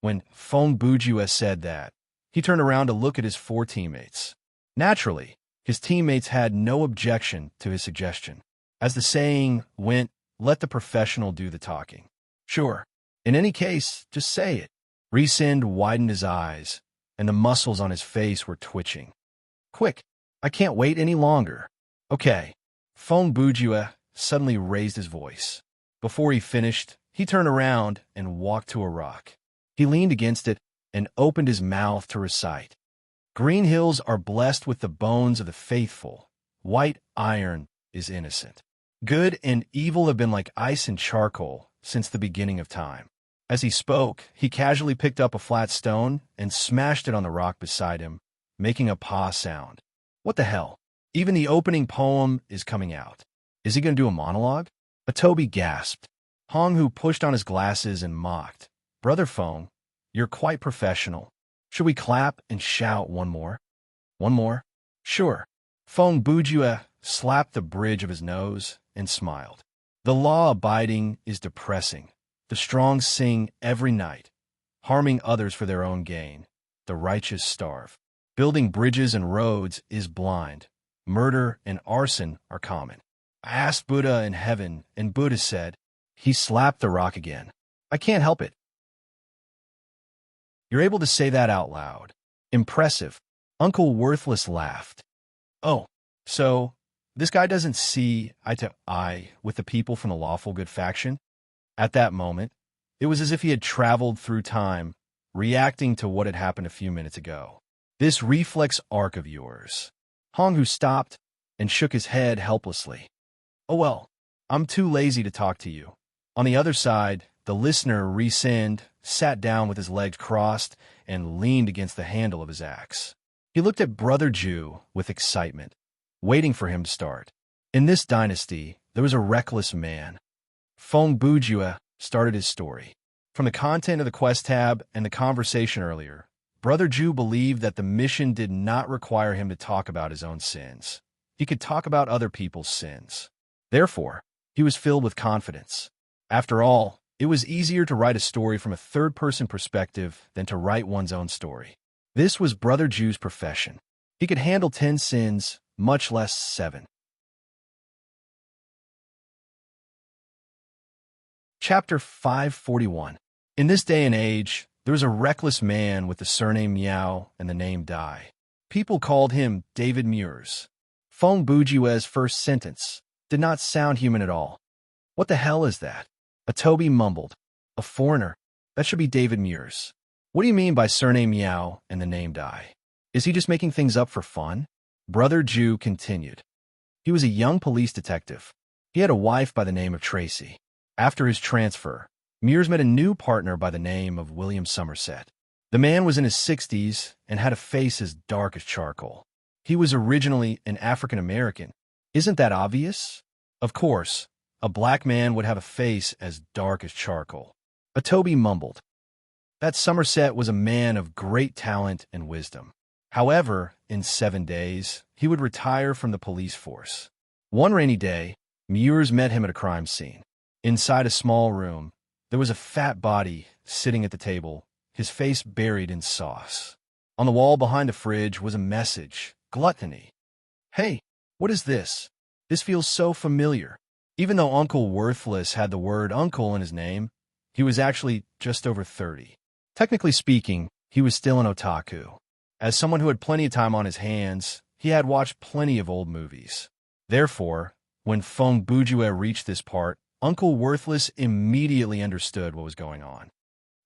When Feng Bujue said that, he turned around to look at his 4 teammates. Naturally, his teammates had no objection to his suggestion. As the saying went, let the professional do the talking. Sure. In any case, just say it. Resend widened his eyes, and the muscles on his face were twitching. Quick, I can't wait any longer. Okay. Feng Bujue suddenly raised his voice. Before he finished, he turned around and walked to a rock. He leaned against it and opened his mouth to recite. Green hills are blessed with the bones of the faithful. White iron is innocent. Good and evil have been like ice and charcoal since the beginning of time. As he spoke, he casually picked up a flat stone and smashed it on the rock beside him, making a paw sound. What the hell? Even the opening poem is coming out. Is he going to do a monologue? Toby gasped. Hong Hu pushed on his glasses and mocked. Brother Feng, you're quite professional. Should we clap and shout one more? One more? Sure. Feng Bujue slapped the bridge of his nose and smiled. The law-abiding is depressing. The strong sing every night, harming others for their own gain. The righteous starve. Building bridges and roads is blind. Murder and arson are common. I asked Buddha in heaven, and Buddha said, he slapped the rock again. I can't help it. You're able to say that out loud. Impressive. Uncle Worthless laughed. Oh, so this guy doesn't see eye to eye with the people from the lawful good faction? At that moment, it was as if he had traveled through time, reacting to what had happened a few minutes ago. This reflex arc of yours. Hong Hu stopped and shook his head helplessly. Oh well, I'm too lazy to talk to you. On the other side, the listener rescind, sat down with his legs crossed, and leaned against the handle of his axe. He looked at Brother Ju with excitement, waiting for him to start. In this dynasty, there was a reckless man. Feng Bujue started his story. From the content of the quest tab and the conversation earlier, Brother Ju believed that the mission did not require him to talk about his own sins. He could talk about other people's sins. Therefore, he was filled with confidence. After all, it was easier to write a story from a third-person perspective than to write one's own story. This was Brother Ju's profession. He could handle 10 sins, much less 7. Chapter 541. In this day and age, there was a reckless man with the surname Miao and the name Dai. People called him David Muirs. Feng Bujue's first sentence did not sound human at all. What the hell is that? Toby mumbled. A foreigner. That should be David Muirs. What do you mean by surname Miao and the name Dai? Is he just making things up for fun? Brother Ju continued. He was a young police detective. He had a wife by the name of Tracy. After his transfer, Muirs met a new partner by the name of William Somerset. The man was in his 60s and had a face as dark as charcoal. He was originally an African American. Isn't that obvious? Of course, a black man would have a face as dark as charcoal. Toby mumbled. That Somerset was a man of great talent and wisdom. However, in 7 days, he would retire from the police force. One rainy day, Muirs met him at a crime scene. Inside a small room, there was a fat body sitting at the table, his face buried in sauce. On the wall behind the fridge was a message, gluttony. Hey, what is this? This feels so familiar. Even though Uncle Worthless had the word uncle in his name, he was actually just over 30. Technically speaking, he was still an otaku. As someone who had plenty of time on his hands, he had watched plenty of old movies. Therefore, when Feng Bujue reached this part, Uncle Worthless immediately understood what was going on.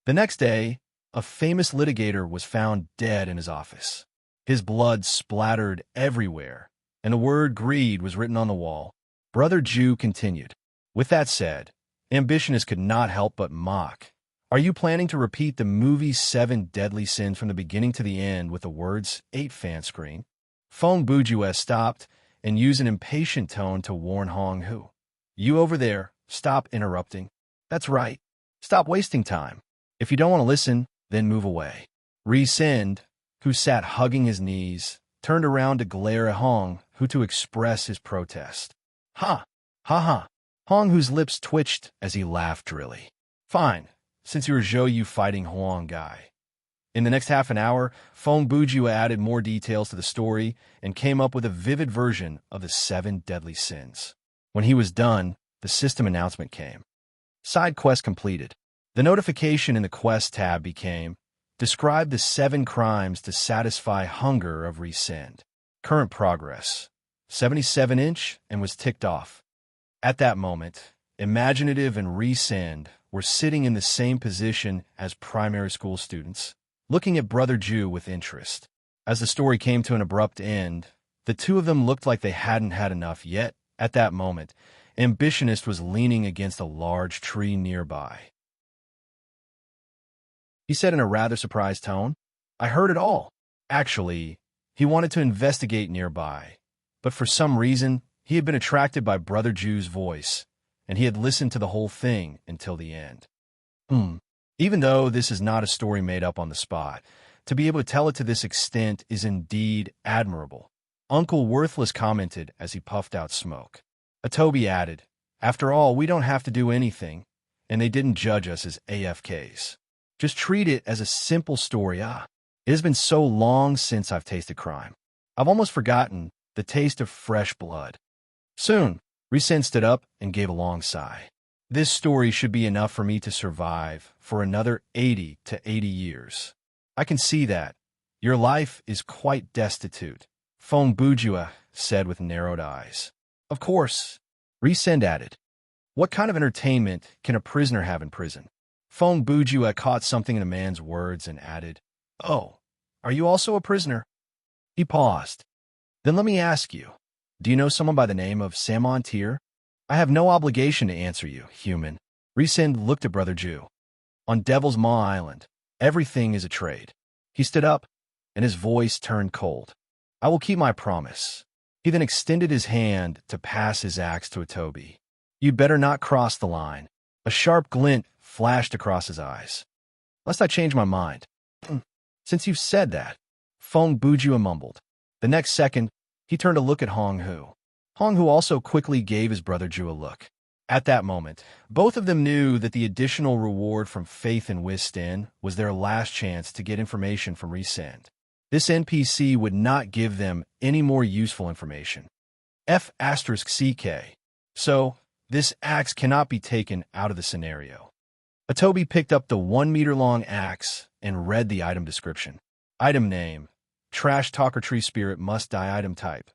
The next day, a famous litigator was found dead in his office. His blood splattered everywhere, and the word greed was written on the wall. Brother Ju continued. With that said, ambitionists could not help but mock. Are you planning to repeat the movie's 7 deadly sins from the beginning to the end with the words 8 fan screen? Feng Bujue stopped and used an impatient tone to warn Hong Hu. You over there, stop interrupting. That's right. Stop wasting time. If you don't want to listen, then move away. Rescind, who sat hugging his knees, turned around to glare at Hong Hu to express his protest. Ha! Ha ha! Hong Hu's lips twitched as he laughed drily. Fine, since you're Zhou Yu fighting Huang Gai. In the next half an hour, Feng Bujue added more details to the story and came up with a vivid version of the 7 deadly sins. When he was done, the system announcement came. Side quest completed. The notification in the quest tab became, describe the 7 crimes to satisfy hunger of rescind. Current progress. 77-inch and was ticked off. At that moment, Imaginative and Rescind were sitting in the same position as primary school students, looking at Brother Ju with interest. As the story came to an abrupt end, the two of them looked like they hadn't had enough yet. At that moment, Ambitionist was leaning against a large tree nearby. He said in a rather surprised tone, I heard it all. Actually, he wanted to investigate nearby. But for some reason, he had been attracted by Brother Ju's voice, and he had listened to the whole thing until the end. Even though this is not a story made up on the spot, to be able to tell it to this extent is indeed admirable. Uncle Worthless commented as he puffed out smoke. Toby added, "After all, we don't have to do anything, and they didn't judge us as AFKs. Just treat it as a simple story. It has been so long since I've tasted crime. I've almost forgotten the taste of fresh blood." Soon, Risen stood up and gave a long sigh. "This story should be enough for me to survive for another 80 to 80 years. I can see that. Your life is quite destitute," Fong Bujua said with narrowed eyes. "Of course," Risen added. "What kind of entertainment can a prisoner have in prison?" Fong Bujua caught something in the man's words and added, "Oh, are you also a prisoner?" He paused. "Then let me ask you, do you know someone by the name of Samon Tier?" "I have no obligation to answer you, human." Risen looked at Brother Ju. "On Devil's Maw Island, everything is a trade." He stood up, and his voice turned cold. "I will keep my promise." He then extended his hand to pass his axe to Toby. "You'd better not cross the line." A sharp glint flashed across his eyes. "Lest I change my mind." "Since you've said that," Fong Bujua mumbled. The next second, he turned to look at Hong Hu. Hong Hu also quickly gave his brother Ju a look. At that moment, both of them knew that the additional reward from Faith and Wistin was their last chance to get information from Resend. This NPC would not give them any more useful information. F*CK. So, this axe cannot be taken out of the scenario. Toby picked up the 1-meter-long axe and read the item description. Item name: Trash Talker Tree Spirit Must Die. Item type: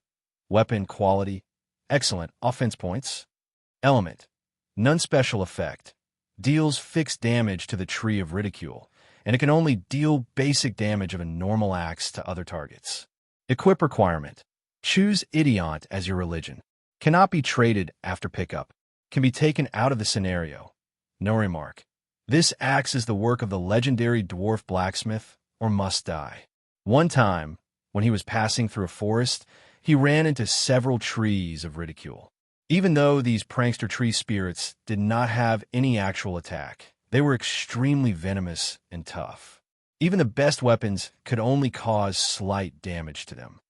Weapon quality: Excellent. Offense points. Element: None. Special effect: Deals fixed damage to the Tree of Ridicule, and it can only deal basic damage of a normal axe to other targets. Equip requirement: Choose Idiont as your religion. Cannot be traded after pickup. Can be taken out of the scenario. No remark. This axe is the work of the legendary dwarf blacksmith, or must die. One time, when he was passing through a forest, he ran into several trees of ridicule. Even though these prankster tree spirits did not have any actual attack, they were extremely venomous and tough. Even the best weapons could only cause slight damage to them.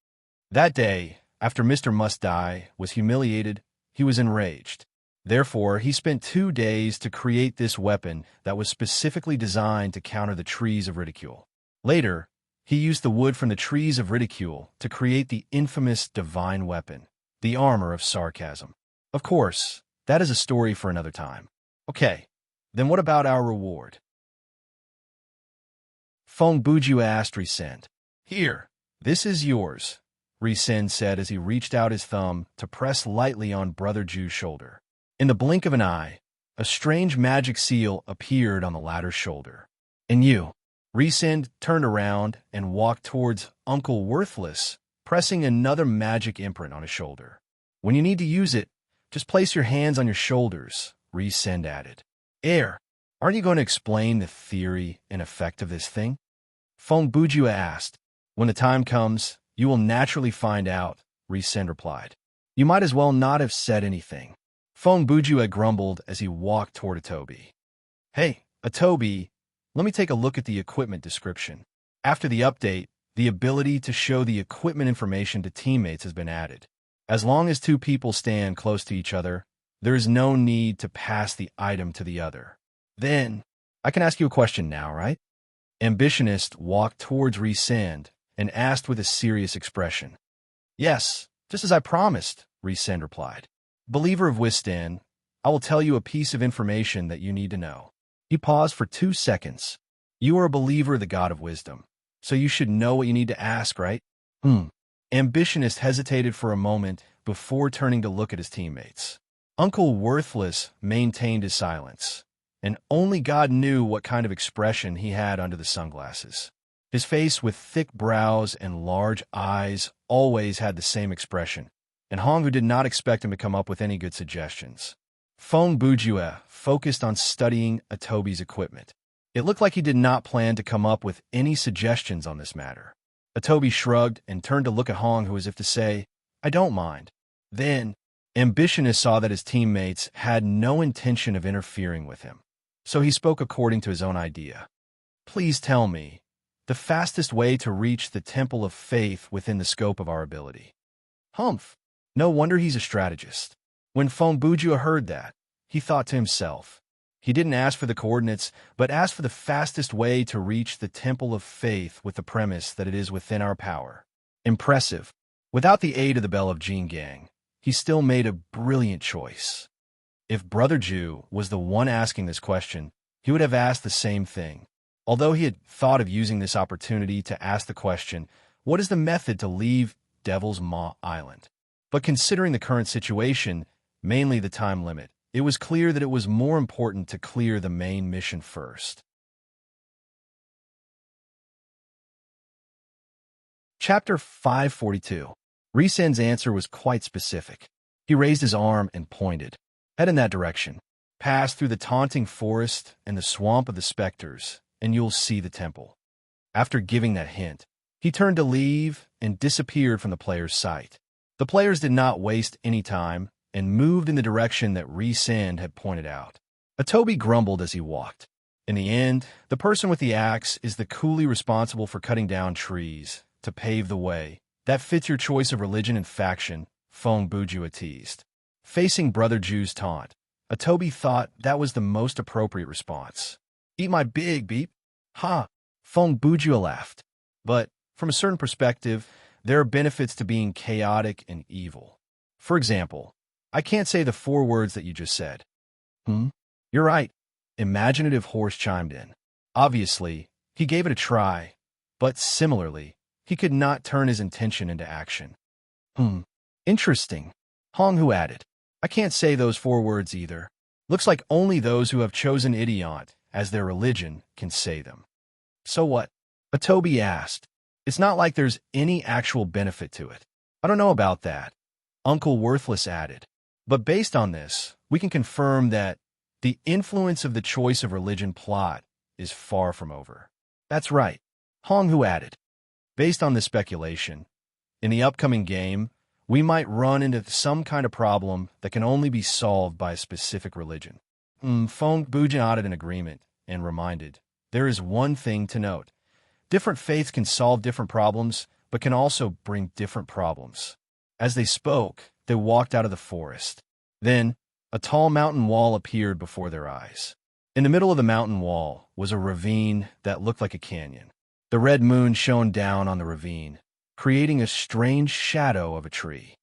That day, after Mr. Must Die was humiliated, he was enraged. Therefore, he spent 2 days to create this weapon that was specifically designed to counter the trees of ridicule. Later, he used the wood from the trees of ridicule to create the infamous divine weapon, the armor of sarcasm. Of course, that is a story for another time. Okay, then what about our reward? Fong Buju asked Resend. "Here, this is yours," Resend said as he reached out his thumb to press lightly on Brother Ju's shoulder. In the blink of an eye, a strange magic seal appeared on the latter's shoulder. "And you?" Resend turned around and walked towards Uncle Worthless, pressing another magic imprint on his shoulder. "When you need to use it, just place your hands on your shoulders," Resend added. Aren't you going to explain the theory and effect of this thing?" Fong Bujua asked. "When the time comes, you will naturally find out," Resend replied. "You might as well not have said anything." Fong Bujua grumbled as he walked toward Toby. "Hey, Toby, let me take a look at the equipment description." After the update, the ability to show the equipment information to teammates has been added. As long as 2 people stand close to each other, there is no need to pass the item to the other. "Then, I can ask you a question now, right?" Ambitionist walked towards Resend and asked with a serious expression. "Yes, just as I promised," Resend replied. "Believer of Wistin, I will tell you a piece of information that you need to know." He paused for 2 seconds. "You are a believer of the God of Wisdom, so you should know what you need to ask, right?" Ambitionist hesitated for a moment before turning to look at his teammates. Uncle Worthless maintained his silence, and only God knew what kind of expression he had under the sunglasses. His face with thick brows and large eyes always had the same expression, and Honghu did not expect him to come up with any good suggestions. Fong Bujua focused on studying Toby's equipment. It looked like he did not plan to come up with any suggestions on this matter. Toby shrugged and turned to look at Honghu as if to say, I don't mind. Then, Ambitionist saw that his teammates had no intention of interfering with him, so he spoke according to his own idea. Please tell me the fastest way to reach the Temple of Faith within the scope of our ability. Humph! No wonder he's a strategist. When Feng Bujua heard that, he thought to himself. He didn't ask for the coordinates, but asked for the fastest way to reach the Temple of Faith with the premise that it is within our power. Impressive. Without the aid of the Bell of Jin Gang, he still made a brilliant choice. If Brother Ju was the one asking this question, he would have asked the same thing. Although he had thought of using this opportunity to ask the question, what is the method to leave Devil's Maw Island? But considering the current situation, mainly the time limit, it was clear that it was more important to clear the main mission first. Chapter 542. Risen's answer was quite specific. He raised his arm and pointed. Head in that direction. Pass through the taunting forest and the swamp of the specters, and you'll see the temple. After giving that hint, he turned to leave and disappeared from the players' sight. The players did not waste any time and moved in the direction that Risen had pointed out. Atobi grumbled as he walked. In the end, the person with the axe is the coolie responsible for cutting down trees to pave the way. That fits your choice of religion and faction, Feng Bujua teased. Facing Brother Ju's taunt, Atobi thought that was the most appropriate response. Eat my big beep. Ha! Feng Bujua laughed. But, from a certain perspective, there are benefits to being chaotic and evil. For example, I can't say the 4 words that you just said. You're right. Imaginative Horse chimed in. Obviously, he gave it a try, but similarly, he could not turn his intention into action. Interesting. Honghu added. I can't say those 4 words either. Looks like only those who have chosen Idiot as their religion can say them. So what? Atobi asked. It's not like there's any actual benefit to it. I don't know about that, Uncle Worthless added. But based on this, we can confirm that the influence of the choice of religion plot is far from over. That's right, Honghu added. Based on this speculation, in the upcoming game, we might run into some kind of problem that can only be solved by a specific religion. Feng Bujia nodded in agreement and reminded, there is one thing to note. Different faiths can solve different problems, but can also bring different problems. As they spoke, they walked out of the forest. Then, a tall mountain wall appeared before their eyes. In the middle of the mountain wall was a ravine that looked like a canyon. The red moon shone down on the ravine, creating a strange shadow of a tree.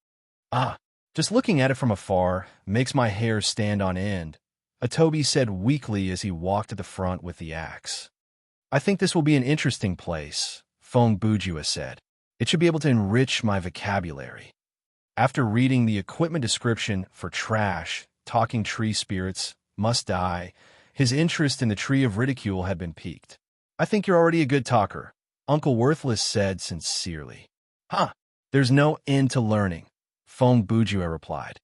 Just looking at it from afar makes my hair stand on end, Atobi said weakly as he walked to the front with the axe. I think this will be an interesting place, Feng Bujua said. It should be able to enrich my vocabulary. After reading the equipment description for trash, talking tree spirits, must die, his interest in the tree of ridicule had been piqued. I think you're already a good talker, Uncle Worthless said sincerely. There's no end to learning, Feng Bujua replied.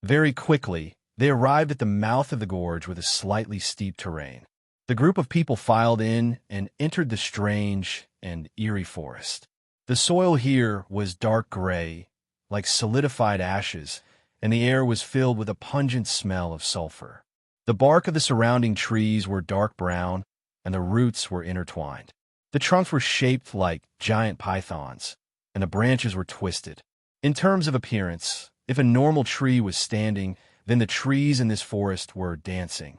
Very quickly, they arrived at the mouth of the gorge with a slightly steep terrain. The group of people filed in and entered the strange and eerie forest. The soil here was dark gray, like solidified ashes, and the air was filled with a pungent smell of sulfur. The bark of the surrounding trees were dark brown, and the roots were intertwined. The trunks were shaped like giant pythons, and the branches were twisted. In terms of appearance, if a normal tree was standing, then the trees in this forest were dancing.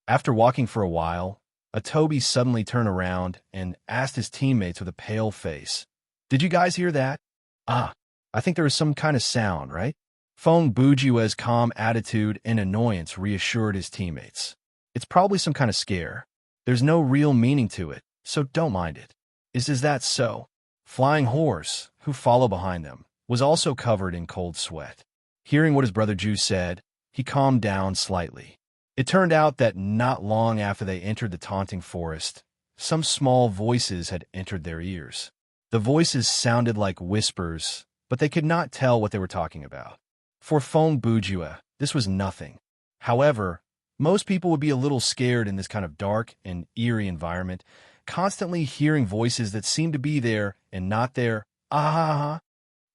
After walking for a while, Atobi suddenly turned around and asked his teammates with a pale face, "Did you guys hear that?" I think there was some kind of sound, right? Feng Bujua's calm attitude and annoyance reassured his teammates. It's probably some kind of scare. There's no real meaning to it, so don't mind it. Is that so? Flying Horse, who followed behind them, was also covered in cold sweat. Hearing what his brother Ju said, he calmed down slightly. It turned out that not long after they entered the taunting forest, some small voices had entered their ears. The voices sounded like whispers, but they could not tell what they were talking about. For Feng Bujua, this was nothing. However, most people would be a little scared in this kind of dark and eerie environment, constantly hearing voices that seemed to be there and not there.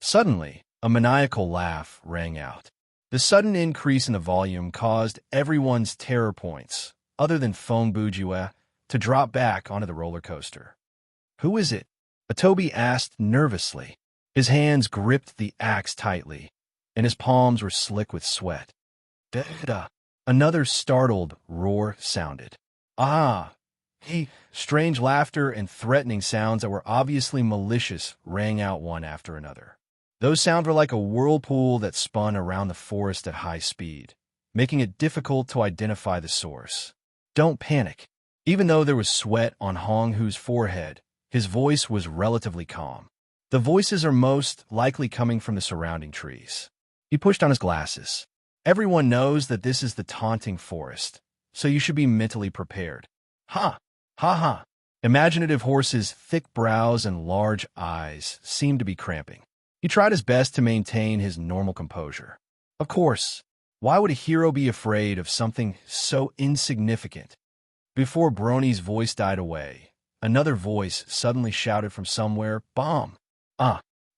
Suddenly, a maniacal laugh rang out. The sudden increase in the volume caused everyone's terror points, other than Fong Bujue, to drop back onto the roller coaster. Who is it? Atobi asked nervously. His hands gripped the axe tightly, and his palms were slick with sweat. Da. Another startled roar sounded. Ah! Strange laughter and threatening sounds that were obviously malicious rang out one after another. Those sounds were like a whirlpool that spun around the forest at high speed, making it difficult to identify the source. Don't panic. Even though there was sweat on Hong Hu's forehead, his voice was relatively calm. The voices are most likely coming from the surrounding trees. He pushed on his glasses. Everyone knows that this is the taunting forest, so you should be mentally prepared. Ha! Ha ha! Imaginative Horse's thick brows and large eyes seemed to be cramping. He tried his best to maintain his normal composure. Of course, why would a hero be afraid of something so insignificant? Before Brony's voice died away, another voice suddenly shouted from somewhere, "Bomb!"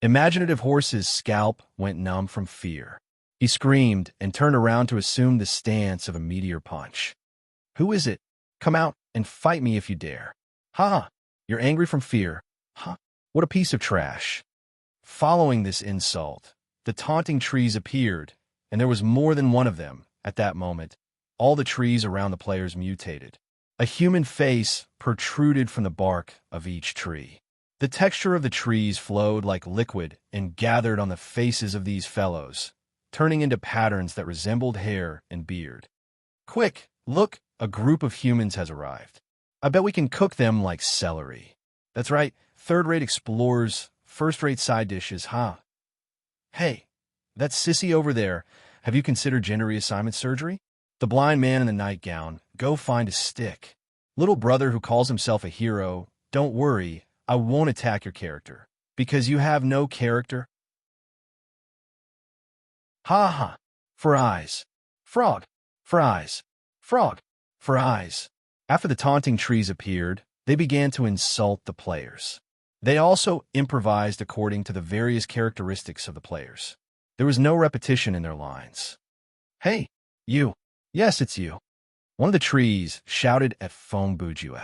Imaginative Horse's scalp went numb from fear. He screamed and turned around to assume the stance of a meteor punch. Who is it? Come out and fight me if you dare. Ha! You're angry from fear. Huh? What a piece of trash. Following this insult, the taunting trees appeared, and there was more than one of them. At that moment, all the trees around the players mutated. A human face protruded from the bark of each tree. The texture of the trees flowed like liquid and gathered on the faces of these fellows, turning into patterns that resembled hair and beard. Quick, look, a group of humans has arrived. I bet we can cook them like celery. That's right, third-rate explorers, first-rate side dishes, huh? Hey, that sissy over there, have you considered gender reassignment surgery? The blind man in the nightgown, go find a stick. Little brother who calls himself a hero, don't worry, I won't attack your character. Because you have no character? Ha ha. For eyes. Frog. For eyes. Frog. For eyes. After the taunting trees appeared, they began to insult the players. They also improvised according to the various characteristics of the players. There was no repetition in their lines. Hey, you. Yes, it's you. One of the trees shouted at Fong Bujue.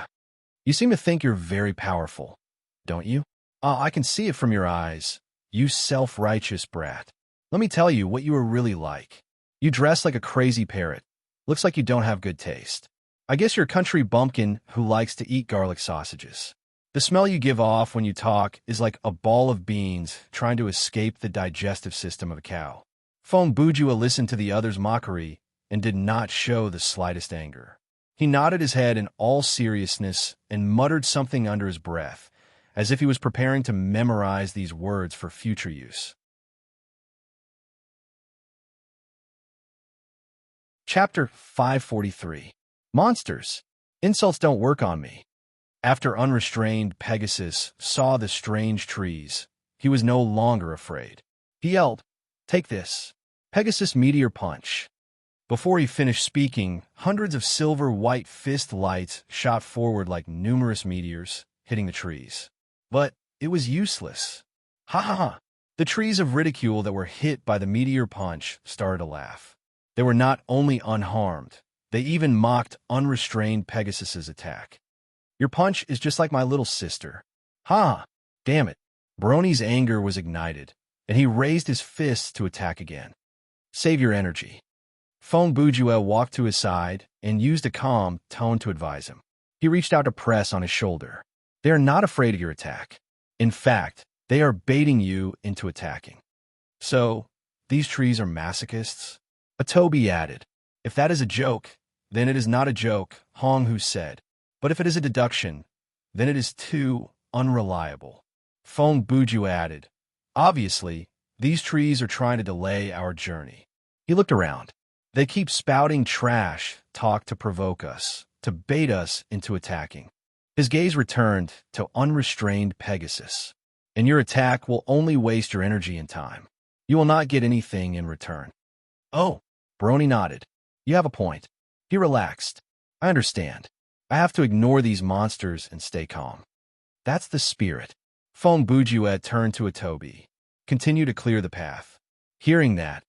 You seem to think you're very powerful, don't you? I can see it from your eyes, you self-righteous brat. Let me tell you what you are really like. You dress like a crazy parrot. Looks like you don't have good taste. I guess you're a country bumpkin who likes to eat garlic sausages. The smell you give off when you talk is like a ball of beans trying to escape the digestive system of a cow. Fong Bujue listened to the other's mockery and did not show the slightest anger. He nodded his head in all seriousness and muttered something under his breath, as if he was preparing to memorize these words for future use. Chapter 543. Monsters. Insults don't work on me. After unrestrained Pegasus saw the strange trees, he was no longer afraid. He yelled, "Take this." Pegasus Meteor Punch. Before he finished speaking, hundreds of silver-white fist lights shot forward like numerous meteors, hitting the trees. But it was useless. Ha ha ha! The trees of ridicule that were hit by the meteor punch started to laugh. They were not only unharmed, they even mocked unrestrained Pegasus's attack. Your punch is just like my little sister. Ha! Damn it. Brony's anger was ignited, and he raised his fists to attack again. Save your energy. Fong Bujue walked to his side and used a calm tone to advise him. He reached out to press on his shoulder. They are not afraid of your attack. In fact, they are baiting you into attacking. So, these trees are masochists? Atobi added. If that is a joke, then it is not a joke, Hong Hu said. But if it is a deduction, then it is too unreliable. Fong Bujue added. Obviously, these trees are trying to delay our journey. He looked around. They keep spouting trash talk to provoke us, to bait us into attacking. His gaze returned to unrestrained Pegasus. And your attack will only waste your energy and time. You will not get anything in return. Oh, Brony nodded. You have a point. He relaxed. I understand. I have to ignore these monsters and stay calm. That's the spirit. Fong Bujue turned to Atobi. continue to clear the path. Hearing that,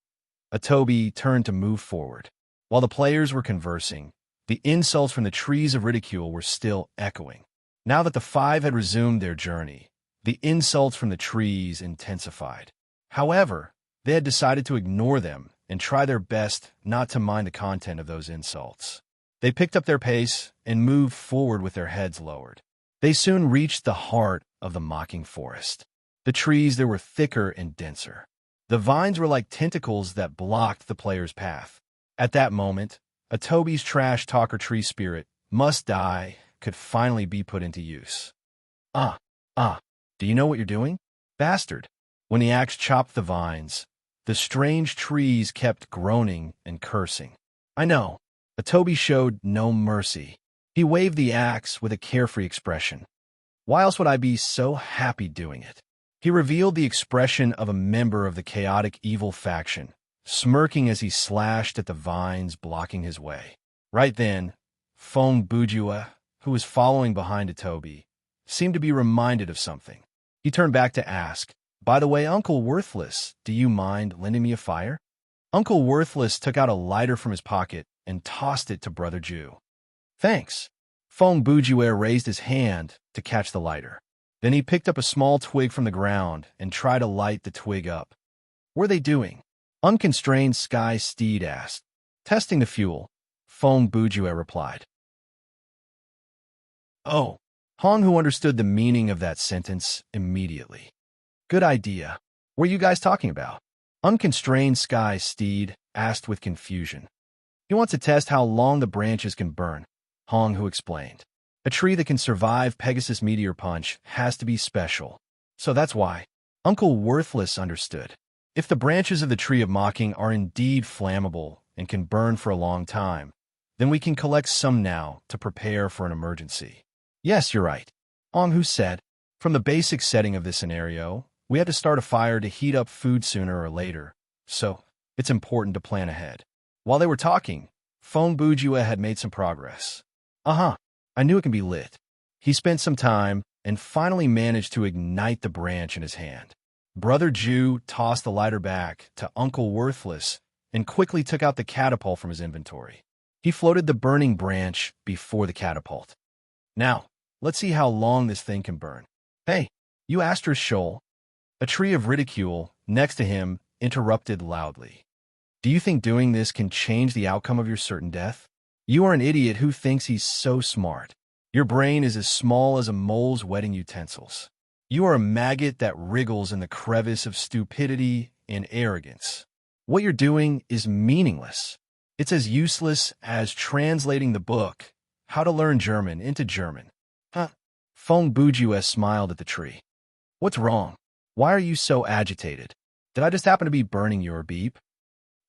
Atobi turned to move forward. While the players were conversing, the insults from the trees of ridicule were still echoing. Now that the five had resumed their journey, the insults from the trees intensified. However, they had decided to ignore them and try their best not to mind the content of those insults. They picked up their pace and moved forward with their heads lowered. They soon reached the heart of the mocking forest. The trees there were thicker and denser. The vines were like tentacles that blocked the player's path. At that moment, Atobi's trash talker tree spirit, must die, could finally be put into use. Do you know what you're doing? Bastard. When the axe chopped the vines, the strange trees kept groaning and cursing. I know. Atobi showed no mercy. He waved the axe with a carefree expression. Why else would I be so happy doing it? He revealed the expression of a member of the chaotic evil faction, smirking as he slashed at the vines blocking his way. Right then, Fong Bujua, who was following behind Atobi, seemed to be reminded of something. He turned back to ask, "By the way, Uncle Worthless, do you mind lending me a fire?" Uncle Worthless took out a lighter from his pocket and tossed it to Brother Jew. "Thanks." Fong Bujue raised his hand to catch the lighter. Then he picked up a small twig from the ground and tried to light the twig up. "What are they doing?" Unconstrained Sky Steed asked. "Testing the fuel," Fong Bujue replied. Oh, Hong, who understood the meaning of that sentence immediately. "Good idea. What are you guys talking about?" Unconstrained Sky Steed asked with confusion. "He wants to test how long the branches can burn," Hong, who explained. "A tree that can survive Pegasus Meteor Punch has to be special. So that's why." Uncle Worthless understood. If the branches of the Tree of Mocking are indeed flammable and can burn for a long time, then we can collect some now to prepare for an emergency. "Yes, you're right," Hong, who said. "From the basic setting of this scenario, we had to start a fire to heat up food sooner or later, so it's important to plan ahead." While they were talking, Fong Bujua had made some progress. I knew it can be lit." He spent some time and finally managed to ignite the branch in his hand. Brother Jew tossed the lighter back to Uncle Worthless and quickly took out the catapult from his inventory. He floated the burning branch before the catapult. "Now, let's see how long this thing can burn." "Hey, you Astra's shoal." A tree of ridicule next to him interrupted loudly. "Do you think doing this can change the outcome of your certain death? You are an idiot who thinks he's so smart. Your brain is as small as a mole's wedding utensils. You are a maggot that wriggles in the crevice of stupidity and arrogance. What you're doing is meaningless. It's as useless as translating the book, How to Learn German, into German." Fong Bujue smiled at the tree. "What's wrong? Why are you so agitated? Did I just happen to be burning your beep?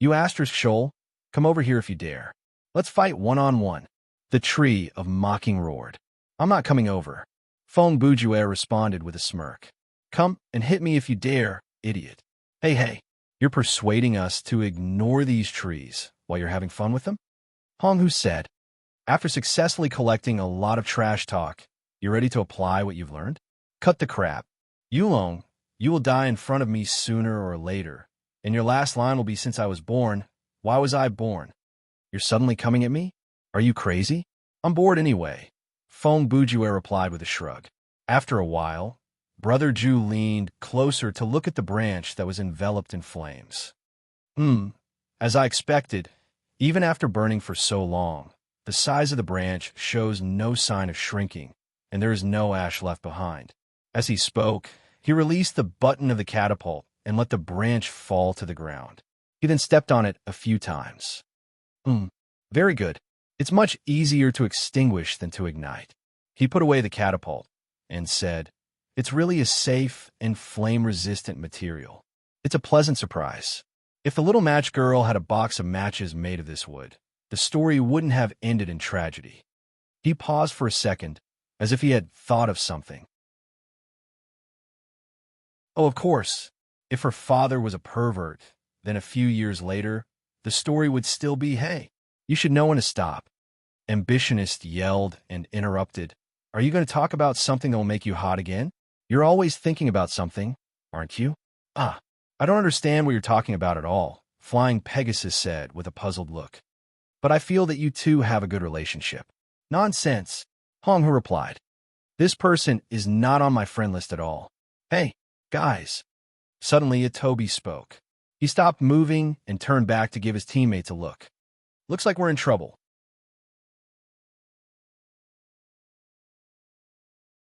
You Astra's shoal, come over here if you dare. Let's fight one-on-one." The tree of mocking roared. "I'm not coming over." Fong Bujue responded with a smirk. "Come and hit me if you dare, idiot." Hey, you're persuading us to ignore these trees while you're having fun with them?" Hong, who said. "After successfully collecting a lot of trash talk, you ready to apply what you've learned? Cut the crap. Yulong, you will die in front of me sooner or later, and your last line will be, 'Since I was born, why was I born?' You're suddenly coming at me? Are you crazy?" "I'm bored anyway," Fong Bujue replied with a shrug. After a while, Brother Jew leaned closer to look at the branch that was enveloped in flames. As I expected, even after burning for so long, the size of the branch shows no sign of shrinking, and there is no ash left behind." As he spoke, he released the button of the catapult and let the branch fall to the ground. He then stepped on it a few times. Very good. It's much easier to extinguish than to ignite." He put away the catapult and said, "It's really a safe and flame-resistant material. It's a pleasant surprise. If the little match girl had a box of matches made of this wood, the story wouldn't have ended in tragedy." He paused for a second, as if he had thought of something. "Oh, of course, if her father was a pervert, then a few years later, the story would still be, 'Hey, you should know when to stop.'" Ambitionist yelled and interrupted. "Are you going to talk about something that will make you hot again? You're always thinking about something, aren't you?" Ah, I don't understand what you're talking about at all, Flying Pegasus said with a puzzled look. But I feel that you two have a good relationship. Nonsense, Honghu replied. This person is not on my friend list at all. Hey, guys. Suddenly, Toby spoke. He stopped moving and turned back to give his teammates a look. Looks like we're in trouble.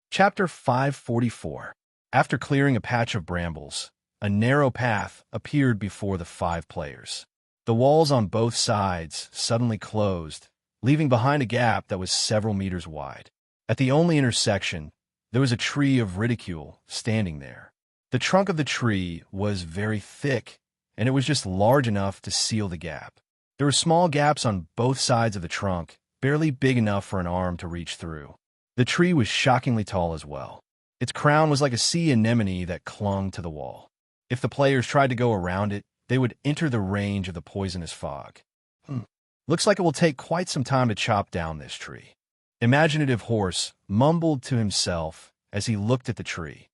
Chapter 544. After clearing a patch of brambles, a narrow path appeared before the 5 players. The walls on both sides suddenly closed, leaving behind a gap that was several meters wide. At the only intersection, there was a tree of ridicule standing there. The trunk of the tree was very thick, and it was just large enough to seal the gap. There were small gaps on both sides of the trunk, barely big enough for an arm to reach through. The tree was shockingly tall as well. Its crown was like a sea anemone that clung to the wall. If the players tried to go around it, they would enter the range of the poisonous fog. Looks like it will take quite some time to chop down this tree. Imaginative Horse mumbled to himself as he looked at the tree.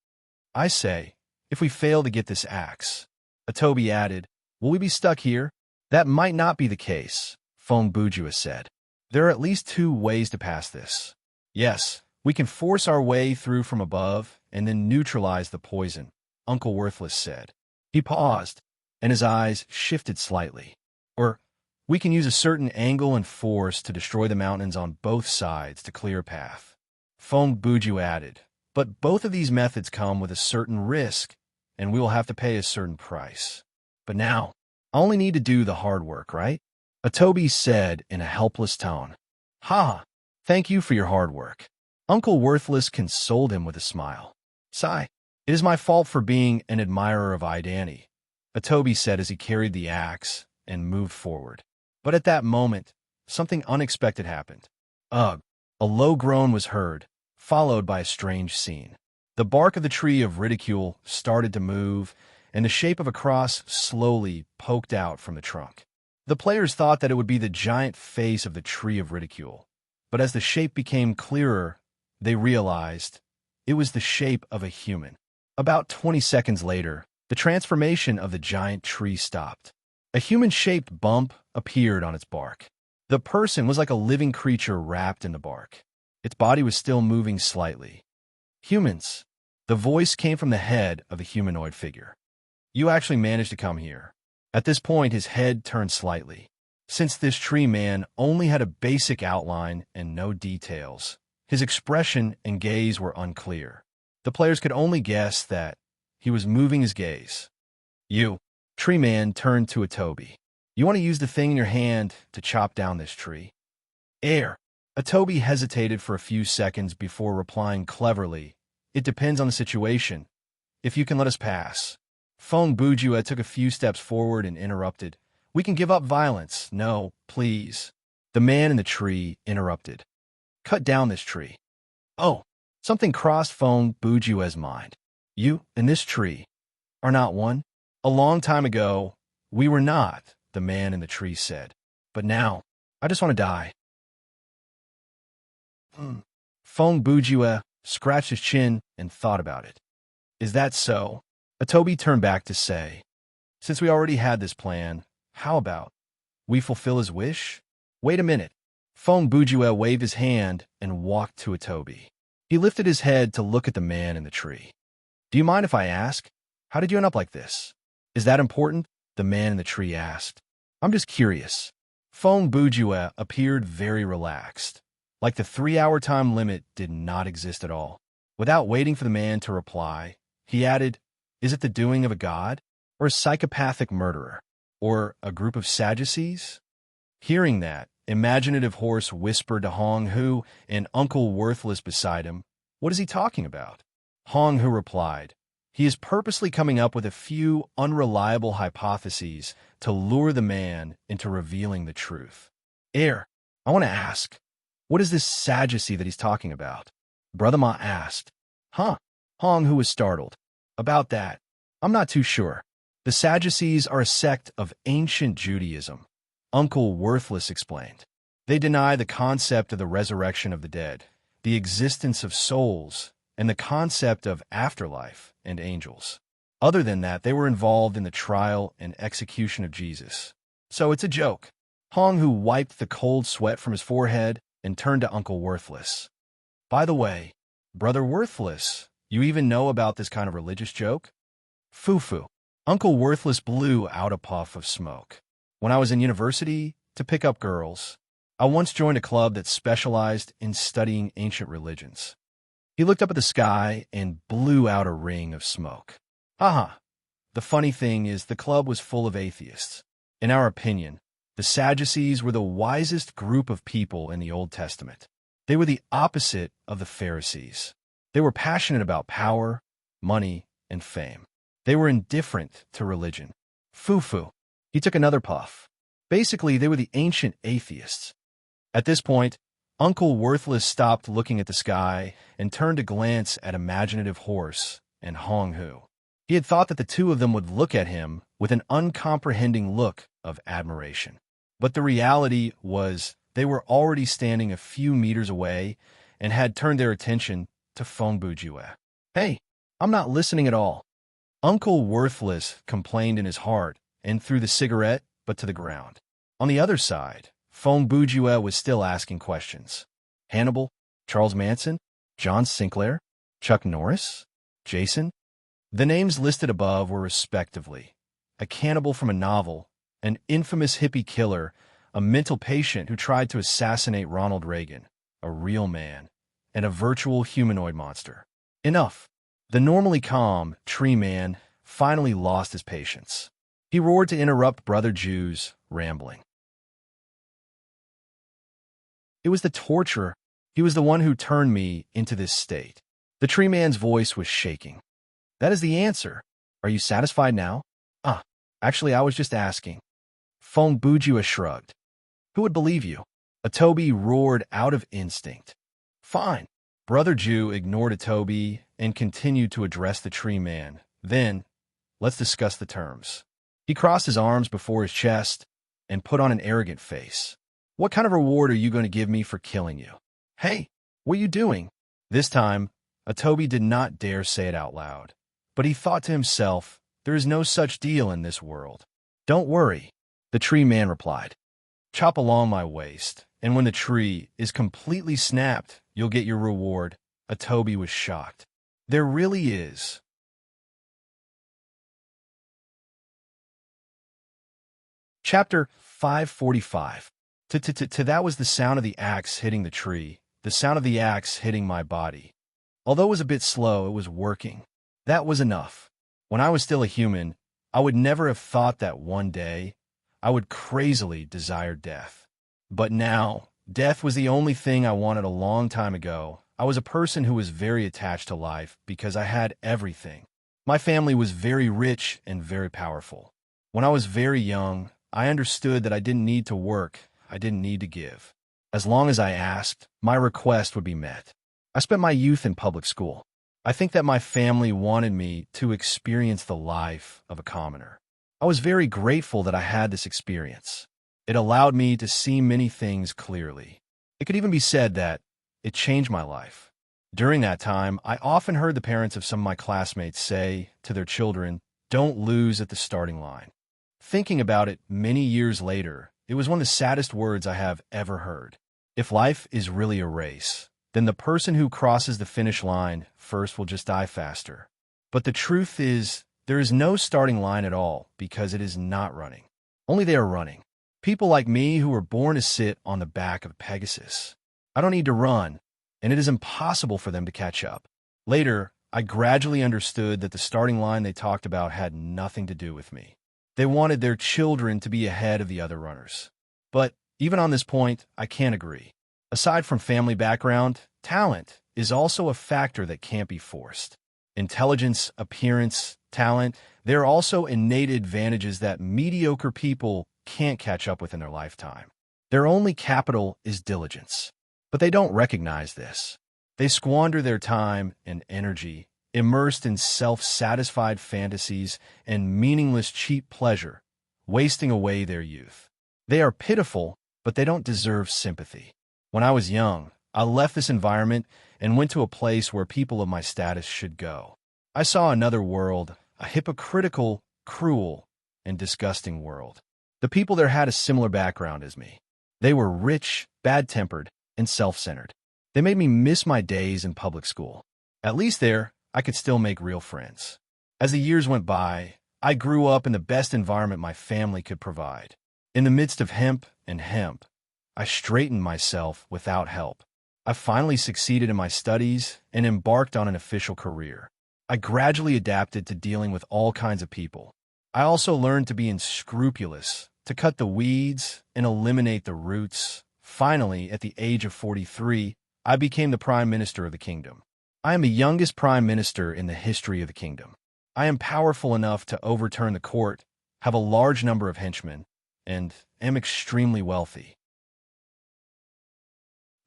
I say, if we fail to get this axe, Atobi added, will we be stuck here? That might not be the case, Feng Bujua said. There are at least 2 ways to pass this. Yes, we can force our way through from above and then neutralize the poison, Uncle Worthless said. He paused, and his eyes shifted slightly. Or, we can use a certain angle and force to destroy the mountains on both sides to clear a path. Feng Bujua added, but both of these methods come with a certain risk, and we will have to pay a certain price. But now, I only need to do the hard work, right? Atobi said in a helpless tone. Ha! Thank you for your hard work. Uncle Worthless consoled him with a smile. Sigh. It is my fault for being an admirer of Idani, Atobi said as he carried the axe and moved forward. But at that moment, something unexpected happened. Ugh! A low groan was heard, followed by a strange scene. The bark of the tree of ridicule started to move, and the shape of a cross slowly poked out from the trunk. The players thought that it would be the giant face of the tree of ridicule, but as the shape became clearer, they realized it was the shape of a human. About 20 seconds later, the transformation of the giant tree stopped. A human-shaped bump appeared on its bark. The person was like a living creature wrapped in the bark. Its body was still moving slightly. Humans. The voice came from the head of the humanoid figure. You actually managed to come here. At this point, his head turned slightly. Since this tree man only had a basic outline and no details, his expression and gaze were unclear. The players could only guess that he was moving his gaze. You, tree man, turned to Atobi. You want to use the thing in your hand to chop down this tree? Air. Atobi hesitated for a few seconds before replying cleverly. It depends on the situation. If you can let us pass. Feng Bujua took a few steps forward and interrupted. We can give up violence. No, please. The man in the tree interrupted. Cut down this tree. Oh, something crossed Feng Bujua's mind. You and this tree are not one. A long time ago, we were not, the man in the tree said. But now, I just want to die. Feng Bujua scratched his chin and thought about it. Is that so? Atobi turned back to say, since we already had this plan, how about we fulfill his wish? Wait a minute. Feng Bujua waved his hand and walked to Atobi. He lifted his head to look at the man in the tree. Do you mind if I ask? How did you end up like this? Is that important? The man in the tree asked. I'm just curious. Feng Bujua appeared very relaxed, like the 3-hour time limit did not exist at all. Without waiting for the man to reply, he added, is it the doing of a god, or a psychopathic murderer, or a group of Sadducees? Hearing that, Imaginative Horse whispered to Hong Hu and Uncle Worthless beside him, what is he talking about? Hong Hu replied, he is purposely coming up with a few unreliable hypotheses to lure the man into revealing the truth. Air, I want to ask, what is this Sadducee that he's talking about? Brother Ma asked. Huh? Hong Hu was startled. About that, I'm not too sure. The Sadducees are a sect of ancient Judaism, Uncle Worthless explained. They deny the concept of the resurrection of the dead, the existence of souls, and the concept of afterlife and angels. Other than that, they were involved in the trial and execution of Jesus. So it's a joke. Hong, who wiped the cold sweat from his forehead and turned to Uncle Worthless. By the way, Brother Worthless, you even know about this kind of religious joke? Foo-foo. Uncle Worthless blew out a puff of smoke. When I was in university, to pick up girls, I once joined a club that specialized in studying ancient religions. He looked up at the sky and blew out a ring of smoke. Haha. The funny thing is the club was full of atheists. In our opinion, the Sadducees were the wisest group of people in the Old Testament. They were the opposite of the Pharisees. They were passionate about power, money, and fame. They were indifferent to religion. Foo-foo. He took another puff. Basically, they were the ancient atheists. At this point, Uncle Worthless stopped looking at the sky and turned to glance at Imaginative Horse and Hong Hu. He had thought that the two of them would look at him with an uncomprehending look of admiration. But the reality was they were already standing a few meters away and had turned their attention to Feng Bujue. Hey, I'm not listening at all. Uncle Worthless complained in his heart and threw the cigarette, but to the ground. On the other side, Feng Bujue was still asking questions. Hannibal, Charles Manson, John Sinclair, Chuck Norris, Jason. The names listed above were respectively a cannibal from a novel, an infamous hippie killer, a mental patient who tried to assassinate Ronald Reagan, a real man, and a virtual humanoid monster. Enough. The normally calm tree man finally lost his patience. He roared to interrupt Brother Jew's rambling. It was the torturer. He was the one who turned me into this state. The tree man's voice was shaking. That is the answer. Are you satisfied now? Actually, I was just asking. Feng Bujue shrugged. Who would believe you? Atobi roared out of instinct. Fine. Brother Jew ignored Atobi and continued to address the tree man. Then, let's discuss the terms. He crossed his arms before his chest and put on an arrogant face. What kind of reward are you going to give me for killing you? Hey, what are you doing? This time, Atobi did not dare say it out loud. But he thought to himself, there is no such deal in this world. Don't worry, the tree man replied. Chop along my waist, and when the tree is completely snapped, you'll get your reward. Atobi was shocked. There really is. Chapter 545. That was the sound of the axe hitting the tree, the sound of the axe hitting my body. Although it was a bit slow, it was working. That was enough. When I was still a human, I would never have thought that one day I would crazily desire death. But now, death was the only thing I wanted a long time ago. I was a person who was very attached to life because I had everything. My family was very rich and very powerful. When I was very young, I understood that I didn't need to work, I didn't need to give. As long as I asked, my request would be met. I spent my youth in public school. I think that my family wanted me to experience the life of a commoner. I was very grateful that I had this experience. It allowed me to see many things clearly. It could even be said that it changed my life. During that time, I often heard the parents of some of my classmates say to their children, "Don't lose at the starting line." Thinking about it many years later, it was one of the saddest words I have ever heard. If life is really a race, then the person who crosses the finish line first will just die faster. But the truth is, there is no starting line at all because it is not running. Only they are running. People like me who were born to sit on the back of Pegasus. I don't need to run, and it is impossible for them to catch up. Later, I gradually understood that the starting line they talked about had nothing to do with me. They wanted their children to be ahead of the other runners. But even on this point, I can't agree. Aside from family background, talent is also a factor that can't be forced. Intelligence, appearance, talent, there are also innate advantages that mediocre people can't catch up with in their lifetime. Their only capital is diligence. But they don't recognize this. They squander their time and energy immersed in self-satisfied fantasies and meaningless cheap pleasure, wasting away their youth. They are pitiful, but they don't deserve sympathy. When I was young, I left this environment and went to a place where people of my status should go. I saw another world, a hypocritical, cruel, and disgusting world. The people there had a similar background as me. They were rich, bad-tempered, and self-centered. They made me miss my days in public school. At least there, I could still make real friends. As the years went by, I grew up in the best environment my family could provide. In the midst of hemp and hemp, I straightened myself without help. I finally succeeded in my studies and embarked on an official career. I gradually adapted to dealing with all kinds of people. I also learned to be unscrupulous, to cut the weeds and eliminate the roots. Finally, at the age of 43, I became the Prime Minister of the kingdom. I am the youngest Prime Minister in the history of the kingdom. I am powerful enough to overturn the court, have a large number of henchmen, and am extremely wealthy.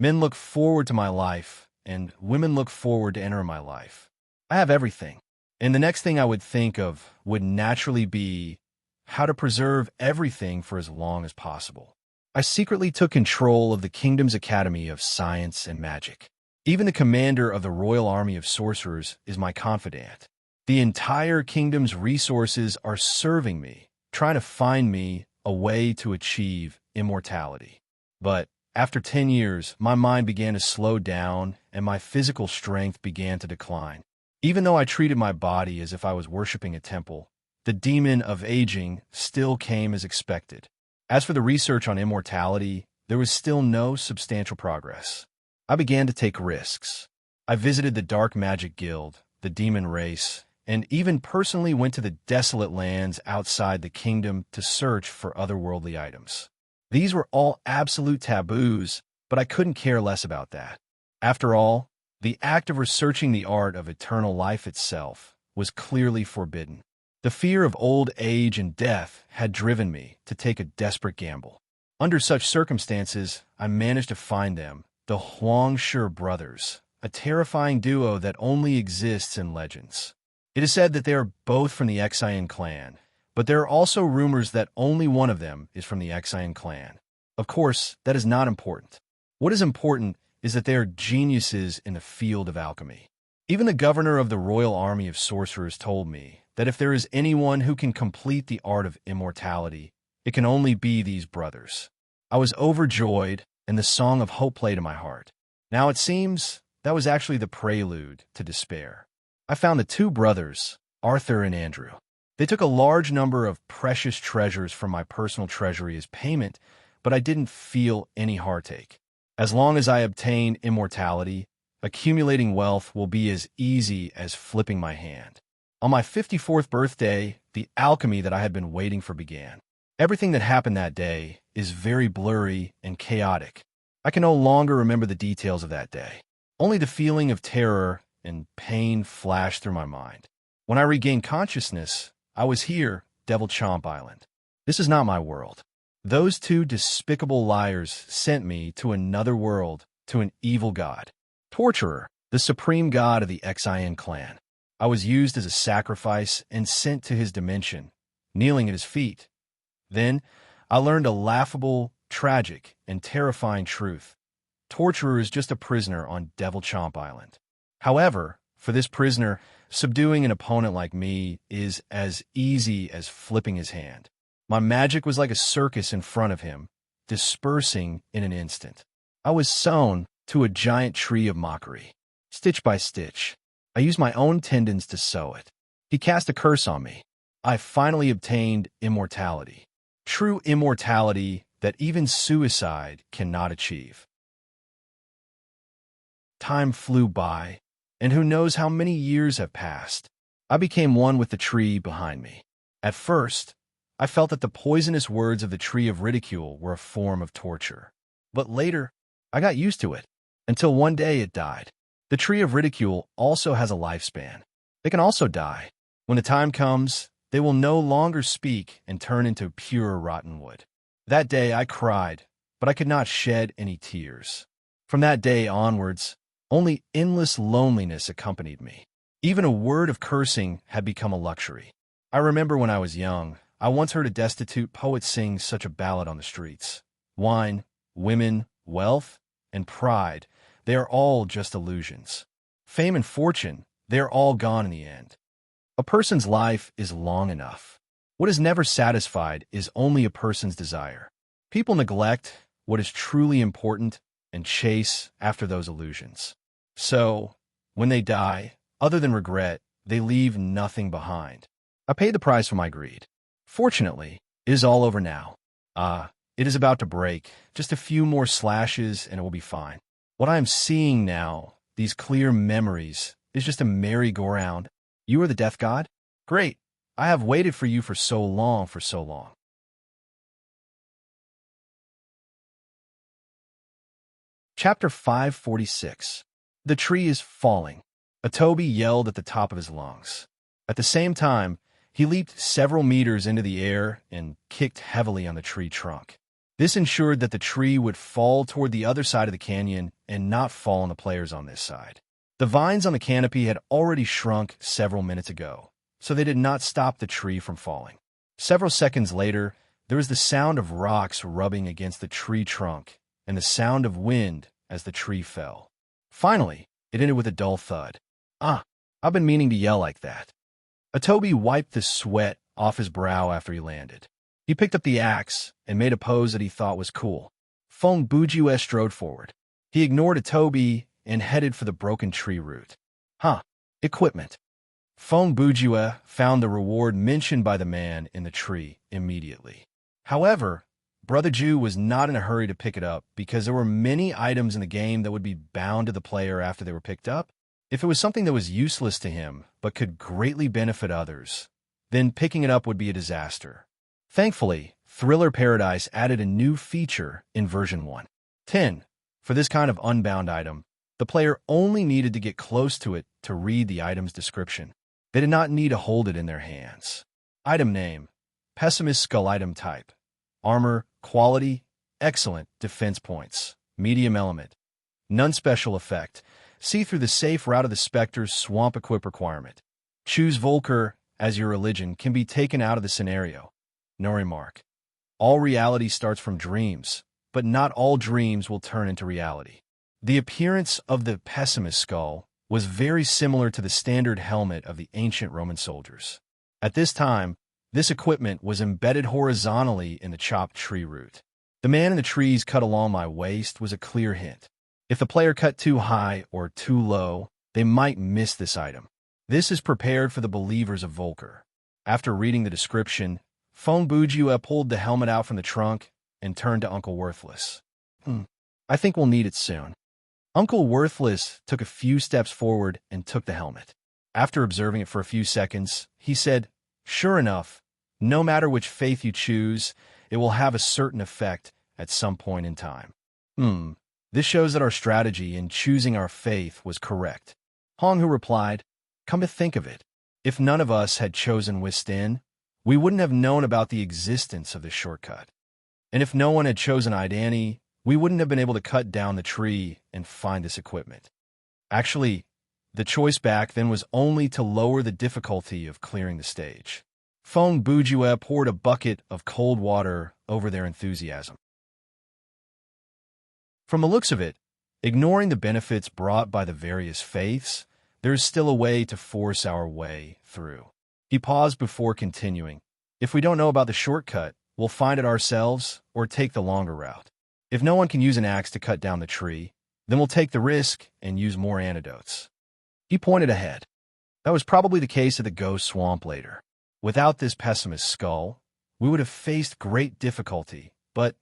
Men look forward to my life, and women look forward to entering my life. I have everything. And the next thing I would think of would naturally be how to preserve everything for as long as possible. I secretly took control of the kingdom's Academy of Science and Magic. Even the commander of the Royal Army of Sorcerers is my confidant. The entire kingdom's resources are serving me, trying to find me a way to achieve immortality. But after 10 years, my mind began to slow down and my physical strength began to decline. Even though I treated my body as if I was worshiping a temple, the demon of aging still came as expected. As for the research on immortality, there was still no substantial progress. I began to take risks. I visited the Dark Magic Guild, the demon race, and even personally went to the desolate lands outside the kingdom to search for otherworldly items. These were all absolute taboos, but I couldn't care less about that. After all, the act of researching the art of eternal life itself was clearly forbidden. The fear of old age and death had driven me to take a desperate gamble. Under such circumstances, I managed to find them, the Huangshi brothers, a terrifying duo that only exists in legends. It is said that they are both from the Xian clan, but there are also rumors that only one of them is from the Xian clan. Of course, that is not important. What is important is that they are geniuses in the field of alchemy. Even the governor of the Royal Army of Sorcerers told me that if there is anyone who can complete the art of immortality, it can only be these brothers. I was overjoyed, and the song of hope played in my heart. Now it seems that was actually the prelude to despair. I found the two brothers, Arthur and Andrew. They took a large number of precious treasures from my personal treasury as payment, but I didn't feel any heartache. As long as I obtain immortality, accumulating wealth will be as easy as flipping my hand. On my 54th birthday, the alchemy that I had been waiting for began. Everything that happened that day is very blurry and chaotic. I can no longer remember the details of that day. Only the feeling of terror and pain flashed through my mind. When I regained consciousness, I was here, Devil Chomp Island. This is not my world. Those two despicable liars sent me to another world, to an evil god. Torturer, the supreme god of the Xian clan. I was used as a sacrifice and sent to his dimension, kneeling at his feet. Then, I learned a laughable, tragic, and terrifying truth. Torturer is just a prisoner on Devil Chomp Island. However, for this prisoner, subduing an opponent like me is as easy as flipping his hand. My magic was like a circus in front of him, dispersing in an instant. I was sewn to a giant tree of mockery. Stitch by stitch, I used my own tendons to sew it. He cast a curse on me. I finally obtained immortality. True immortality that even suicide cannot achieve. Time flew by, and who knows how many years have passed. I became one with the tree behind me. At first, I felt that the poisonous words of the tree of ridicule were a form of torture. But later, I got used to it, until one day it died. The tree of ridicule also has a lifespan. They can also die. When the time comes, they will no longer speak and turn into pure rotten wood. That day I cried, but I could not shed any tears. From that day onwards, only endless loneliness accompanied me. Even a word of cursing had become a luxury. I remember when I was young, I once heard a destitute poet sing such a ballad on the streets. Wine, women, wealth, and pride, they are all just illusions. Fame and fortune, they are all gone in the end. A person's life is long enough. What is never satisfied is only a person's desire. People neglect what is truly important and chase after those illusions. So, when they die, other than regret, they leave nothing behind. I paid the price for my greed. Fortunately, it is all over now. It is about to break. Just a few more slashes and it will be fine. What I am seeing now, these clear memories, is just a merry-go-round. You are the death god? Great. I have waited for you for so long, Chapter 546. The tree is falling. Atobi yelled at the top of his lungs. At the same time, he leaped several meters into the air and kicked heavily on the tree trunk. This ensured that the tree would fall toward the other side of the canyon and not fall on the players on this side. The vines on the canopy had already shrunk several minutes ago, so they did not stop the tree from falling. Several seconds later, there was the sound of rocks rubbing against the tree trunk and the sound of wind as the tree fell. Finally, it ended with a dull thud. I've been meaning to yell like that. Atobi wiped the sweat off his brow after he landed. He picked up the axe and made a pose that he thought was cool. Fong Bujue strode forward. He ignored Atobi and headed for the broken tree root. Equipment. Fong Bujue found the reward mentioned by the man in the tree immediately. However, Brother Ju was not in a hurry to pick it up because there were many items in the game that would be bound to the player after they were picked up. If it was something that was useless to him but could greatly benefit others, then picking it up would be a disaster. Thankfully, Thriller Paradise added a new feature in version 1.10. For this kind of unbound item, the player only needed to get close to it to read the item's description. They did not need to hold it in their hands. Item name: Pessimist Skull. Item type: Armor. Quality: excellent. Defense points: medium. Element: none. Special effect: see through the safe route of the Spectre's swamp. Equip requirement: choose Volker as your religion. Can be taken out of the scenario. No remark. All reality starts from dreams, but not all dreams will turn into reality. The appearance of the pessimist skull was very similar to the standard helmet of the ancient Roman soldiers. At this time, this equipment was embedded horizontally in the chopped tree root. The man in the trees cut along my waist was a clear hint. If the player cut too high or too low, they might miss this item. This is prepared for the believers of Volker. After reading the description, Fong Bujue pulled the helmet out from the trunk and turned to Uncle Worthless. I think we'll need it soon. Uncle Worthless took a few steps forward and took the helmet. After observing it for a few seconds, he said, "Sure enough, no matter which faith you choose, it will have a certain effect at some point in time." This shows that our strategy in choosing our faith was correct. Honghu replied, "Come to think of it, if none of us had chosen Wistin, we wouldn't have known about the existence of this shortcut. And if no one had chosen Idani, we wouldn't have been able to cut down the tree and find this equipment. Actually, the choice back then was only to lower the difficulty of clearing the stage." Fong Bujue poured a bucket of cold water over their enthusiasm. From the looks of it, ignoring the benefits brought by the various faiths, there is still a way to force our way through. He paused before continuing. If we don't know about the shortcut, we'll find it ourselves or take the longer route. If no one can use an axe to cut down the tree, then we'll take the risk and use more antidotes. He pointed ahead. That was probably the case at the Ghost Swamp later. Without this pessimist skull, we would have faced great difficulty, but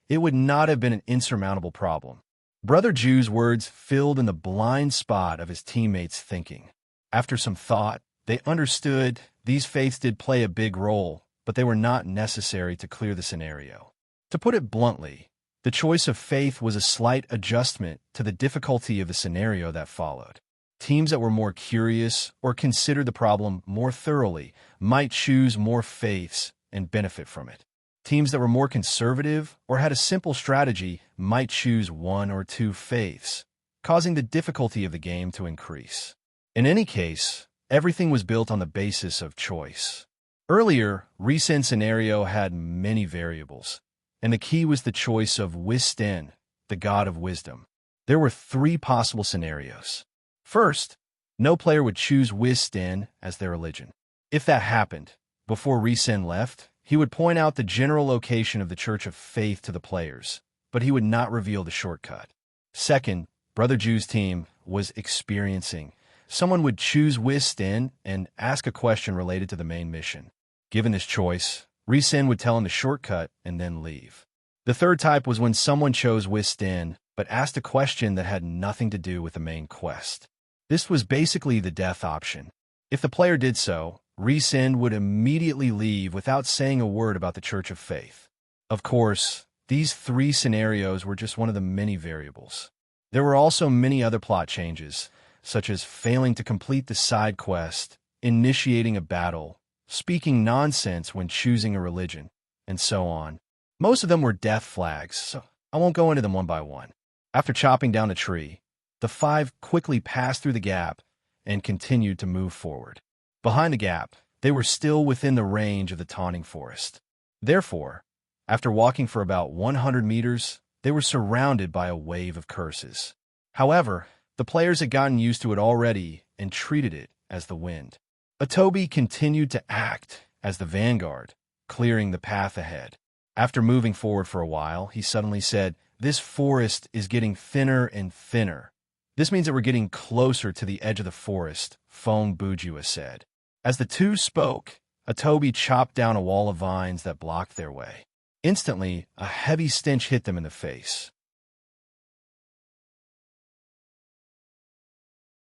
it would not have been an insurmountable problem. Brother Ju's words filled in the blind spot of his teammates' thinking. After some thought, they understood these faiths did play a big role, but they were not necessary to clear the scenario. To put it bluntly, the choice of faith was a slight adjustment to the difficulty of the scenario that followed. Teams that were more curious or considered the problem more thoroughly might choose more faiths and benefit from it. Teams that were more conservative or had a simple strategy might choose one or two faiths, causing the difficulty of the game to increase. In any case, everything was built on the basis of choice. Earlier, recent scenario had many variables, and the key was the choice of Wistin, the god of wisdom. There were 3 possible scenarios. First, no player would choose Wistin as their religion. If that happened, before Risen left, he would point out the general location of the Church of Faith to the players, but he would not reveal the shortcut. Second, Brother Jew's team was experiencing. Someone would choose Wistin and ask a question related to the main mission. Given this choice, Risen would tell him the shortcut and then leave. The third type was when someone chose Wistin but asked a question that had nothing to do with the main quest. This was basically the death option. If the player did so, Risen would immediately leave without saying a word about the Church of Faith. Of course, these three scenarios were just one of the many variables. There were also many other plot changes, such as failing to complete the side quest, initiating a battle, speaking nonsense when choosing a religion, and so on. Most of them were death flags, so I won't go into them one by one. After chopping down a tree, the five quickly passed through the gap and continued to move forward. Behind the gap, they were still within the range of the taunting forest. Therefore, after walking for about 100 meters, they were surrounded by a wave of curses. However, the players had gotten used to it already and treated it as the wind. Atobi continued to act as the vanguard, clearing the path ahead. After moving forward for a while, he suddenly said, "This forest is getting thinner and thinner. This means that we're getting closer to the edge of the forest," Fong Bujua said. As the two spoke, Atobi chopped down a wall of vines that blocked their way. Instantly, a heavy stench hit them in the face.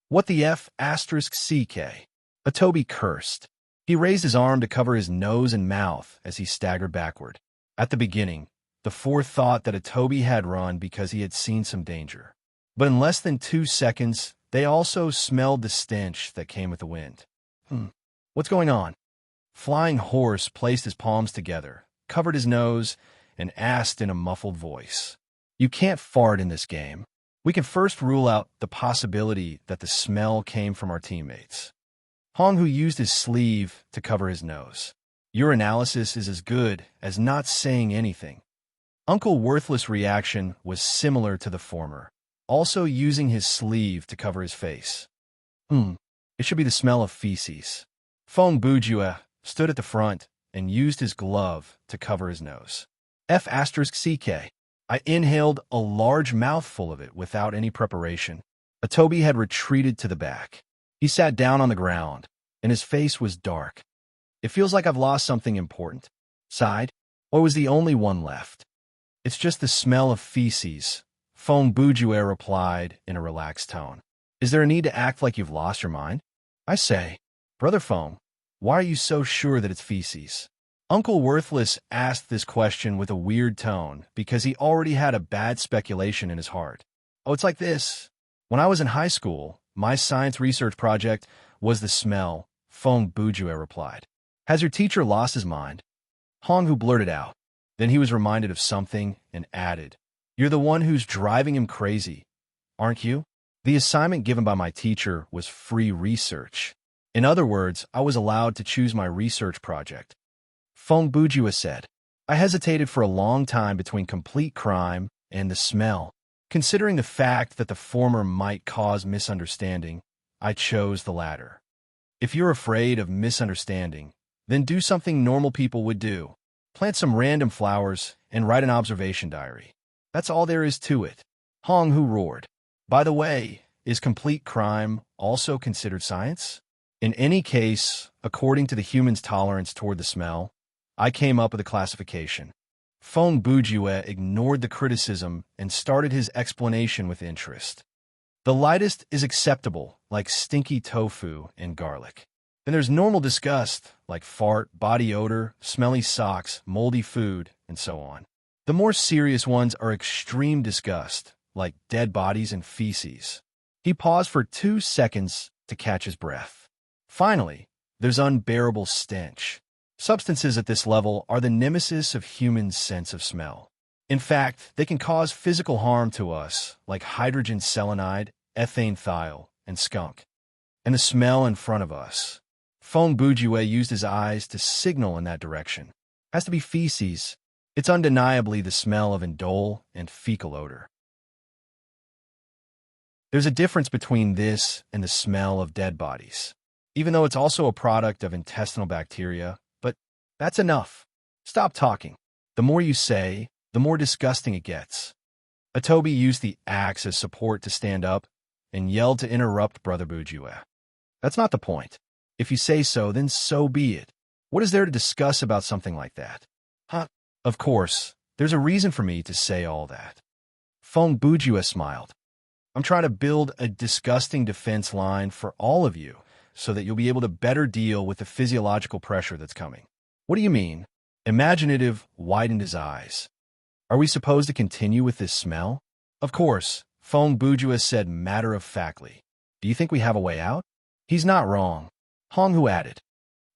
"What the F***? CK. Atobi cursed. He raised his arm to cover his nose and mouth as he staggered backward. At the beginning, the four thought that Atobi had run because he had seen some danger. But in less than 2 seconds, they also smelled the stench that came with the wind. What's going on?" Flying Horse placed his palms together, covered his nose, and asked in a muffled voice, "You can't fart in this game. We can first rule out the possibility that the smell came from our teammates." Hong Hu used his sleeve to cover his nose. "Your analysis is as good as not saying anything." Uncle Worthless' reaction was similar to the former, also using his sleeve to cover his face. It should be the smell of feces." Fong Bujua stood at the front and used his glove to cover his nose. F***CK. I inhaled a large mouthful of it without any preparation. Atobi had retreated to the back. He sat down on the ground, and his face was dark. "It feels like I've lost something important." Sighed, or was the only one left. "It's just the smell of feces," Fong Bujue replied in a relaxed tone. "Is there a need to act like you've lost your mind?" "I say, Brother Fong, why are you so sure that it's feces?" Uncle Worthless asked this question with a weird tone because he already had a bad speculation in his heart. "Oh, it's like this. When I was in high school, my science research project was the smell," Fong Bujue replied. "Has your teacher lost his mind?" Hong Hu blurted out. Then he was reminded of something and added, "You're the one who's driving him crazy, aren't you?" The assignment given by my teacher was free research. In other words, I was allowed to choose my research project. Fong Bujua said, "I hesitated for a long time between complete crime and the smell. Considering the fact that the former might cause misunderstanding, I chose the latter. If you're afraid of misunderstanding, then do something normal people would do. Plant some random flowers and write an observation diary. That's all there is to it." Hong Hu roared. "By the way, is complete crime also considered science? In any case, according to the human's tolerance toward the smell, I came up with a classification." Fong Bujue ignored the criticism and started his explanation with interest. "The lightest is acceptable, like stinky tofu and garlic. Then there's normal disgust, like fart, body odor, smelly socks, moldy food, and so on. The more serious ones are extreme disgust, like dead bodies and feces." He paused for 2 seconds to catch his breath. "Finally, there's unbearable stench. Substances at this level are the nemesis of humans' sense of smell. In fact, they can cause physical harm to us, like hydrogen selenide, ethane thiol, and skunk. And the smell in front of us." Fong Bujue used his eyes to signal in that direction. "Has to be feces. It's undeniably the smell of indole and fecal odor. There's a difference between this and the smell of dead bodies. even though it's also a product of intestinal bacteria, but that's enough. Stop talking. The more you say, the more disgusting it gets. Atobi used the axe as support to stand up and yelled to interrupt Brother Bujue. That's not the point. If you say so, then so be it. What is there to discuss about something like that? Huh? Of course, there's a reason for me to say all that. Feng Bujue smiled. I'm trying to build a disgusting defense line for all of you so that you'll be able to better deal with the physiological pressure that's coming. What do you mean? Imaginative widened his eyes. Are we supposed to continue with this smell? Of course, Feng Bujue said matter-of-factly. Do you think we have a way out? He's not wrong. Honghu added.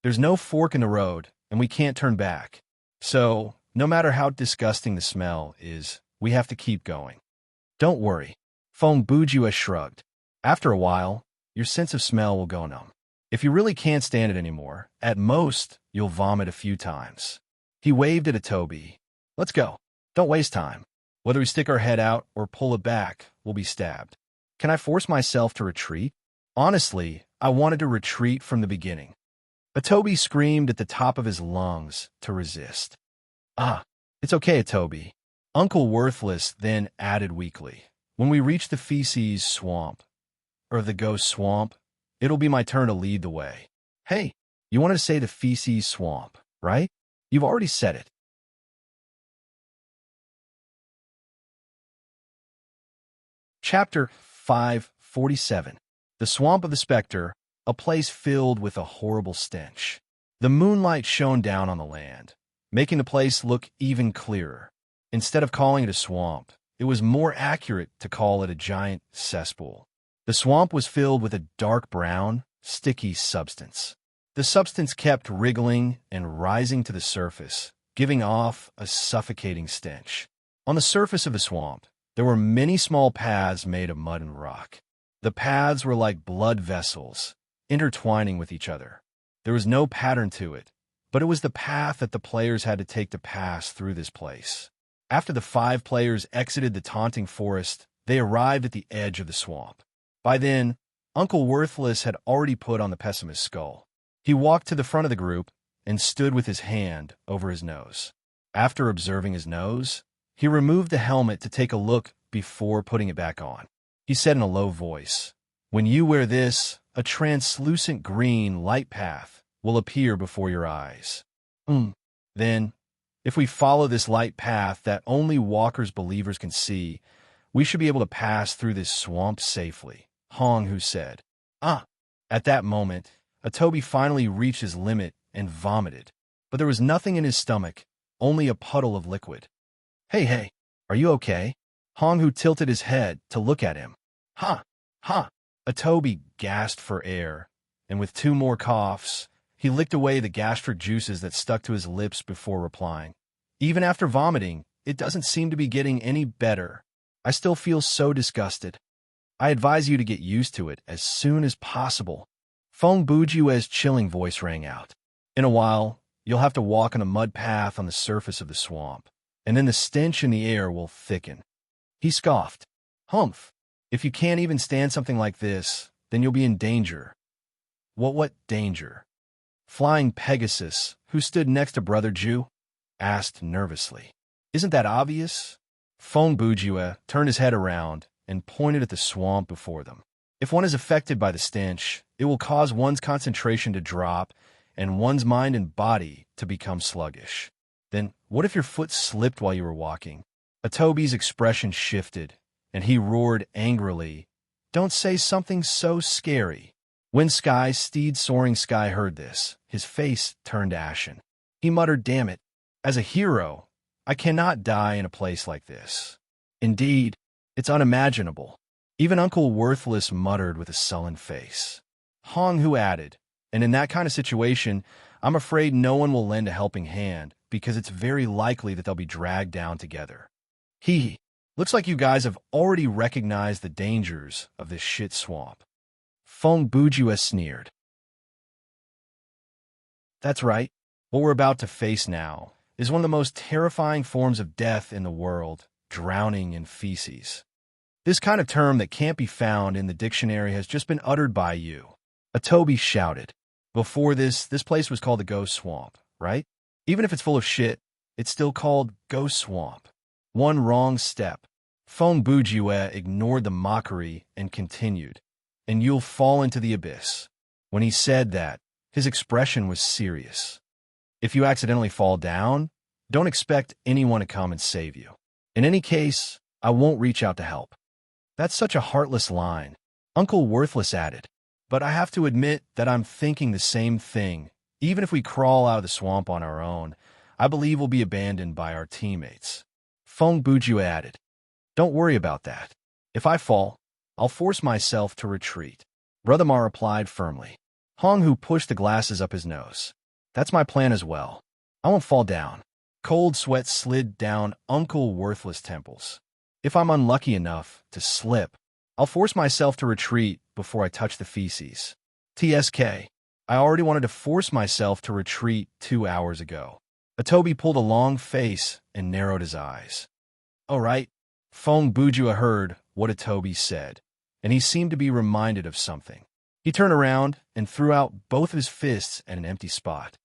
There's no fork in the road, and we can't turn back. So, no matter how disgusting the smell is, we have to keep going. Don't worry. Feng Bujue shrugged. After a while, your sense of smell will go numb. If you really can't stand it anymore, at most, you'll vomit a few times. He waved at Atobi. Let's go. Don't waste time. Whether we stick our head out or pull it back, we'll be stabbed. Can I force myself to retreat? Honestly, I wanted to retreat from the beginning. Atobi screamed at the top of his lungs to resist. It's okay, Atobi. Uncle Worthless then added weakly. When we reach the feces swamp, or the ghost swamp, it'll be my turn to lead the way. Hey, you wanted to say the feces swamp, right? You've already said it. Chapter 547. The Swamp of the Spectre, a place filled with a horrible stench. The moonlight shone down on the land, making the place look even clearer. Instead of calling it a swamp, it was more accurate to call it a giant cesspool. The swamp was filled with a dark brown, sticky substance. The substance kept wriggling and rising to the surface, giving off a suffocating stench. On the surface of the swamp, there were many small paths made of mud and rock. The paths were like blood vessels, intertwining with each other. There was no pattern to it, but it was the path that the players had to take to pass through this place. After the 5 players exited the taunting forest, they arrived at the edge of the swamp. By then, Uncle Worthless had already put on the pessimist's skull. He walked to the front of the group and stood with his hand over his nose. After observing his nose, he removed the helmet to take a look before putting it back on. He said in a low voice, "When you wear this, a translucent green light path will appear before your eyes. Then, if we follow this light path that only walkers believers can see, we should be able to pass through this swamp safely," Honghu said. At that moment, Atobi finally reached his limit and vomited, but there was nothing in his stomach, only a puddle of liquid. Hey, are you okay? Honghu tilted his head to look at him. Atobi gasped for air, and with 2 more coughs, he licked away the gastric juices that stuck to his lips before replying. Even after vomiting, it doesn't seem to be getting any better. I still feel so disgusted. I advise you to get used to it as soon as possible. Feng Bujue's chilling voice rang out. In a while, you'll have to walk on a mud path on the surface of the swamp, and then the stench in the air will thicken. He scoffed. Humph. If you can't even stand something like this, then you'll be in danger. What danger? Flying Pegasus, who stood next to Brother Ju, asked nervously. Isn't that obvious? Feng Bujue turned his head around and pointed at the swamp before them. If one is affected by the stench, it will cause one's concentration to drop and one's mind and body to become sluggish. Then, what if your foot slipped while you were walking? Atobi's expression shifted, and he roared angrily, "Don't say something so scary." When Steed Soaring Sky heard this, his face turned ashen. He muttered, "Damn it. As a hero, I cannot die in a place like this. Indeed, it's unimaginable." Even Uncle Worthless muttered with a sullen face. Honghu added, "And in that kind of situation, I'm afraid no one will lend a helping hand, because it's very likely that they'll be dragged down together." Looks like you guys have already recognized the dangers of this shit swamp. Feng Bujue sneered. That's right. What we're about to face now is one of the most terrifying forms of death in the world, drowning in feces. This kind of term that can't be found in the dictionary has just been uttered by you. Toby shouted. Before this place was called the Ghost Swamp, right? Even if it's full of shit, it's still called Ghost Swamp. One wrong step. Fong Bujue ignored the mockery and continued, and you'll fall into the abyss. When he said that, his expression was serious. If you accidentally fall down, don't expect anyone to come and save you. In any case, I won't reach out to help. That's such a heartless line, Uncle Worthless added. But I have to admit that I'm thinking the same thing. Even if we crawl out of the swamp on our own, I believe we'll be abandoned by our teammates. Fong Bujue added. Don't worry about that. If I fall, I'll force myself to retreat. Brother Ma replied firmly. Hong Hu pushed the glasses up his nose. That's my plan as well. I won't fall down. Cold sweat slid down Uncle Worthless' temples. If I'm unlucky enough to slip, I'll force myself to retreat before I touch the feces. TSK. I already wanted to force myself to retreat 2 hours ago. Atobi pulled a long face and narrowed his eyes. All right. Fong Bujua heard what Atobi said, and he seemed to be reminded of something. He turned around and threw out both of his fists at an empty spot.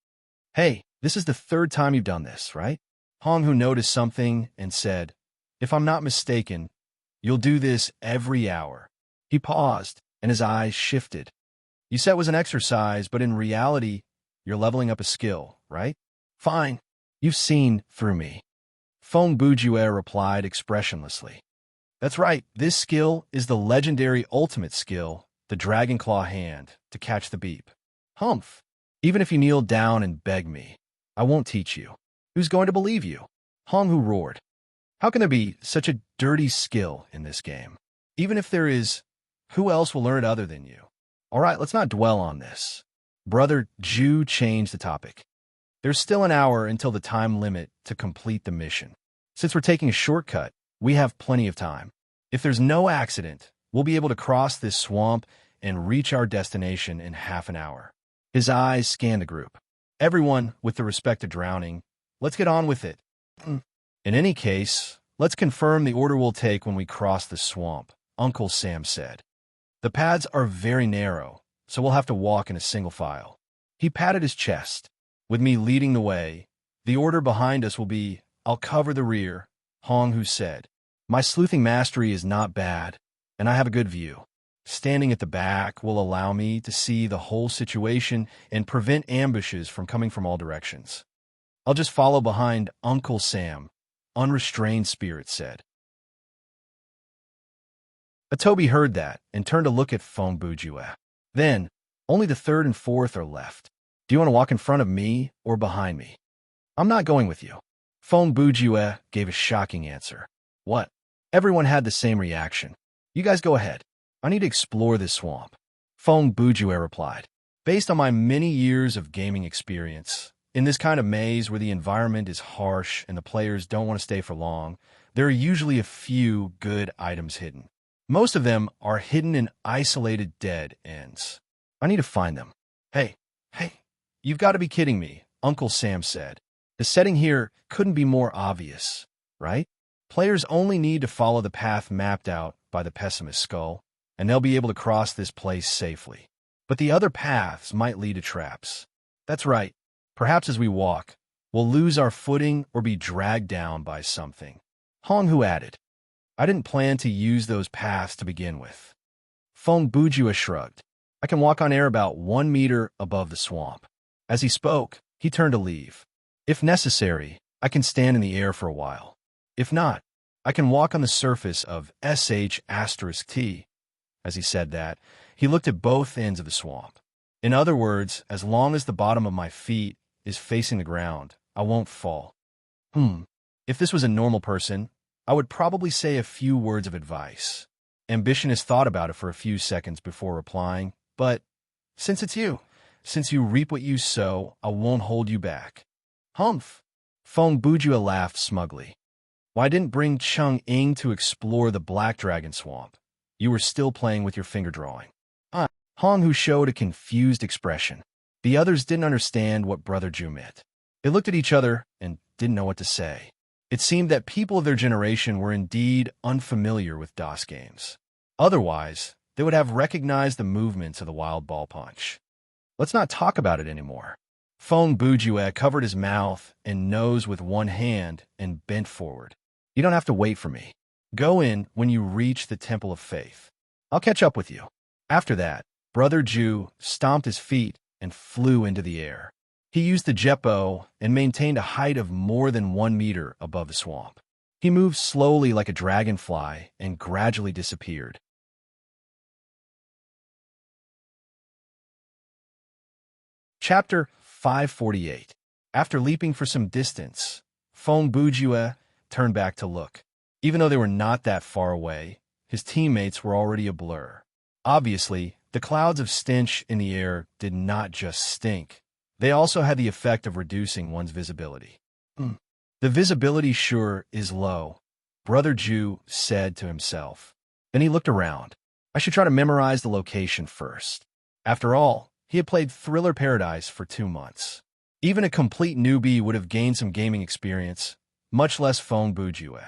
Hey, this is the 3rd time you've done this, right? Hong Hu noticed something and said, If I'm not mistaken, you'll do this every hour. He paused, and his eyes shifted. You said it was an exercise, but in reality, you're leveling up a skill, right? Fine. You've seen through me. Fong Bujue replied expressionlessly. That's right. This skill is the legendary ultimate skill, the Dragon Claw hand, to catch the beep. Humph. Even if you kneel down and beg me, I won't teach you. Who's going to believe you? Hong Hu roared. How can there be such a dirty skill in this game? Even if there is, who else will learn it other than you? All right, let's not dwell on this. Brother Ju changed the topic. There's still an hour until the time limit to complete the mission. Since we're taking a shortcut, we have plenty of time. If there's no accident, we'll be able to cross this swamp and reach our destination in half an hour. His eyes scanned the group. Everyone, with the respect to drowning, let's get on with it. In any case, let's confirm the order we'll take when we cross the swamp, Uncle Sam said. The paths are very narrow, so we'll have to walk in a single file. He patted his chest. With me leading the way, the order behind us will be, I'll cover the rear, Hong Hu said. My sleuthing mastery is not bad, and I have a good view. Standing at the back will allow me to see the whole situation and prevent ambushes from coming from all directions. I'll just follow behind Uncle Sam, Unrestrained Spirit said. Atobi heard that and turned to look at Fong Bujue. Then, only the 3rd and 4th are left. Do you want to walk in front of me or behind me? I'm not going with you. Fong Bujue gave a shocking answer. What? Everyone had the same reaction. You guys go ahead. I need to explore this swamp. Fong Bujue replied. Based on my many years of gaming experience, in this kind of maze where the environment is harsh and the players don't want to stay for long, there are usually a few good items hidden. Most of them are hidden in isolated dead ends. I need to find them. Hey, you've got to be kidding me, Uncle Sam said. The setting here couldn't be more obvious, right? Players only need to follow the path mapped out by the pessimist skull, and they'll be able to cross this place safely. But the other paths might lead to traps. That's right. Perhaps as we walk, we'll lose our footing or be dragged down by something. Hong Hu added. I didn't plan to use those paths to begin with. Fong Bujue shrugged. I can walk on air about 1 meter above the swamp. As he spoke, he turned to leave. If necessary, I can stand in the air for a while. If not, I can walk on the surface of *T. As he said that, he looked at both ends of the swamp. In other words, as long as the bottom of my feet is facing the ground, I won't fall. If this was a normal person, I would probably say a few words of advice. Ambitionist thought about it for a few seconds before replying, but since it's you, since you reap what you sow, I won't hold you back. Humph! Fong Bujue laughed smugly. Why didn't bring Chung Ing to explore the Black Dragon Swamp? You were still playing with your finger drawing. Hong Hu showed a confused expression. The others didn't understand what Brother Ju meant. They looked at each other and didn't know what to say. It seemed that people of their generation were indeed unfamiliar with DOS games. Otherwise, they would have recognized the movements of the wild ball punch. Let's not talk about it anymore. Feng Bujue covered his mouth and nose with one hand and bent forward. You don't have to wait for me. Go in when you reach the Temple of Faith. I'll catch up with you. After that, Brother Ju stomped his feet and flew into the air. He used the Jeppo and maintained a height of more than 1 meter above the swamp. He moved slowly like a dragonfly and gradually disappeared. Chapter 548. After leaping for some distance, Feng Bujue turned back to look. Even though they were not that far away, his teammates were already a blur. Obviously, the clouds of stench in the air did not just stink. They also had the effect of reducing one's visibility. The visibility sure is low, Brother Ju said to himself. Then he looked around. I should try to memorize the location first. After all, he had played Thriller Paradise for 2 months. Even a complete newbie would have gained some gaming experience, much less Feng Bujue.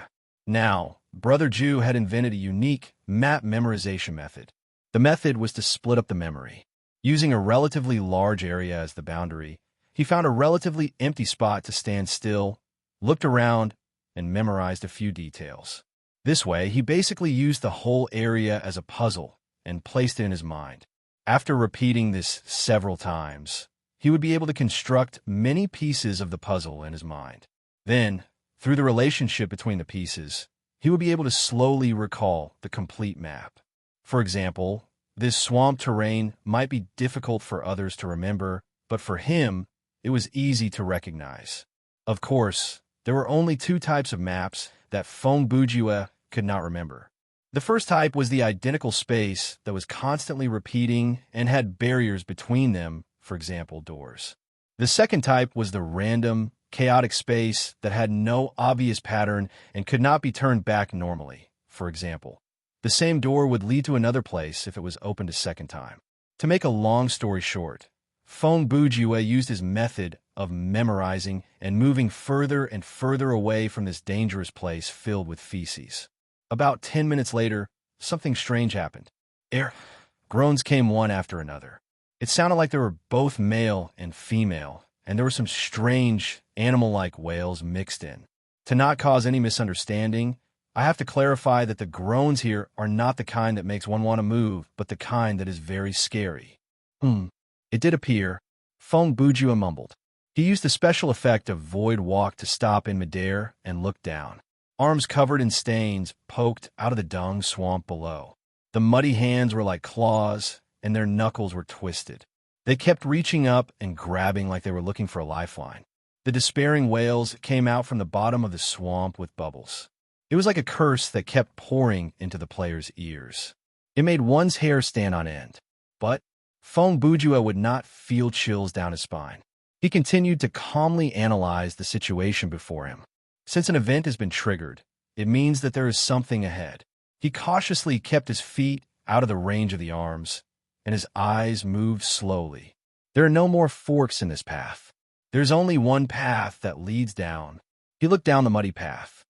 Now, Brother Ju had invented a unique map memorization method. The method was to split up the memory. Using a relatively large area as the boundary, he found a relatively empty spot to stand still, looked around, and memorized a few details. This way, he basically used the whole area as a puzzle and placed it in his mind. After repeating this several times, he would be able to construct many pieces of the puzzle in his mind. Then, through the relationship between the pieces, he would be able to slowly recall the complete map. For example, this swamp terrain might be difficult for others to remember, but for him, it was easy to recognize. Of course, there were only 2 types of maps that Feng Bujue could not remember. The first type was the identical space that was constantly repeating and had barriers between them, for example, doors. The second type was the random, chaotic space that had no obvious pattern and could not be turned back normally, for example. The same door would lead to another place if it was opened a second time. To make a long story short, Feng Bujue used his method of memorizing and moving further and further away from this dangerous place filled with feces. About 10 minutes later, something strange happened. Groans came one after another. It sounded like they were both male and female, and there were some strange, animal-like wails mixed in. To not cause any misunderstanding, I have to clarify that the groans here are not the kind that makes one want to move, but the kind that is very scary. It did appear, Feng Bujue mumbled. He used the special effect of Void Walk to stop in midair and look down. Arms covered in stains poked out of the dung swamp below. The muddy hands were like claws, and their knuckles were twisted. They kept reaching up and grabbing like they were looking for a lifeline. The despairing wails came out from the bottom of the swamp with bubbles. It was like a curse that kept pouring into the player's ears. It made one's hair stand on end. But Feng Bujue would not feel chills down his spine. He continued to calmly analyze the situation before him. Since an event has been triggered, it means that there is something ahead. He cautiously kept his feet out of the range of the arms, and his eyes moved slowly. There are no more forks in this path. There's only one path that leads down. He looked down the muddy path.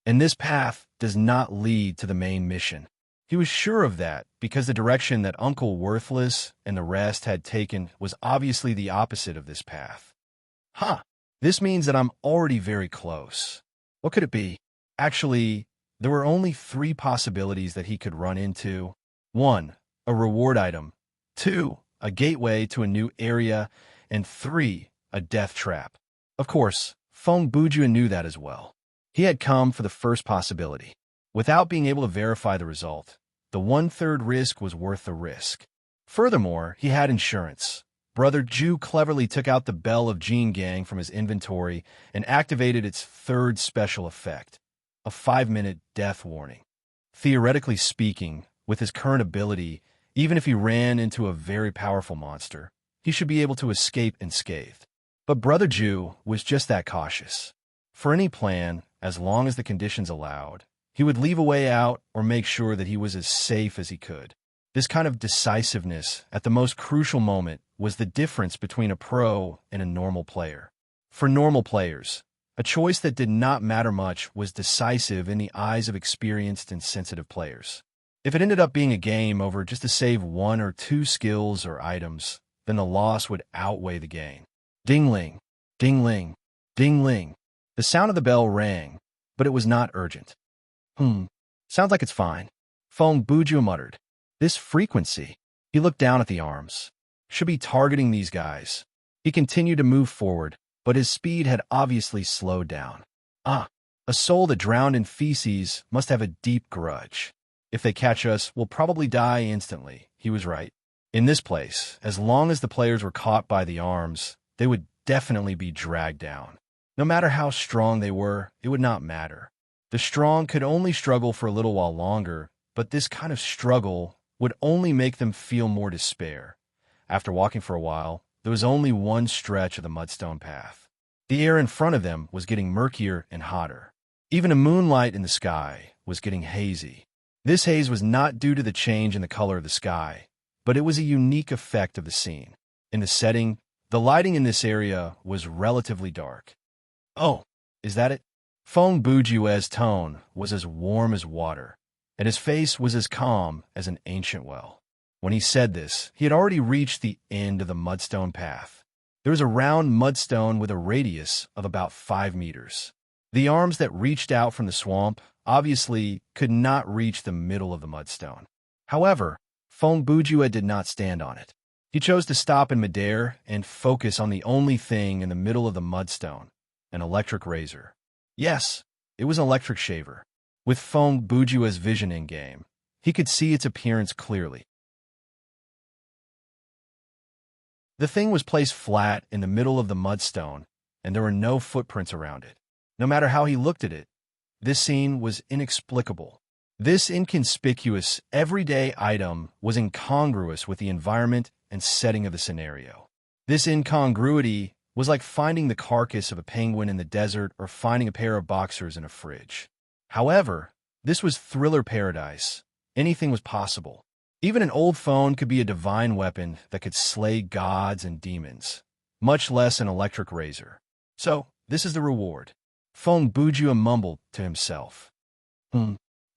And this path does not lead to the main mission. He was sure of that because the direction that Uncle Worthless and the rest had taken was obviously the opposite of this path. This means that I'm already very close. What could it be? Actually, there were only 3 possibilities that he could run into. 1, a reward item. 2, a gateway to a new area. And 3, a death trap. Of course, Feng Bujue knew that as well. He had come for the first possibility. Without being able to verify the result, the 1/3 risk was worth the risk. Furthermore, he had insurance. Brother Ju cleverly took out the Bell of Jean Gang from his inventory and activated its 3rd special effect, a 5-minute death warning. Theoretically speaking, with his current ability, even if he ran into a very powerful monster, he should be able to escape unscathed. But Brother Ju was just that cautious. For any plan, as long as the conditions allowed, he would leave a way out or make sure that he was as safe as he could. This kind of decisiveness at the most crucial moment was the difference between a pro and a normal player. For normal players, A choice that did not matter much was decisive in the eyes of experienced and sensitive players. If it ended up being a game over just to save one or two skills or items, then the loss would outweigh the gain. Ding-ling, ding-ling, ding-ling. The sound of the bell rang, but it was not urgent. Sounds like it's fine, Feng Buju muttered. This frequency. He looked down at the arms. Should be targeting these guys. He continued to move forward, but his speed had obviously slowed down. A soul that drowned in feces must have a deep grudge. If they catch us, we'll probably die instantly. He was right. In this place, as long as the players were caught by the arms, they would definitely be dragged down. No matter how strong they were, it would not matter. The strong could only struggle for a little while longer, but this kind of struggle would only make them feel more despair. After walking for a while, there was only one stretch of the mudstone path. The air in front of them was getting murkier and hotter. Even the moonlight in the sky was getting hazy. This haze was not due to the change in the color of the sky, but it was a unique effect of the scene. In the setting, the lighting in this area was relatively dark. Oh, is that it? Feng Bujue's tone was as warm as water, and his face was as calm as an ancient well. When he said this, he had already reached the end of the mudstone path. There was a round mudstone with a radius of about 5 meters. The arms that reached out from the swamp obviously could not reach the middle of the mudstone. However, Feng Bujue did not stand on it. He chose to stop in midair and focus on the only thing in the middle of the mudstone, an electric razor. Yes, it was an electric shaver. With Feng Bujue's vision in-game, he could see its appearance clearly. The thing was placed flat in the middle of the mudstone, and there were no footprints around it. No matter how he looked at it, this scene was inexplicable. This inconspicuous, everyday item was incongruous with the environment and setting of the scenario. This incongruity was like finding the carcass of a penguin in the desert or finding a pair of boxers in a fridge. However, this was thriller paradise. Anything was possible. Even an old phone could be a divine weapon that could slay gods and demons, much less an electric razor. So, this is the reward. Feng Bujue mumbled to himself.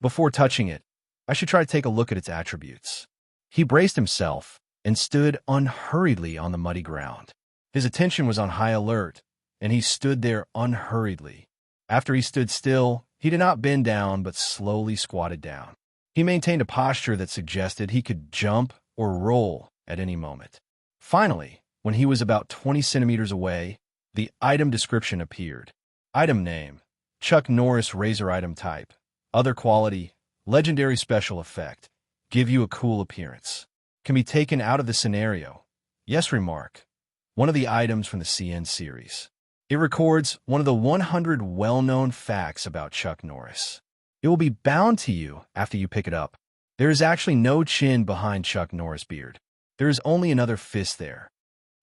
Before touching it, I should try to take a look at its attributes. He braced himself and stood unhurriedly on the muddy ground. His attention was on high alert, and he stood there unhurriedly. After he stood still, he did not bend down but slowly squatted down. He maintained a posture that suggested he could jump or roll at any moment. Finally, when he was about 20 centimeters away, the item description appeared. Item name, Chuck Norris razor item type. Other quality, legendary special effect. Give you a cool appearance. Can be taken out of the scenario. Yes remark. One of the items from the CN series. It records one of the 100 well-known facts about Chuck Norris. It will be bound to you after you pick it up. There is actually no chin behind Chuck Norris' beard. There is only another fist there.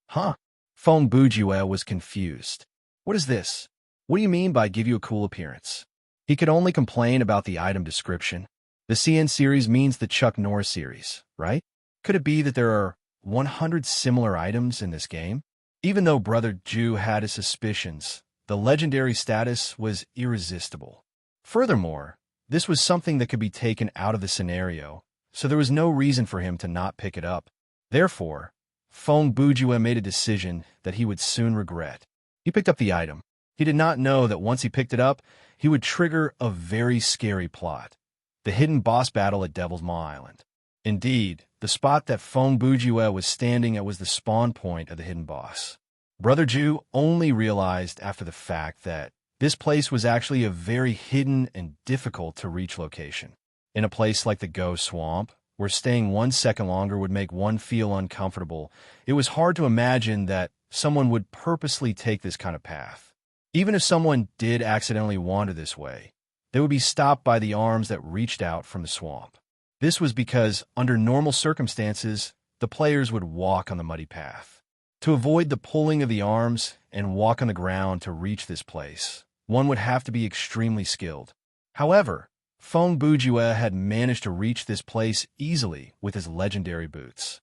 Feng Bujue was confused. What is this? What do you mean by give you a cool appearance? He could only complain about the item description. The CN series means the Chuck Norris series, right? Could it be that there are 100 similar items in this game? Even though Brother Ju had his suspicions, the legendary status was irresistible. Furthermore, this was something that could be taken out of the scenario, so there was no reason for him to not pick it up. Therefore, Feng Bujue made a decision that he would soon regret. He picked up the item. He did not know that once he picked it up, he would trigger a very scary plot. The hidden boss battle at Devil's Maw Island. Indeed, the spot that Feng Bujue was standing at was the spawn point of the hidden boss. Brother Ju only realized after the fact that this place was actually a very hidden and difficult to reach location. In a place like the Ghost Swamp, where staying 1 second longer would make one feel uncomfortable, it was hard to imagine that someone would purposely take this kind of path. Even if someone did accidentally wander this way, they would be stopped by the arms that reached out from the swamp. This was because, under normal circumstances, the players would walk on the muddy path. To avoid the pulling of the arms and walk on the ground to reach this place, one would have to be extremely skilled. However, Feng Bujue had managed to reach this place easily with his legendary boots.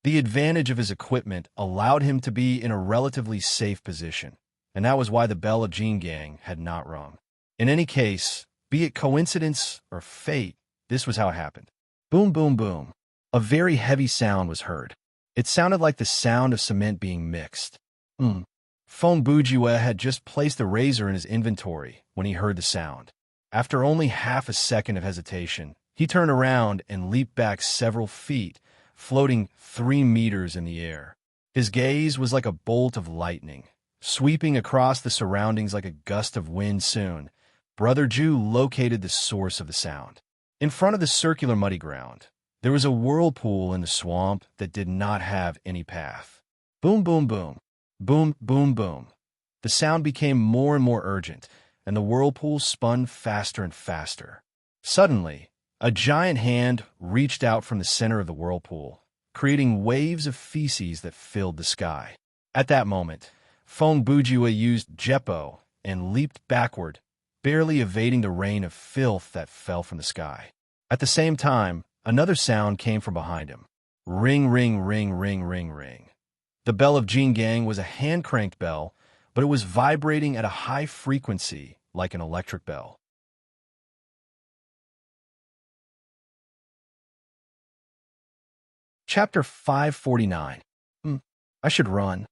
The advantage of his equipment allowed him to be in a relatively safe position, and that was why the bell of Jin Gang had not rung. In any case, be it coincidence or fate, this was how it happened. Boom, boom, boom. A very heavy sound was heard. It sounded like the sound of cement being mixed. Feng Bujue had just placed the razor in his inventory when he heard the sound. After only half a second of hesitation, he turned around and leaped back several feet, floating 3 meters in the air. His gaze was like a bolt of lightning, sweeping across the surroundings like a gust of wind. Soon, Brother Ju located the source of the sound. In front of the circular muddy ground, there was a whirlpool in the swamp that did not have any path. Boom, boom, boom. Boom, boom, boom. The sound became more and more urgent, and the whirlpool spun faster and faster. Suddenly, a giant hand reached out from the center of the whirlpool, creating waves of feces that filled the sky. At that moment, Feng Bujue used Jeppo and leaped backward, barely evading the rain of filth that fell from the sky. At the same time, another sound came from behind him. Ring, ring, ring, ring, ring, ring. The bell of Jin Gang was a hand-cranked bell, but it was vibrating at a high frequency like an electric bell. Chapter 549. I should run.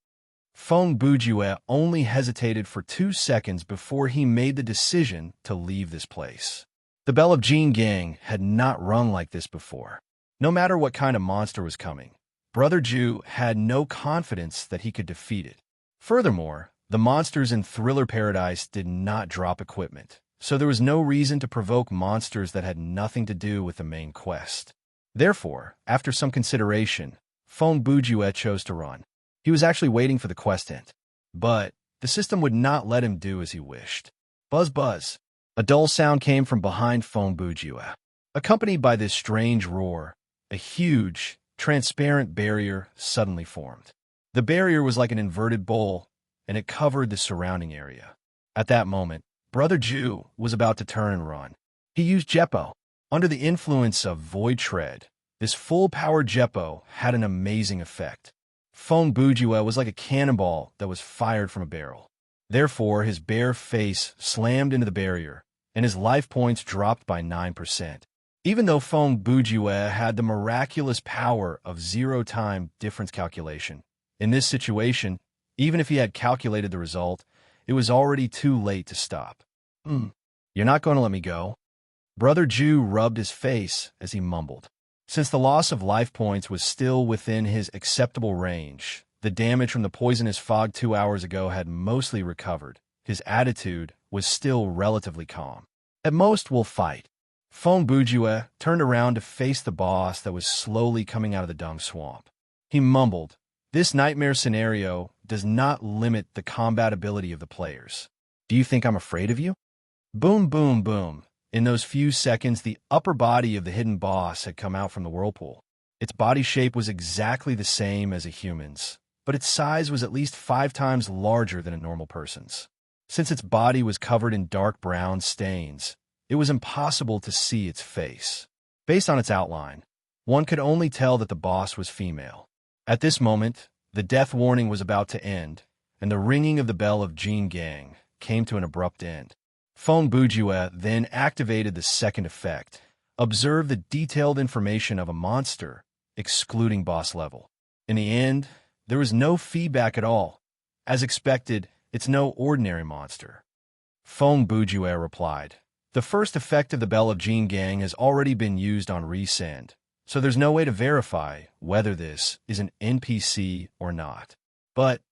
Feng Bujue only hesitated for 2 seconds before he made the decision to leave this place. The bell of Jin Gang had not rung like this before. No matter what kind of monster was coming, Brother Ju had no confidence that he could defeat it. Furthermore, the monsters in Thriller Paradise did not drop equipment, so there was no reason to provoke monsters that had nothing to do with the main quest. Therefore, after some consideration, Feng Bujue chose to run. He was actually waiting for the quest hint, but the system would not let him do as he wished. Buzz, buzz. A dull sound came from behind Feng Bujue. Accompanied by this strange roar, a huge, transparent barrier suddenly formed. The barrier was like an inverted bowl, and it covered the surrounding area. At that moment, Brother Ju was about to turn and run. He used Jeppo. Under the influence of Void Tread, this full-powered Jeppo had an amazing effect. Feng Bujue was like a cannonball that was fired from a barrel. Therefore, his bare face slammed into the barrier, and his life points dropped by 9%. Even though Feng Bujue had the miraculous power of zero-time difference calculation, in this situation, even if he had calculated the result, it was already too late to stop. You're not going to let me go? Brother Ju rubbed his face as he mumbled. Since the loss of life points was still within his acceptable range, the damage from the poisonous fog 2 hours ago had mostly recovered. His attitude was still relatively calm. At most, we'll fight. Feng Bujue turned around to face the boss that was slowly coming out of the dung swamp. He mumbled, "This nightmare scenario does not limit the combat ability of the players. Do you think I'm afraid of you?" Boom, boom, boom. In those few seconds, the upper body of the hidden boss had come out from the whirlpool. Its body shape was exactly the same as a human's, but its size was at least 5 times larger than a normal person's. Since its body was covered in dark brown stains, it was impossible to see its face. Based on its outline, one could only tell that the boss was female. At this moment, the death warning was about to end, and the ringing of the bell of Jin Gang came to an abrupt end. Feng Bujue then activated the second effect. Observe the detailed information of a monster, excluding boss level. In the end, there was no feedback at all. As expected, it's no ordinary monster. Feng Bujue replied, "The first effect of the bell of Jin Gang has already been used on Resend, so there's no way to verify whether this is an NPC or not. But,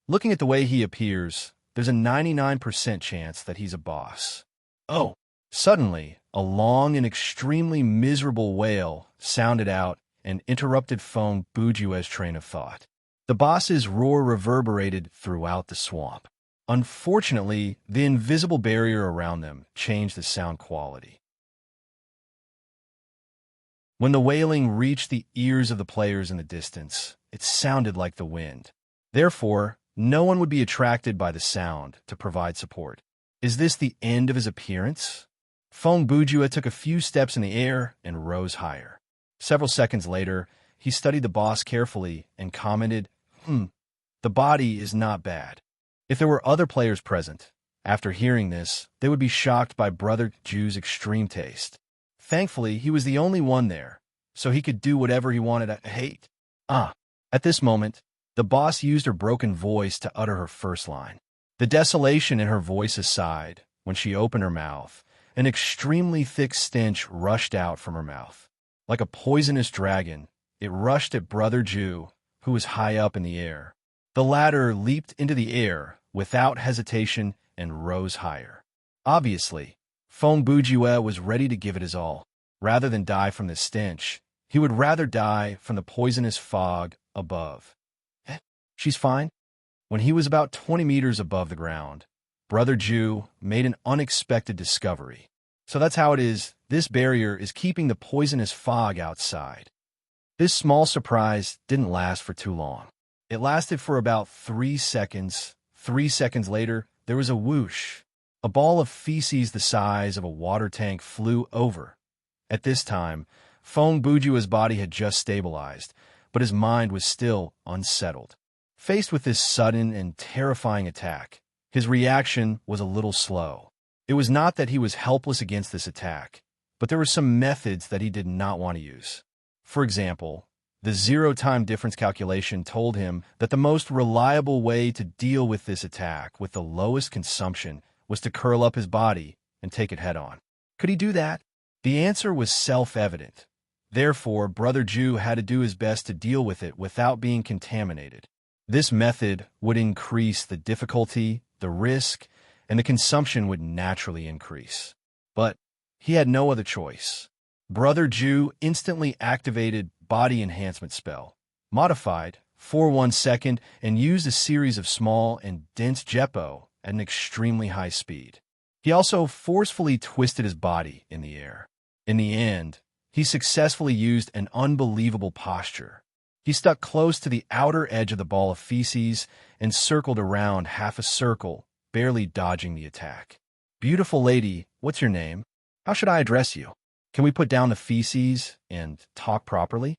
looking at the way he appears, there's a 99% chance that he's a boss." Oh! Suddenly, a long and extremely miserable wail sounded out and interrupted Feng Bujue's train of thought. The boss's roar reverberated throughout the swamp. Unfortunately, the invisible barrier around them changed the sound quality. When the wailing reached the ears of the players in the distance, it sounded like the wind. Therefore, no one would be attracted by the sound to provide support. Is this the end of his appearance? Feng Bujue took a few steps in the air and rose higher. Several seconds later, he studied the boss carefully and commented, the body is not bad. If there were other players present, after hearing this, they would be shocked by Brother Ju's extreme taste. Thankfully, he was the only one there, so he could do whatever he wanted to hate. At this moment, the boss used her broken voice to utter her first line. The desolation in her voice aside, when she opened her mouth, an extremely thick stench rushed out from her mouth. Like a poisonous dragon, it rushed at Brother Ju, who was high up in the air. The latter leaped into the air without hesitation and rose higher. Obviously, Feng Bujue was ready to give it his all. Rather than die from the stench, he would rather die from the poisonous fog above. She's fine. When he was about 20 meters above the ground, Brother Ju made an unexpected discovery. So that's how it is. This barrier is keeping the poisonous fog outside. This small surprise didn't last for too long. It lasted for about 3 seconds. 3 seconds later, there was a whoosh. A ball of feces the size of a water tank flew over. At this time, Feng Bujua's body had just stabilized, but his mind was still unsettled. Faced with this sudden and terrifying attack, his reaction was a little slow. It was not that he was helpless against this attack, but there were some methods that he did not want to use. For example, the zero-time difference calculation told him that the most reliable way to deal with this attack with the lowest consumption was to curl up his body and take it head-on. Could he do that? The answer was self-evident. Therefore, Brother Ju had to do his best to deal with it without being contaminated. This method would increase the difficulty, the risk, and the consumption would naturally increase. But he had no other choice. Brother Ju instantly activated Body Enhancement Spell, modified for 1 second, and used a series of small and dense jetpo at an extremely high speed. He also forcefully twisted his body in the air. In the end, he successfully used an unbelievable posture. He stuck close to the outer edge of the ball of feces and circled around half a circle, barely dodging the attack. Beautiful lady, what's your name? How should I address you? Can we put down the feces and talk properly?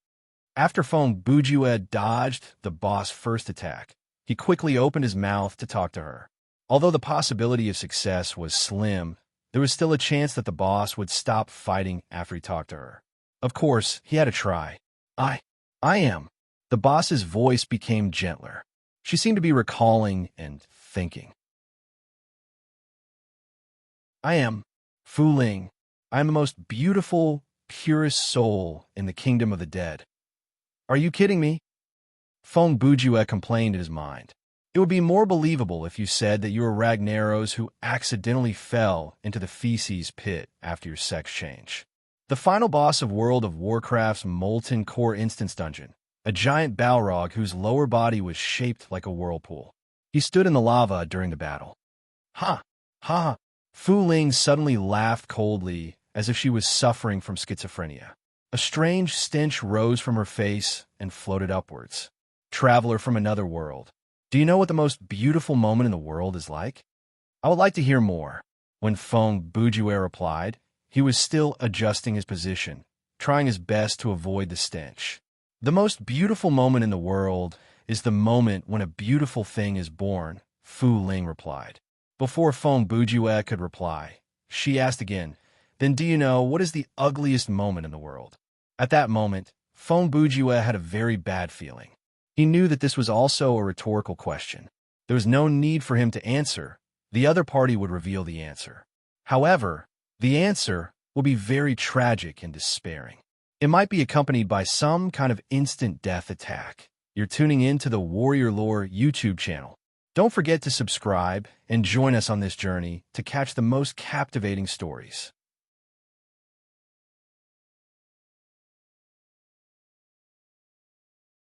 After Feng Bujue dodged the boss' first attack, he quickly opened his mouth to talk to her. Although the possibility of success was slim, there was still a chance that the boss would stop fighting after he talked to her. Of course, he had to try. I am. The boss's voice became gentler. She seemed to be recalling and thinking. I am Fu Ling. I am the most beautiful, purest soul in the kingdom of the dead. Are you kidding me? Feng Bujue complained in his mind. It would be more believable if you said that you were Ragnaros who accidentally fell into the feces pit after your sex change. The final boss of World of Warcraft's Molten Core Instance Dungeon, a giant Balrog whose lower body was shaped like a whirlpool. He stood in the lava during the battle. Ha! Ha! Fu Ling suddenly laughed coldly, as if she was suffering from schizophrenia. A strange stench rose from her face and floated upwards. Traveler from another world, do you know what the most beautiful moment in the world is like? I would like to hear more. When Feng Bujue replied, he was still adjusting his position, trying his best to avoid the stench. The most beautiful moment in the world is the moment when a beautiful thing is born, Fu Ling replied. Before Feng Bujue could reply, she asked again, then do you know what is the ugliest moment in the world? At that moment, Feng Bujue had a very bad feeling. He knew that this was also a rhetorical question. There was no need for him to answer. The other party would reveal the answer. However, the answer will be very tragic and despairing. It might be accompanied by some kind of instant death attack. You're tuning in to the Warrior Lore YouTube channel. Don't forget to subscribe and join us on this journey to catch the most captivating stories.